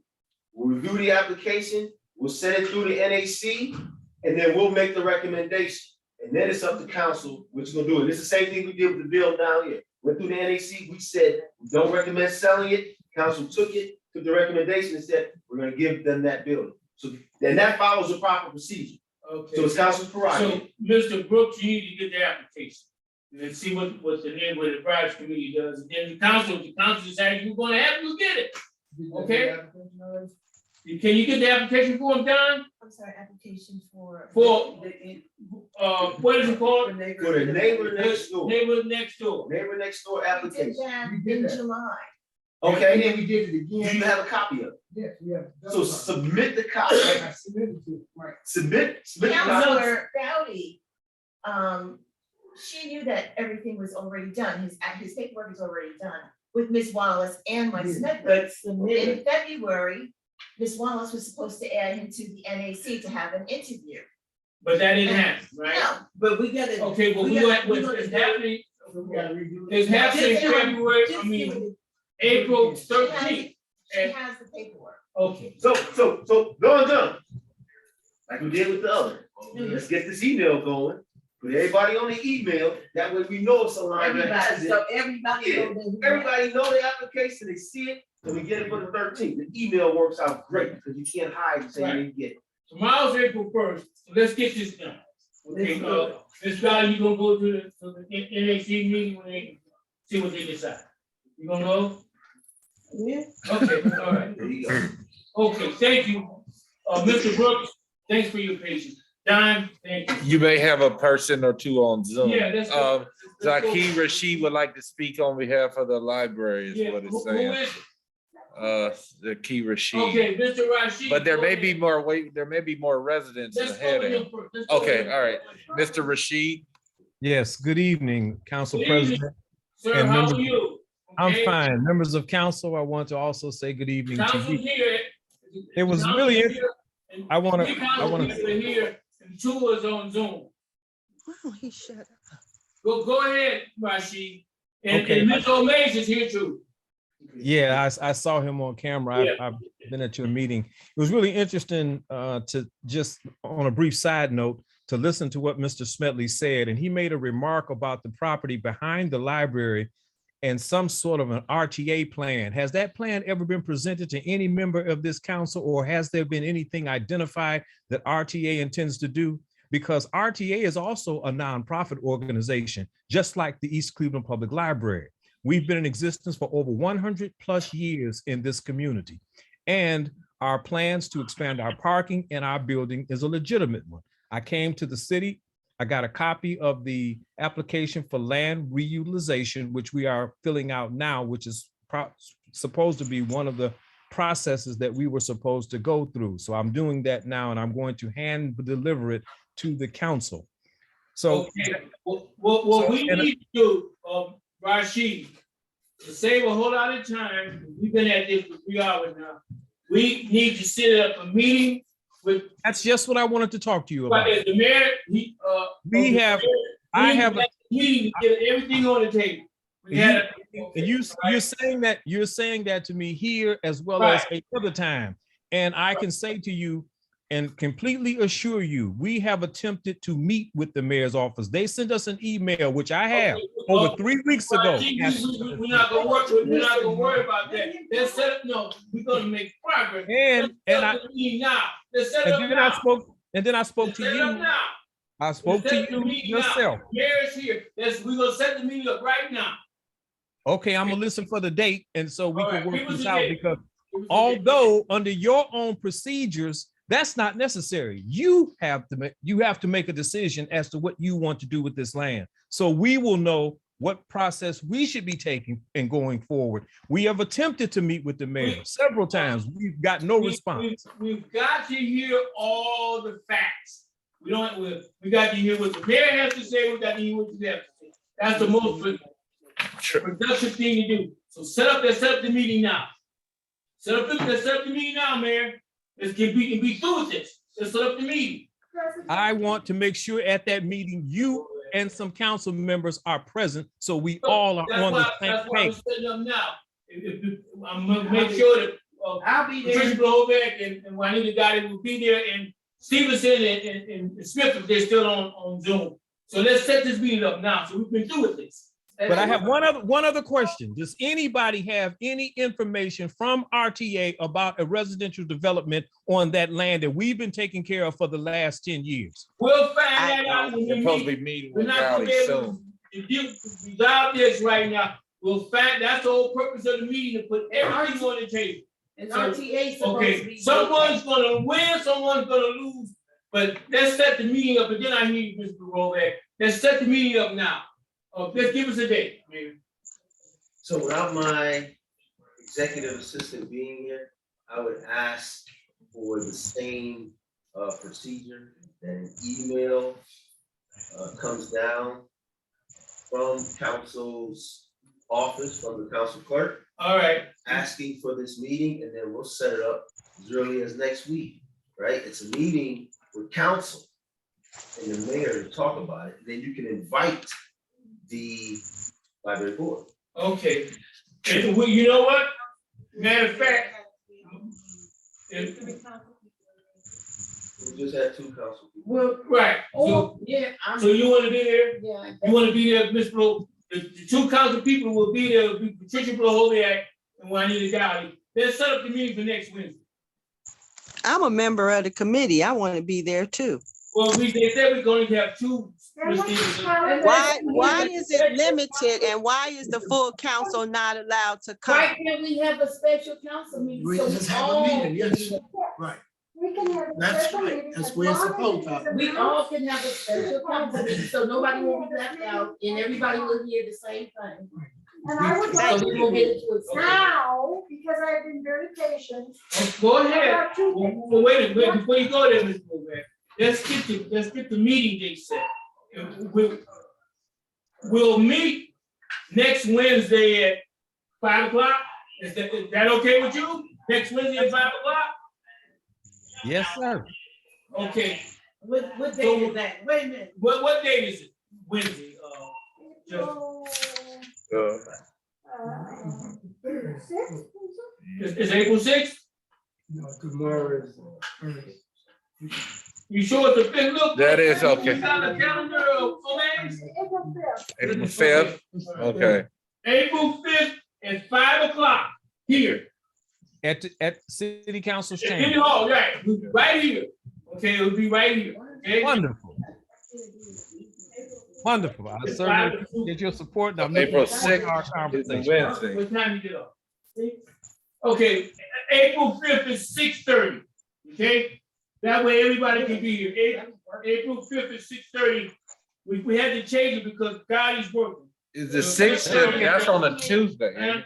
We'll review the application, we'll send it through the NAC, and then we'll make the recommendation. And then it's up to council, what you're gonna do. And it's the same thing we did with the bill down here. Went through the NAC, we said, we don't recommend selling it. Council took the recommendation and said, we're gonna give them that building. So then that follows the proper procedure. Okay. So it's council's prerogative. So, Mr. Brooks, you need to get the application. And then see what the name of the Bribes Committee does. And then the council decides you're gonna have, you get it. Okay. Can you get the application form done? I'm sorry, application for. For, what is it called? For the neighbor next door. Neighbor next door. Neighbor next door We did application. that We did in that. July. And Okay, then we did it do again. you have a copy of it? Yes, we have. So submit the copy. I submitted to, right. Submit the copy. Counselor Dowdy, she knew that everything was already done, his paperwork is already done with Ms. Wallace and Mike Smith. But in February, Ms. Wallace was supposed to add him to the NAC to have an interview. But that didn't happen, right? No, but we gotta. Okay, well, it's happening, We gotta redo it. it's happening Just do it. February, Just I do mean, it. April She has 13th. it. She has the paperwork. Okay. So done. Like we did with the other. Let's get this email going. Put everybody on the email. That way we know it's aligned. Everybody, so everybody. Yeah. knows that- Everybody know the application, they see it, and we get it for the 13th. The email works out great because you can't hide and say you didn't get it. Tomorrow's April 1st, so let's get this done. Okay, Ms. Scott, you gonna go to the NAC meeting when they see what they decide? You gonna go? Yeah. Okay, all right. There you go. Okay, thank you. Mr. Brooks, thanks for your patience. Don, thank you. You may have a person or two on Zoom. Yeah, that's good. Zaki Rashid would like to speak on behalf of the library Yeah, is what it's who saying. is it? Zaki Rashid. Okay, Mr. Rashid. But there go may ahead. be more there may be more residents Let's ahead go of with him. him first. Let's go Okay, with him. all right. Mr. Rashid. Yes, good evening, Council Good evening. President. Sir, and how members- are you? I'm Okay? fine. Members of council, I want to also say good evening to Council's you. here. It was Council's really here, and I wanna- three council people are here, and 2 is on Zoom. Why don't he shut up? Go ahead, Rashid. And Okay. Ms. O'Mays is here too. Yeah, I saw him on camera. Yeah. I've been at your meeting. It was really interesting to just, on a brief side note, to listen to what Mr. Smedley said. And he made a remark about the property behind the library and some sort of an RTA plan. Has that plan ever been presented to any member of this council, or has there been anything identified that RTA intends to do? Because RTA is also a nonprofit organization, just like the East Cleveland Public Library. We've been in existence for over 100+ years in this community. And our plans to expand our parking and our building is a legitimate one. I came to the city, I got a copy of the application for land reutilization, which we are filling out now, which is supposed to be one of the processes that we were supposed to go through. So I'm doing that now, and I'm going to hand deliver it to the council. So Okay, what we and- need to do, Rashid, to save a whole lot of time, we've been at this for 3 hours now. We need to set up a meeting with, that's just what I wanted to talk to you about. as the mayor, We have- I have a- meeting to get everything on the table. We had. And you're saying that to me here as well as another time. And I can say to you and completely assure you, we have attempted to meet with the mayor's office. They sent us an email, which I have over 3 weeks ago. We're not gonna worry about that. Let's set up, no, we're gonna make progress. And I Now, let's set up and then I now. spoke to Set it up you. now. I spoke to Set the you meeting now. yourself. Mayor's here. We're gonna set the meeting up right now. Okay, I'm gonna listen for the date, and so we All can right, work give us this a out, date. because Give us a date. although under your own procedures, that's not necessary. You have to make a decision as to what you want to do with this land. So we will know what process we should be taking and going forward. We have attempted to meet with the mayor several times. We've got no response. We've got to hear all the facts. We got to hear what the mayor has to say. We got to hear what you have to say. That's the most productive thing to do. So set up the meeting now. Let's set up the meeting now, Mayor. Let's be through with this. Let's set up the meeting. President. I want to make sure at that meeting, you and some council members are present, so we all are on the same That's why we're page. setting up now. I'm gonna make sure that, I'll be there. Patricia Blowback and Juanita Gotti will be there, and Stevenson and Smith, if they're still on Zoom. So let's set this meeting up now, so we've been through with this. But I have one other question. Does anybody have any information from RTA about a residential development on that land that we've been taking care of for the last 10 years? We'll find that out when we They're supposed to meet. be meeting We're with not gonna Rowley be able soon. to resolve this right now. We'll find, that's the whole purpose of the meeting, to put everything on the table. And RTA 's supposed to Okay, be. someone's gonna win, someone's gonna lose, but let's set the meeting up, and then I need Mr. Roback. Let's set the meeting up now. Let's give us a date, Mayor. So without my executive assistant being here, I would ask for the same procedure, that an email comes down from council's office, from the council clerk, All right, asking for this meeting, and then we'll set it up as early as next week, right? It's a meeting with council and the mayor to talk about it, then you can invite the library board. okay. And you know what? Matter of fact, if- We just had two council people. Well, right, oh, yeah, so you wanna be there? yeah. You wanna be there, Ms. Blow? The two council people will be there, will be Patricia Blow-Hoviak and Juanita Gotti. Let's set up the meeting for next Wednesday. I'm a member of the committee. I want to be there too. Well, they said we're going to have two. Then let's Ms. Stevens. have it- Why is it limited and why is the full council not allowed to Why come? can't we have a special council meeting? We so just have a all meeting, yes. can- Right. We can have a That's special right. meeting That's as where it's long as supposed it to is happen. We announced. all can have a special council meeting, so nobody will be left out and everybody will hear the same thing. And I would So like we to will get into it. now, because I've been very patient. Go ahead. about two things. Well, wait a minute, before you go there, Mr. Blow-Hoviak, let's get the meeting date set. And we'll meet next Wednesday at 5 o'clock. Is that okay with you? Next Wednesday at 5 o'clock? Yes, sir. Okay, What day is that? Wait a minute. what date is it? Wednesday, April, Uh, 6th, It's April 6th? No, tomorrow is. You sure it's the fifth? Look. That is okay. You got a calendar of Fomax? April 5th. April 5th, okay. April 5th at 5 o'clock here. At City Council's In the chamber. hall, right here. Okay, it'll be right here, okay? Wonderful. Wonderful. I certainly appreciate your support. and I'm looking April forward to our 6th is a conversation. Wednesday. What time you get off? Okay, April 5th is 6:30, okay? That way everybody can be here. April 5th is 6:30. We had to change it because God is working. Is the 6th, that's on a Tuesday. And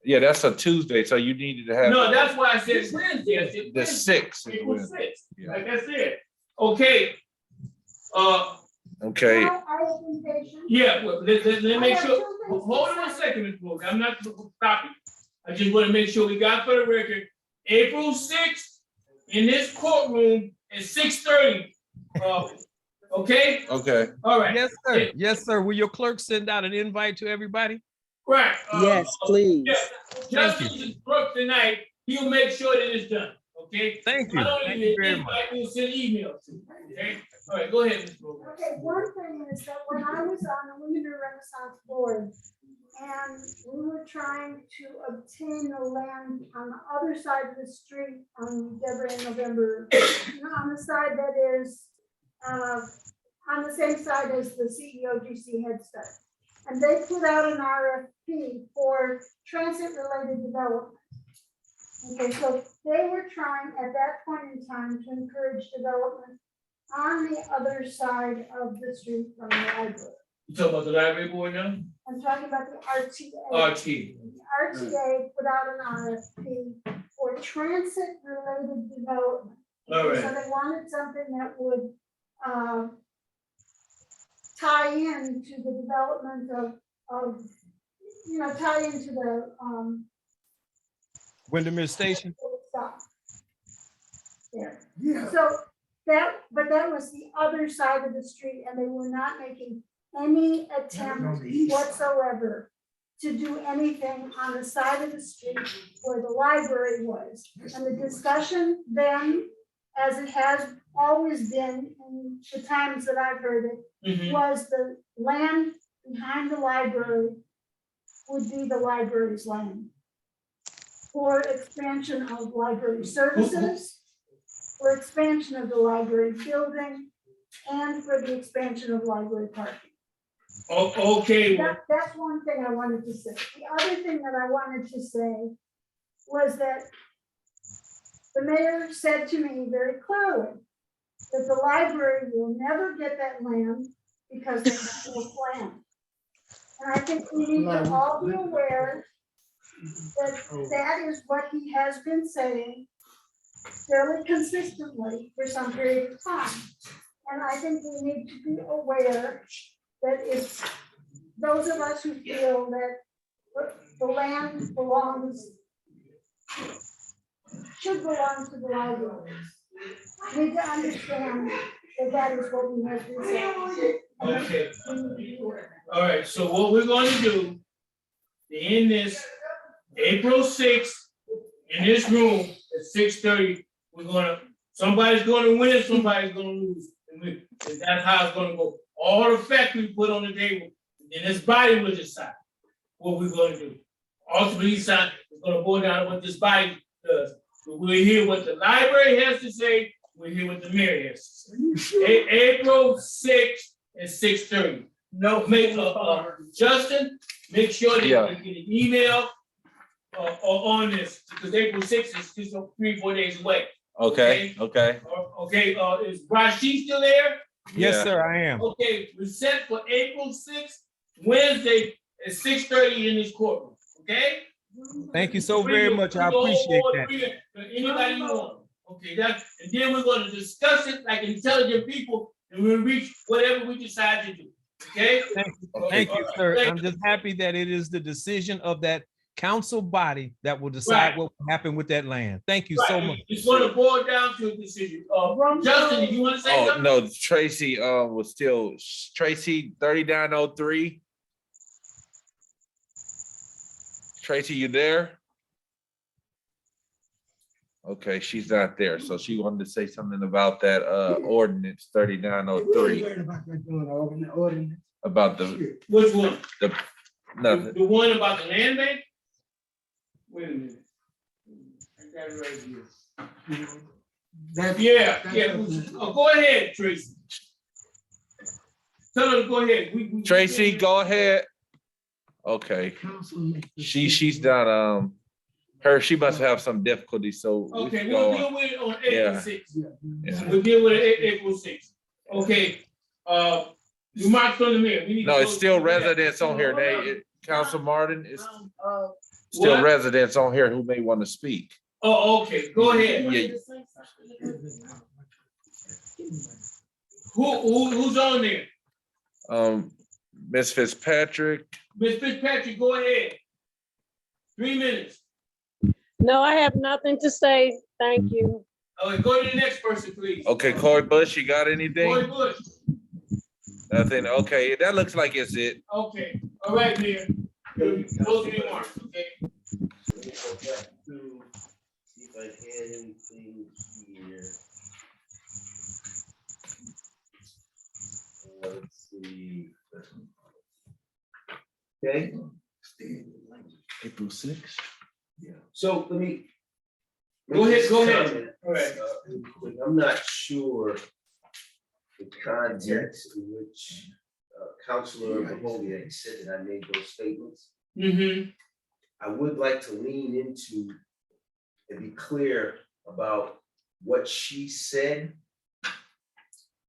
Yeah, that's a Tuesday, so you needed to have. no, that's why I said Wednesday. I said The Wednesday. 6th is April Wednesday. 6th, Yeah. like I said. Okay, Okay, I have been patient. yeah, well, let make sure, hold on a second, Mr. Book, I'm not stopping. I just want to make sure we got for the record, April 6th in this courtroom at 6:30. Okay, okay. all right. Yes, sir. Yes, sir. Will your clerk send out an invite to everybody? Right. Yes, please. Yeah, Justice is broke tonight, he'll make sure that it's done, okay? Thank you. Not Thank only you the very much. invite, we'll send emails to, okay? All right, go ahead, Mr. Book. Okay, one thing is that when I was on the Women Renaissance Board, and we were trying to obtain the land on the other side of the street on Deborah and November, on the side that is, on the same side as the CEOGC Head Start. And they put out an RFP for transit-related development. Okay, so they were trying at that point in time to encourage development on the other side of the street from the library. You talking about the library board now? I'm talking about the RTA. RT. The RTA put out an RFP for transit-related development. All So right, they wanted something that would tie into the development of, tie into the Windermere Station? stuff. There. Yeah. So but that was the other side of the street, and they were not making any attempt whatsoever to do anything on the side of the street where the library was. And the discussion then, as it has always been in the times that I've heard it, Mhm. was the land behind the library would be the library's land for expansion of library services, for expansion of the library building, and for the expansion of library parking. Okay, well, That's one thing I wanted to say. The other thing that I wanted to say was that the mayor said to me very clearly that the library will never get that land because they have no plan. And I think we need to all be aware that that is what he has been saying fairly consistently for some period of time. And I think we need to be aware that it's those of us who feel that the land should belong to the library, need to understand that that is what we have to say. okay, all right, so what we're going to do, to end this, April 6th, in this room at 6:30, somebody's gonna win, somebody's gonna lose. And that's how it's gonna go. All the facts we put on the table, and this body will decide what we're gonna do. Ultimately, it's gonna boil down to what this body does. But we'll hear what the library has to say, we'll hear what the mayor has to say. April 6th at 6:30. No, Justin, make sure that you Yeah. get an email on this, because April 6th is just 3-4 days away. Okay, okay. Okay, is Rashid still there? Yes, Yeah. sir, I am. Okay, we set for April 6th, Wednesday at 6:30 in this courtroom, okay? Thank you so very much. I appreciate that. Anybody you want, okay, and then we're gonna discuss it like intelligent people, and we'll reach whatever we decide to do, okay? Thank you, sir. I'm just happy that it is the decision of that council body that will decide what will happen with that land. Thank you so much. It's gonna boil down to a decision. Justin, did you wanna say Oh, something? no, Tracy, was still, Tracy 3903. Tracy, you there? Okay, she's not there, so she wanted to say something about that, ordinance 3903, about the, Which one? nothing. The one about the land bank? Wait a minute. I got it right here. Yeah. Oh, go ahead, Tracy. Tell her to go ahead. Tracy, go ahead. Okay, she's not, she must have some difficulty, so. we Okay, can we'll go deal on. with it on Yeah. April 6th. Yeah. We'll deal with it April 6th. Okay, you marked on the mayor. We need to No, it's go- still residents on here, Council Martin, it's still What? residents on here who may want to speak. Oh, okay, go ahead. Yeah. Who's on there? Ms. Fitzpatrick, Ms. Fitzpatrick, go ahead. 3 minutes. No, I have nothing to say. Thank you. Okay, go to the next person, please. okay, Corey Bush, you got Corey anything? Bush. Nothing, okay, that looks like it's it. Okay, all right, Mayor. Close the remarks, okay? See if I had anything here. Let's see. Okay. April 6th? So let me. Go ahead, go ahead. comment. All right. I'm not sure the context in which Councilor Mahoney said that I made those statements. Mm-hmm. I would like to lean into and be clear about what she said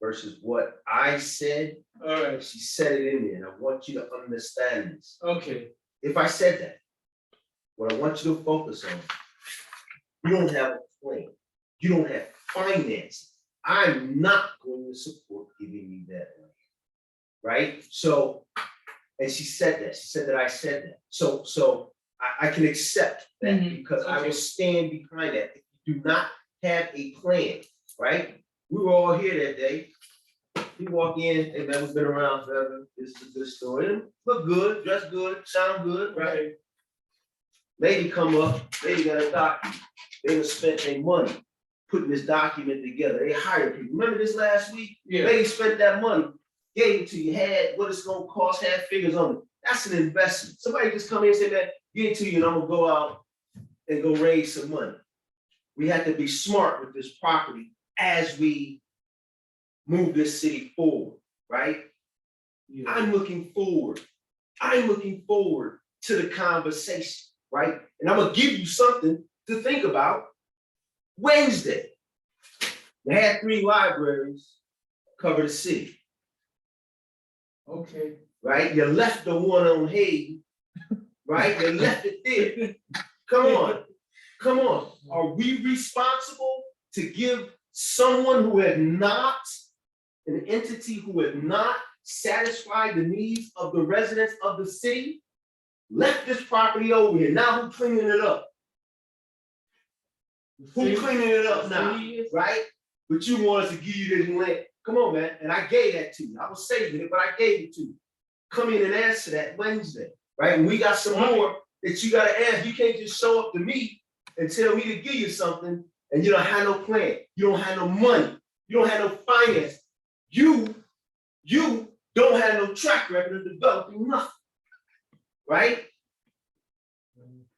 versus what I said. All right, She said it in there, and I want you to understand this. okay. If I said that, what I want you to focus on, you don't have a plan, you don't have finance. I'm not going to support giving you that land, right? So, and she said that I said that. So I can accept that Mhm, because I okay. will stand behind that. If you do not have a plan, right? We were all here that day. He walk in, hey man, we've been around forever. This is a good story. And look good, dress good, sound good, right? Lady come up, lady got a document. They done spent their money putting this document together. They hired people. Remember this last week? Yeah. Lady spent that money, gave it to you, had what it's gonna cost, had figures on it. That's an investment. Somebody just come in and say, man, give it to you and I'm gonna go out and go raise some money. We have to be smart with this property as we move this city forward, right? I'm looking forward. I'm looking forward to the conversation, right? And I'm gonna give you something to think about. Wednesday, they had 3 libraries cover the city, Okay. right? You left the one on Hayden, right? You left it there. Come on, come on. Are we responsible to give someone who had not, an entity who had not satisfied the needs of the residents of the city, left this property over here? Now who's cleaning it up? Who's cleaning it up now, right? But you want us to give you this land. Come on, man. And I gave that to you. I was saving it, but I gave it to you. Come in and answer that Wednesday, right? And we got some more that you gotta answer. You can't just show up to me and tell me to give you something and you don't have no plan. You don't have no money. You don't have no finance. You don't have no track record of developing nothing, right?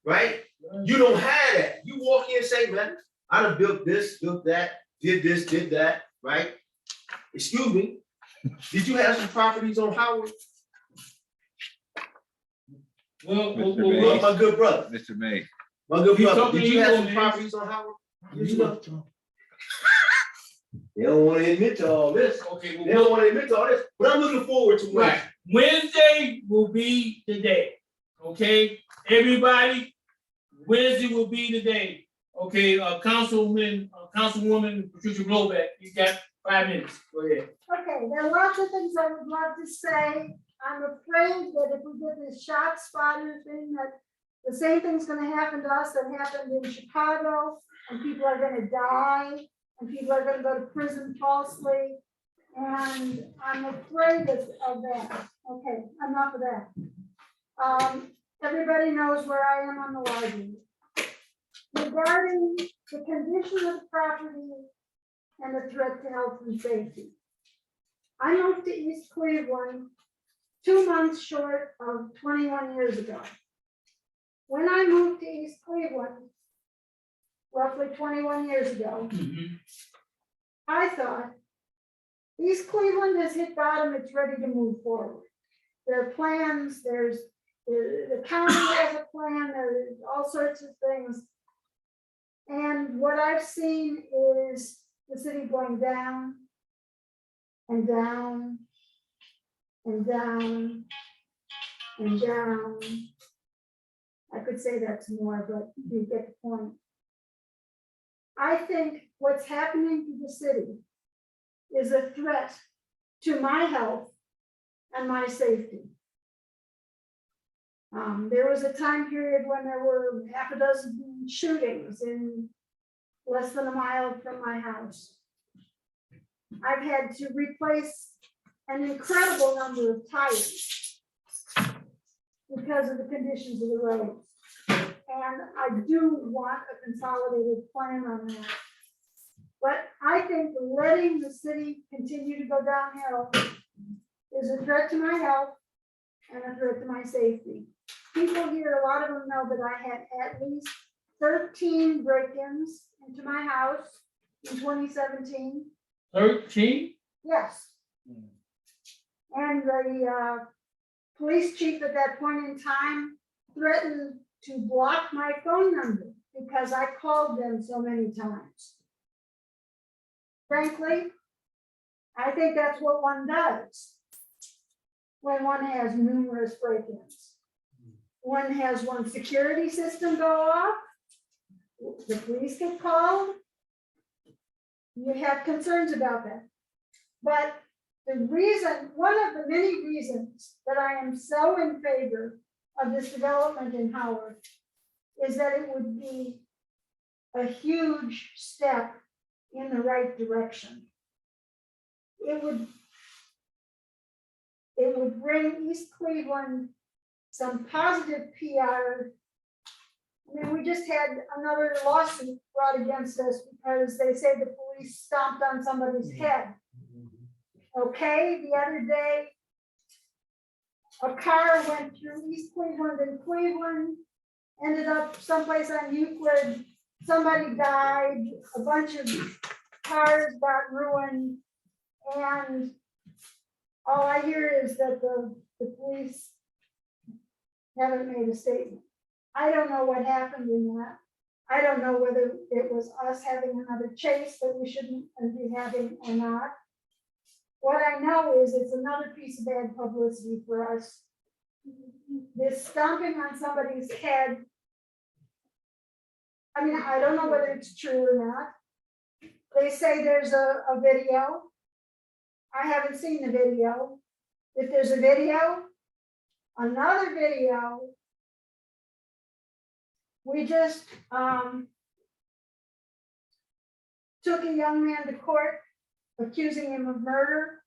Right? You don't have that. You walk in and say, man, I done built this, built that, did this, did that, right? Excuse me, did you have some properties on Howard? Well, Mr. My good brother, Mr. May, my good He's brother, talking did to you you, have some man. properties on Howard? You know? They don't want to admit to all this. Okay, They don't want to admit to all this, but I'm looking forward to right. Wednesday. Wednesday will be the day. Okay, everybody, Wednesday will be the day. Okay, Councilwoman Patricia Blowback, you got 5 minutes. Go ahead. Okay, there are lots of things I would love to say. I'm afraid that if we get this shot spotter thing, that the same thing's gonna happen to us that happened in Chicago, and people are gonna die, and people are gonna go to prison falsely. And I'm afraid of that. Okay, enough of that. Everybody knows where I am on the library. Regarding the condition of the property and the threat to health and safety. I moved to East Cleveland 2 months short of 21 years ago. When I moved to East Cleveland, roughly 21 years ago, I thought, East Cleveland has hit bottom, it's ready to move forward. There are plans, the county has a plan, there's all sorts of things. And what I've seen is the city going down and down and down and down. I could say that's more, but you get the point. I think what's happening to the city is a threat to my health and my safety. There was a time period when there were 6 shootings in less than a mile from my house. I've had to replace an incredible number of tires because of the conditions of the roads. And I do want a consolidated plan on that. But I think letting the city continue to go downhill is a threat to my health and a threat to my safety. People here, a lot of them know that I had at least 13 break-ins into my house in 2017. 13? Yes. And the police chief at that point in time threatened to block my phone number because I called them so many times. Frankly, I think that's what one does when one has numerous break-ins. One has one security system go off, the police get called. You have concerns about that. But the reason, one of the many reasons that I am so in favor of this development in Howard is that it would be a huge step in the right direction. it would bring East Cleveland some positive PR. I mean, we just had another lawsuit brought against us because they say the police stomped on somebody's head. Okay, the other day, a car went through East Cleveland and Cleveland, ended up someplace on Euclid, somebody died, a bunch of cars got ruined, and all I hear is that the police haven't made a statement. I don't know what happened in that. I don't know whether it was us having another chase that we shouldn't be having or not. What I know is it's another piece of bad publicity for us. This stomping on somebody's head. I mean, I don't know whether it's true or not. They say there's a video. I haven't seen the video. If there's a video, another video. We just took a young man to court, accusing him of murder.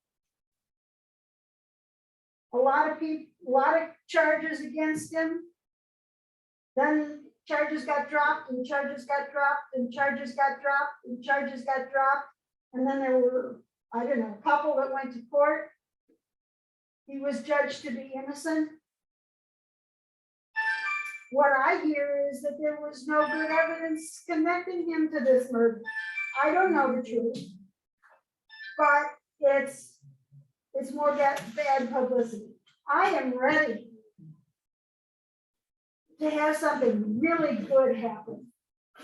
A lot of charges against him. Then charges got dropped and charges got dropped and charges got dropped and charges got dropped. And then there were, I don't know, a couple that went to court. He was judged to be innocent. What I hear is that there was no good evidence connecting him to this murder. I don't know the truth, but it's more bad publicity. I am ready to have something really good happen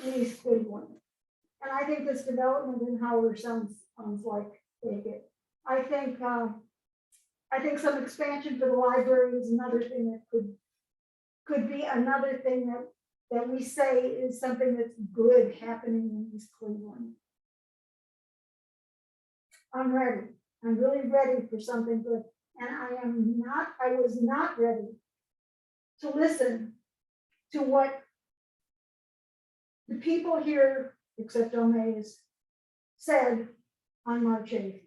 in East Cleveland. And I think this development in Howard sounds like it. I think some expansion for the library is another thing that could be another thing that we say is something that's good happening in East Cleveland. I'm ready. I'm really ready for something good. And I was not ready to listen to what the people here, except Omaze, said on March 8th.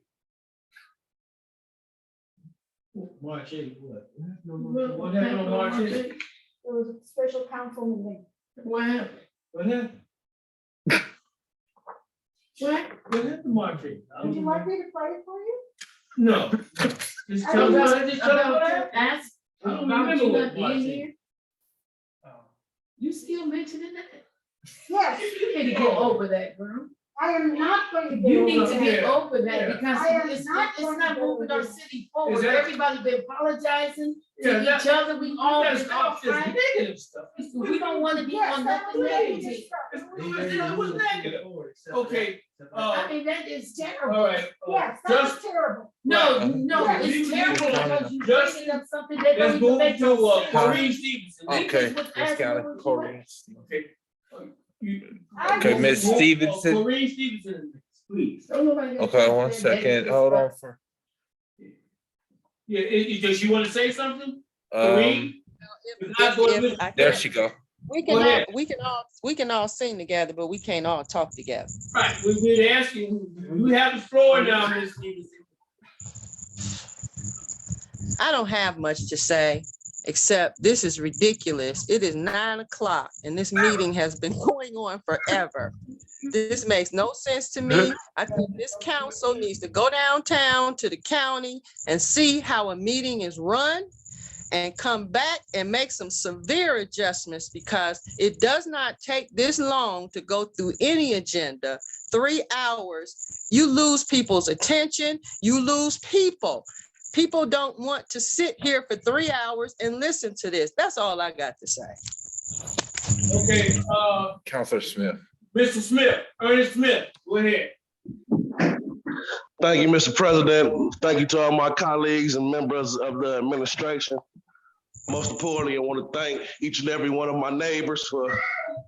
March 8th, what? What happened on March 8th? There was a special council meeting. What happened? What happened? What happened March 8th? Would you like me to play it for you? No. Just tell me, just tell me what happened. Ask I don't about remember you what not March being 8th. here. You still mentioning that? Yes, You need to get over that, girl. I am not going to get You over need to that. get over Yeah. that because I am it's not not going to moving get our over that. city forward. Exactly. Everybody been apologizing Yeah, to each other. We all That's been stop this outright. negative stuff. We don't want to be Yes, on that nothing was negative. It was negative. Okay, I mean, that is terrible. all right. Yes, that was Just, terrible. No, Right. no, Yes. it's terrible because you Just- bringing up something that let's don't even move make to no sense. Corrine Stevenson. Okay, was Miss asking Callie, what you Corrine. Okay. Okay, Miss Stevenson. Corrine Stevenson, please. Don't nobody else Okay, one understand second. negative Hold on stuff. for. Yeah, does she want to say something? Corrine? If not, go ahead. There she go. Go ahead. We can all sing together, but we can't all talk together. Right, we're asking, you have the floor now, Ms. Stevenson. I don't have much to say, except this is ridiculous. It is 9 o'clock and this meeting has been going on forever. This makes no sense to me. I think this council needs to go downtown to the county and see how a meeting is run and come back and make some severe adjustments because it does not take this long to go through any agenda. 3 hours, you lose people's attention, you lose people. People don't want to sit here for 3 hours and listen to this. That's all I got to say. Okay, Counselor Smith. Mr. Smith, Ernest Smith, go ahead. Thank you, Mr. President. Thank you to all my colleagues and members of the administration. Most importantly, I want to thank each and every one of my neighbors for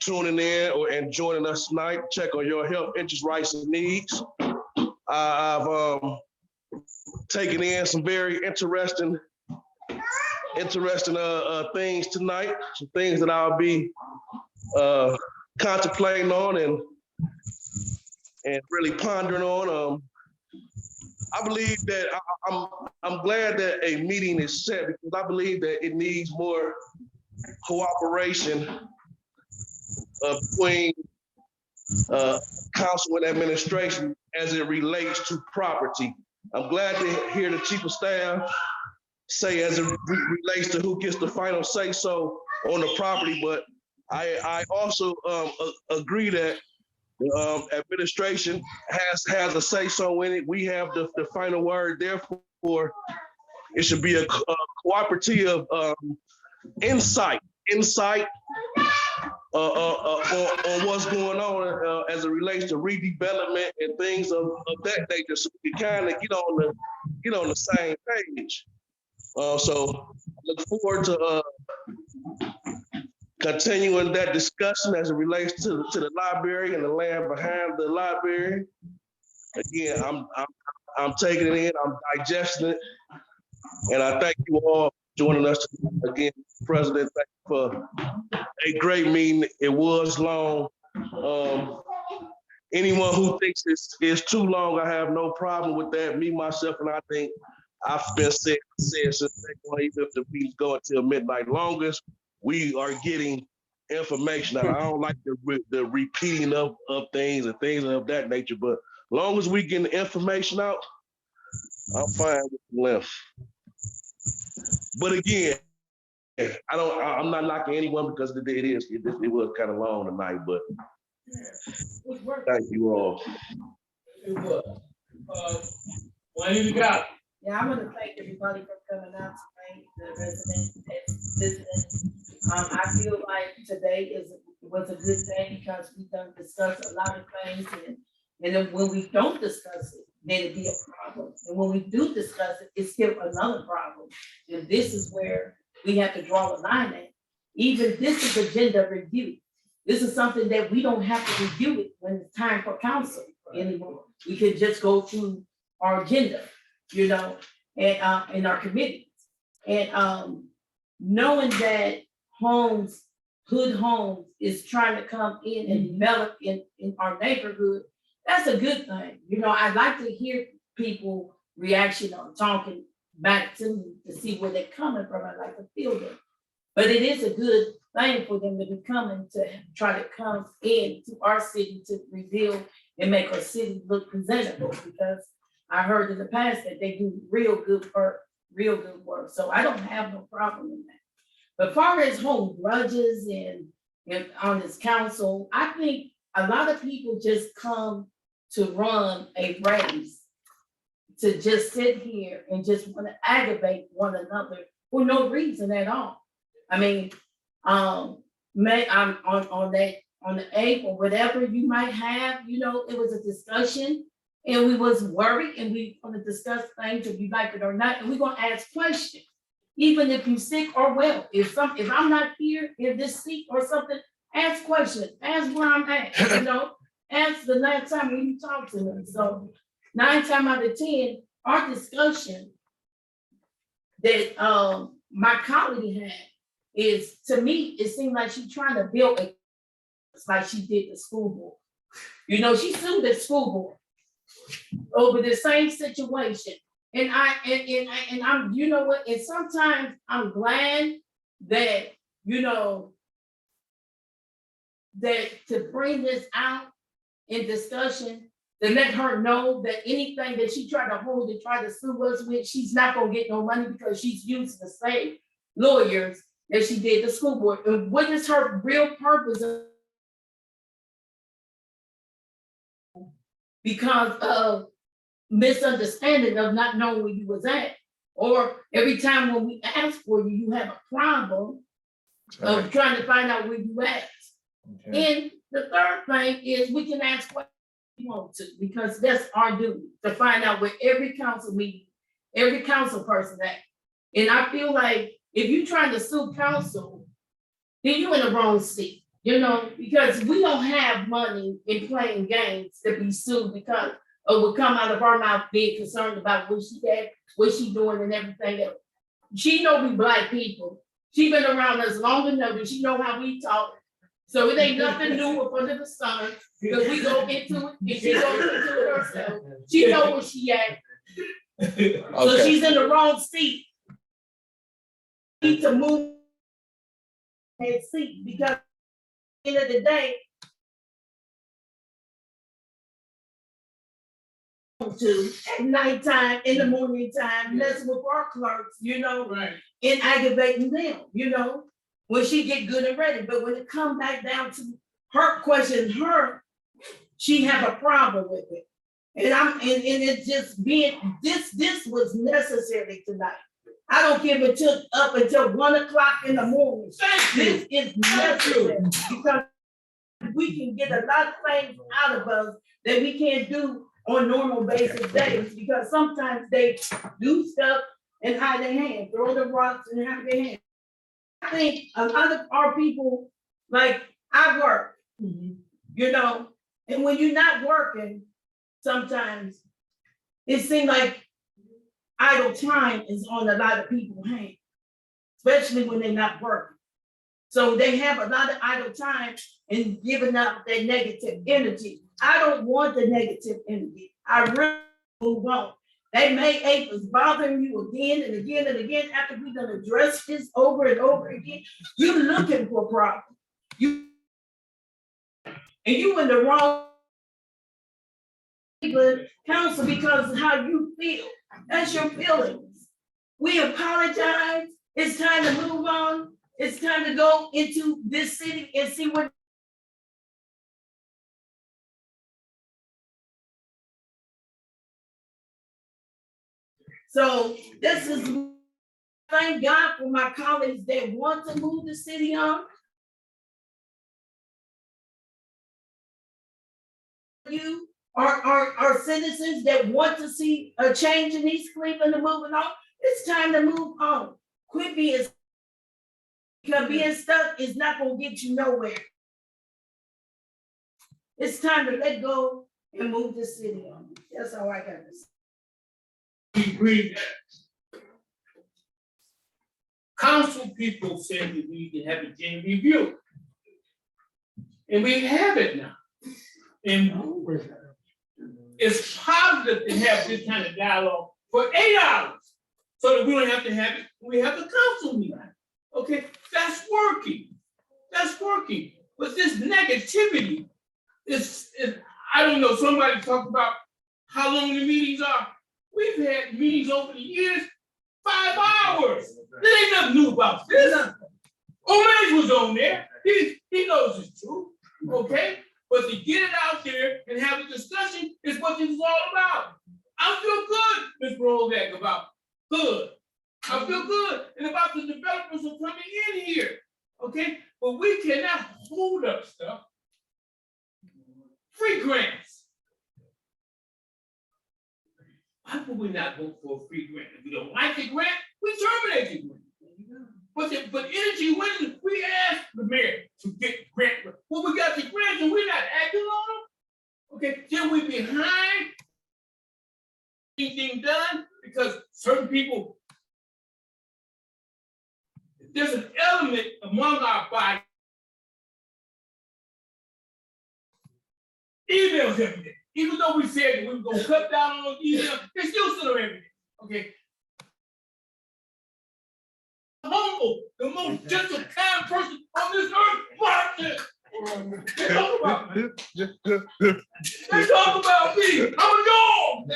tuning in and joining us tonight. Check on your health, interests, rights, and needs. I've taken in some very interesting things tonight. Some things that I'll be contemplating on and really pondering on. I believe that I'm glad that a meeting is set because I believe that it needs more cooperation between council and administration as it relates to property. I'm glad to hear the chief of staff say as it relates to who gets the final say so on the property, but I also agree that administration has a say so in it. We have the final word. Therefore, it should be a cooperative insight on what's going on as it relates to redevelopment and things of that nature. So we kind of get on the same page. So I look forward to continuing that discussion as it relates to the library and the land behind the library. Again, I'm taking it in, I'm digesting it, and I thank you all for joining us again, President. Thank you for a great meeting. It was long. Anyone who thinks it's too long, I have no problem with that. Me, myself, and I think I've been said since day one, even if the meetings go until midnight longest, we are getting information. I don't like the repeating of things and things of that nature, but as long as we get the information out, I'm fine with the length. But again, I'm not knocking anyone because it was kind of long tonight, but thank you all. It was. When you got? Yeah, I want to thank everybody for coming out tonight, the residents that's listening. I feel like today was a good day because we done discussed a lot of things, and then when we don't discuss it, then it'd be a problem. And when we do discuss it, it's still another problem. And this is where we have to draw a line at. Even this is agenda review. This is something that we don't have to review it when it's time for council anymore. We can just go through our agenda, you know, and in our committees. And knowing that Hood Homes is trying to come in and develop in our neighborhood, that's a good thing. You know, I like to hear people reaction on talking back to me to see where they're coming from. I like to feel them. But it is a good thing for them to be coming to try to come in to our city to reveal and make our city look presentable, because I heard in the past that they do real good work. So I don't have no problem in that. But far as hold grudges and on this council, I think a lot of people just come to run a race to just sit here and just want to aggravate one another for no reason at all. I mean, I'm on the 8th or whatever you might have, you know, it was a discussion and we was worried and we want to discuss things if you like it or not, and we're gonna ask questions. Even if you're sick or well, if I'm not here, if this sick or something, ask questions, ask where I'm at, you know, ask the last time when you talked to me. So 9 times out of 10, our discussion that my colleague had is, to me, it seemed like she's trying to build it's like she did the school board. You know, she sued the school board over the same situation. And I'm, you know what, and sometimes I'm glad that, you know, that to bring this out in discussion, to let her know that anything that she tried to hold and try to sue us with, she's not gonna get no money because she's using the same lawyers that she did the school board. And what is her real purpose of? Because of misunderstanding of not knowing where you was at, or every time when we ask for you, you have a problem of trying to find out where you at. Okay. And the third thing is we can ask what we want to, because that's our duty, to find out where every council meeting, every council person at. And I feel like if you're trying to sue council, then you're in the wrong seat, you know, because we don't have money in playing games to be sued because of what come out of our mouth being concerned about what she had, what she doing and everything else. She know we Black people. She been around us long enough and she know how we talk. So it ain't nothing new up under the sun, because we go into it and she goes into it herself. She know where she at. So Okay. she's in the wrong seat. Need to move that seat because at the end of the day, to at nighttime, in the morning time, messing with our clerks, you know, Right. and aggravating them, you know, when she get good and ready. But when it come back down to her question, she have a problem with it. And it's just being, this was necessary tonight. I don't give it took up until 1 o'clock in the morning. This is necessary because we can get a lot of things out of us that we can't do on normal basic days, because sometimes they do stuff and hide their hand, throw the rocks and hide their hand. I think a lot of our people, like I work, you know, and when you're not working, sometimes it seems like idle time is on a lot of people's hands, especially when they're not working. So they have a lot of idle time and giving up their negative energy. I don't want the negative energy. I really move on. That May 8th is bothering you again and again and again after we're gonna address this over and over again. You're looking for a problem. And you in the wrong council because of how you feel. That's your feelings. We apologize. It's time to move on. It's time to go into this city and see what. So this is, thank God for my colleagues that want to move the city on. You are citizens that want to see a change in East Cleveland and moving on. It's time to move on. Quit being, because being stuck is not gonna get you nowhere. It's time to let go and move the city on. That's all I got to say. We agree that council people said that we can have a joint review. And we have it now. And it's positive to have this kind of dialogue for 8 hours, so that we don't have to have it, we have the council meeting. Okay, that's working. That's working. But this negativity is, I don't know, somebody talked about how long the meetings are. We've had meetings over the years, 5 hours. There ain't nothing new about this. Omaze was on there. He knows it's true, okay? But to get it out there and have a discussion is what this is all about. I feel good, Ms. Rolbeck, about good. I feel good, and about the developers who are coming in here, okay? But we cannot hold up stuff. Free grants. Why would we not vote for a free grant? If we don't like the grant, we terminate the grant. But energy winning, we asked the mayor to get grant. Well, we got the grants and we're not acting on them. Okay, then we behind anything done because certain people, there's an element among our body. Emails every day. Even though we said that we were gonna cut down on those emails, they still send them every day. Okay. Humble, the most gentle, kind person on this earth, Martin. They talk about me. They talk about me. I'm a dog.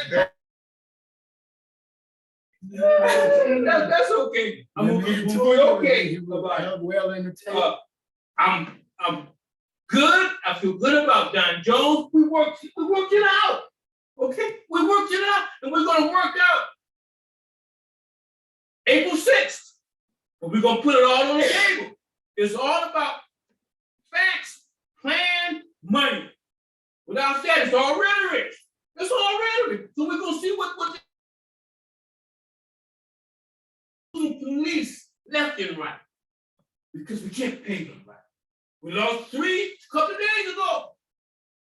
That's okay. I'm okay about it. Well entertained. I'm good. I feel good about Don Jones. We worked it out. Okay, we worked it out, and we're gonna work out April 6th. But we're gonna put it all on the table. It's all about facts, plan, money. Without that, it's all rhetoric. It's all rhetoric. So we're gonna see what the police left and right. Because we can't pay them right. We lost 3 a couple of days ago.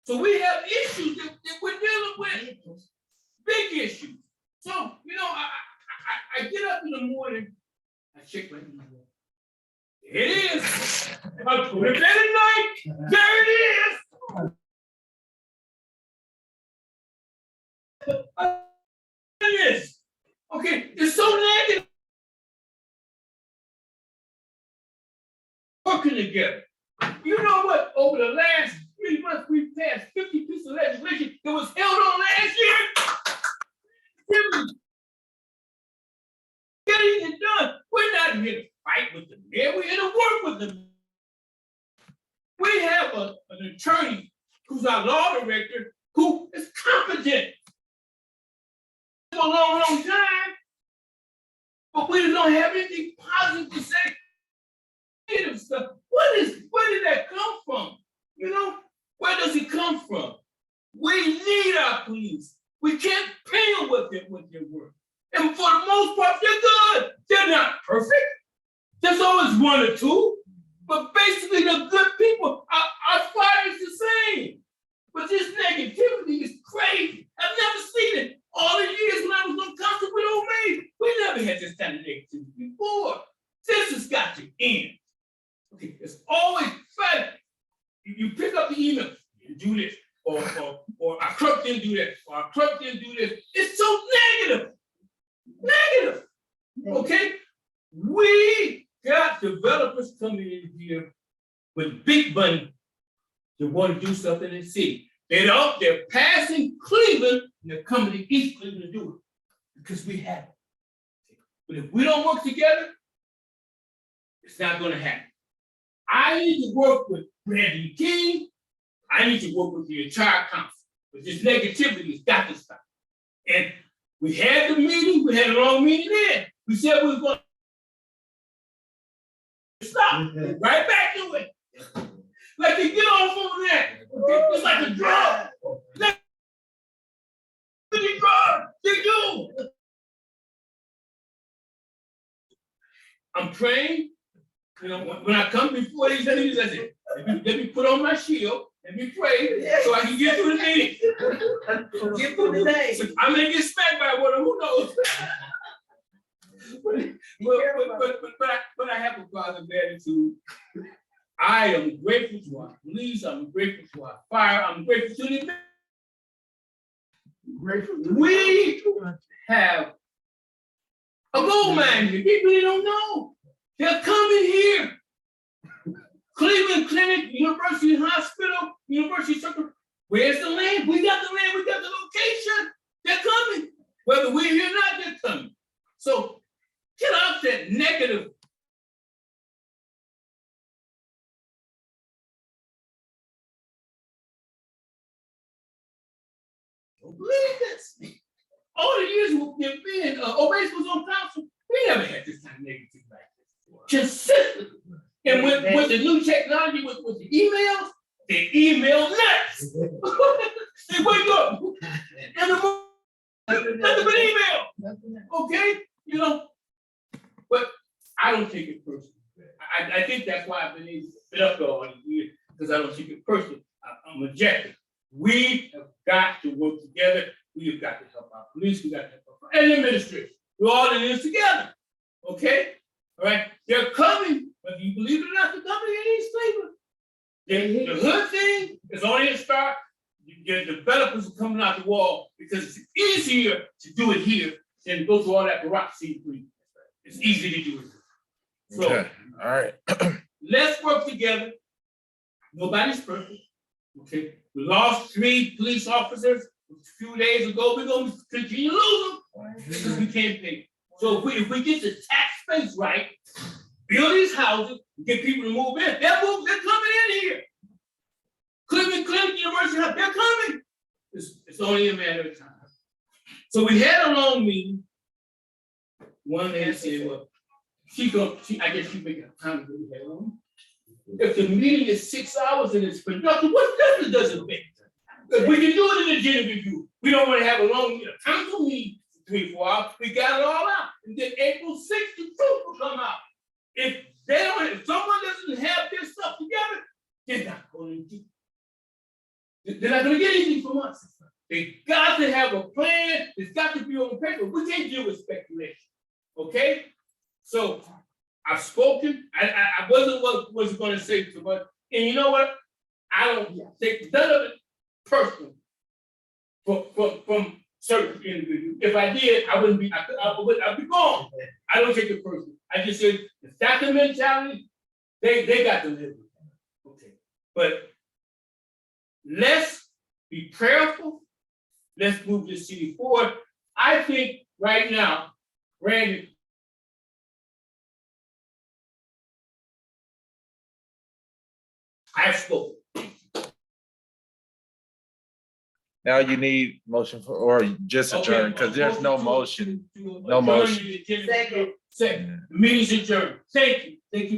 So we have issues that we're dealing with. Big issues. So, you know, I get up in the morning, I check my email. It is. I put it in at night. There it is. working together. You know what? Over the last 3 months, we've passed 50 pieces of legislation that was held on last year. Getting it done. We're not here to fight with the mayor. We're here to work with them. We have an attorney who's our law director who is competent for a long, long time, but we don't have anything positive to say. Negative stuff. Where did that come from? You know, where does it come from? We need our police. We can't pay them with their work. And for the most part, they're good. They're not perfect. There's always one or two, but basically they're good people. Our fire is the same. But this negativity is crazy. I've never seen it. All the years when I was on council with Old Maid, we never had this kind of negativity before. This has got to end. Okay, it's always fun. You pick up the email, you do this, or our clerk didn't do that, or our clerk didn't do this. It's so negative. Negative. Okay? We got developers coming in here with big money that want to do something in the city. They're passing Cleveland and they're coming to East Cleveland to do it because we have it. But if we don't work together, it's not going to happen. I need to work with Brandon King. I need to work with the entire council. But this negativity has got to stop. And we had the meeting, we had a long meeting then. We said we were going to stop, right back to it. Like they get off on that. Okay? It's like a drug. They do. I'm praying. You know, when I come before these meetings, I say, let me put on my shield, let me pray, so I can get through the meeting. Get through the day. So I may get smacked by one, who knows? but I have a positive attitude. I am grateful to our police, I'm grateful to our fire, I'm grateful to the we have a gold mine here. People really don't know. They're coming here. Cleveland Clinic, University Hospital, University Circle. Where's the land? We got the land, we got the location. They're coming. Whether we're here or not, they're coming. So get off that negative. Don't believe this. All the years we've been, Obeys was on council, we never had this kind of negative like this. Consistently. And with the new technology, with the emails, they email nuts. They wake up. And nothing but email. Okay? You know, but I don't take it personally. I think that's why I've been up there all these years, because I don't take it personally. I'm objective. We have got to work together. We have got to help our police. We got to help our administration. We're all in this together. Okay? All right? They're coming, whether you believe it or not, they're coming in East Cleveland. The hood thing is only a start. The developers are coming out the wall because it's easier to do it here than to go through all that bureaucracy. It's easy to do it. So, Okay, all right. let's work together. Nobody's perfect. Okay, we lost 3 police officers a few days ago. We're going to continue to lose them because we can't pay. So if we get the tax base right, build these houses, get people to move in, they're coming in here. Cleveland Clinic, University, they're coming. It's only a matter of time. So we had a long meeting. One lady said, well, I guess she make a comment that we had on. If the meeting is 6 hours and it's productive, what difference does it make? If we can do it in a agenda review, we don't want to have a long council meeting for 3 or 4 hours. We got it all out. And then April 6th, the truth will come out. If someone doesn't have their stuff together, they're not going to get anything from us. They got to have a plan. It's got to be on paper. We can't deal with speculation. Okay? So I've spoken. I wasn't what was going to say too much. And you know what? I don't take none of it personal from certain individuals. If I did, I'd be gone. I don't take it personal. I just said it's not the mentality. They got to live with that. Okay, but let's be prayerful. Let's move this city forward. I think right now, Randy. I've spoken. Now you need motion for, or just adjourn, because there's no motion. No motion. Second, the meeting's adjourned. Thank you. Thank you.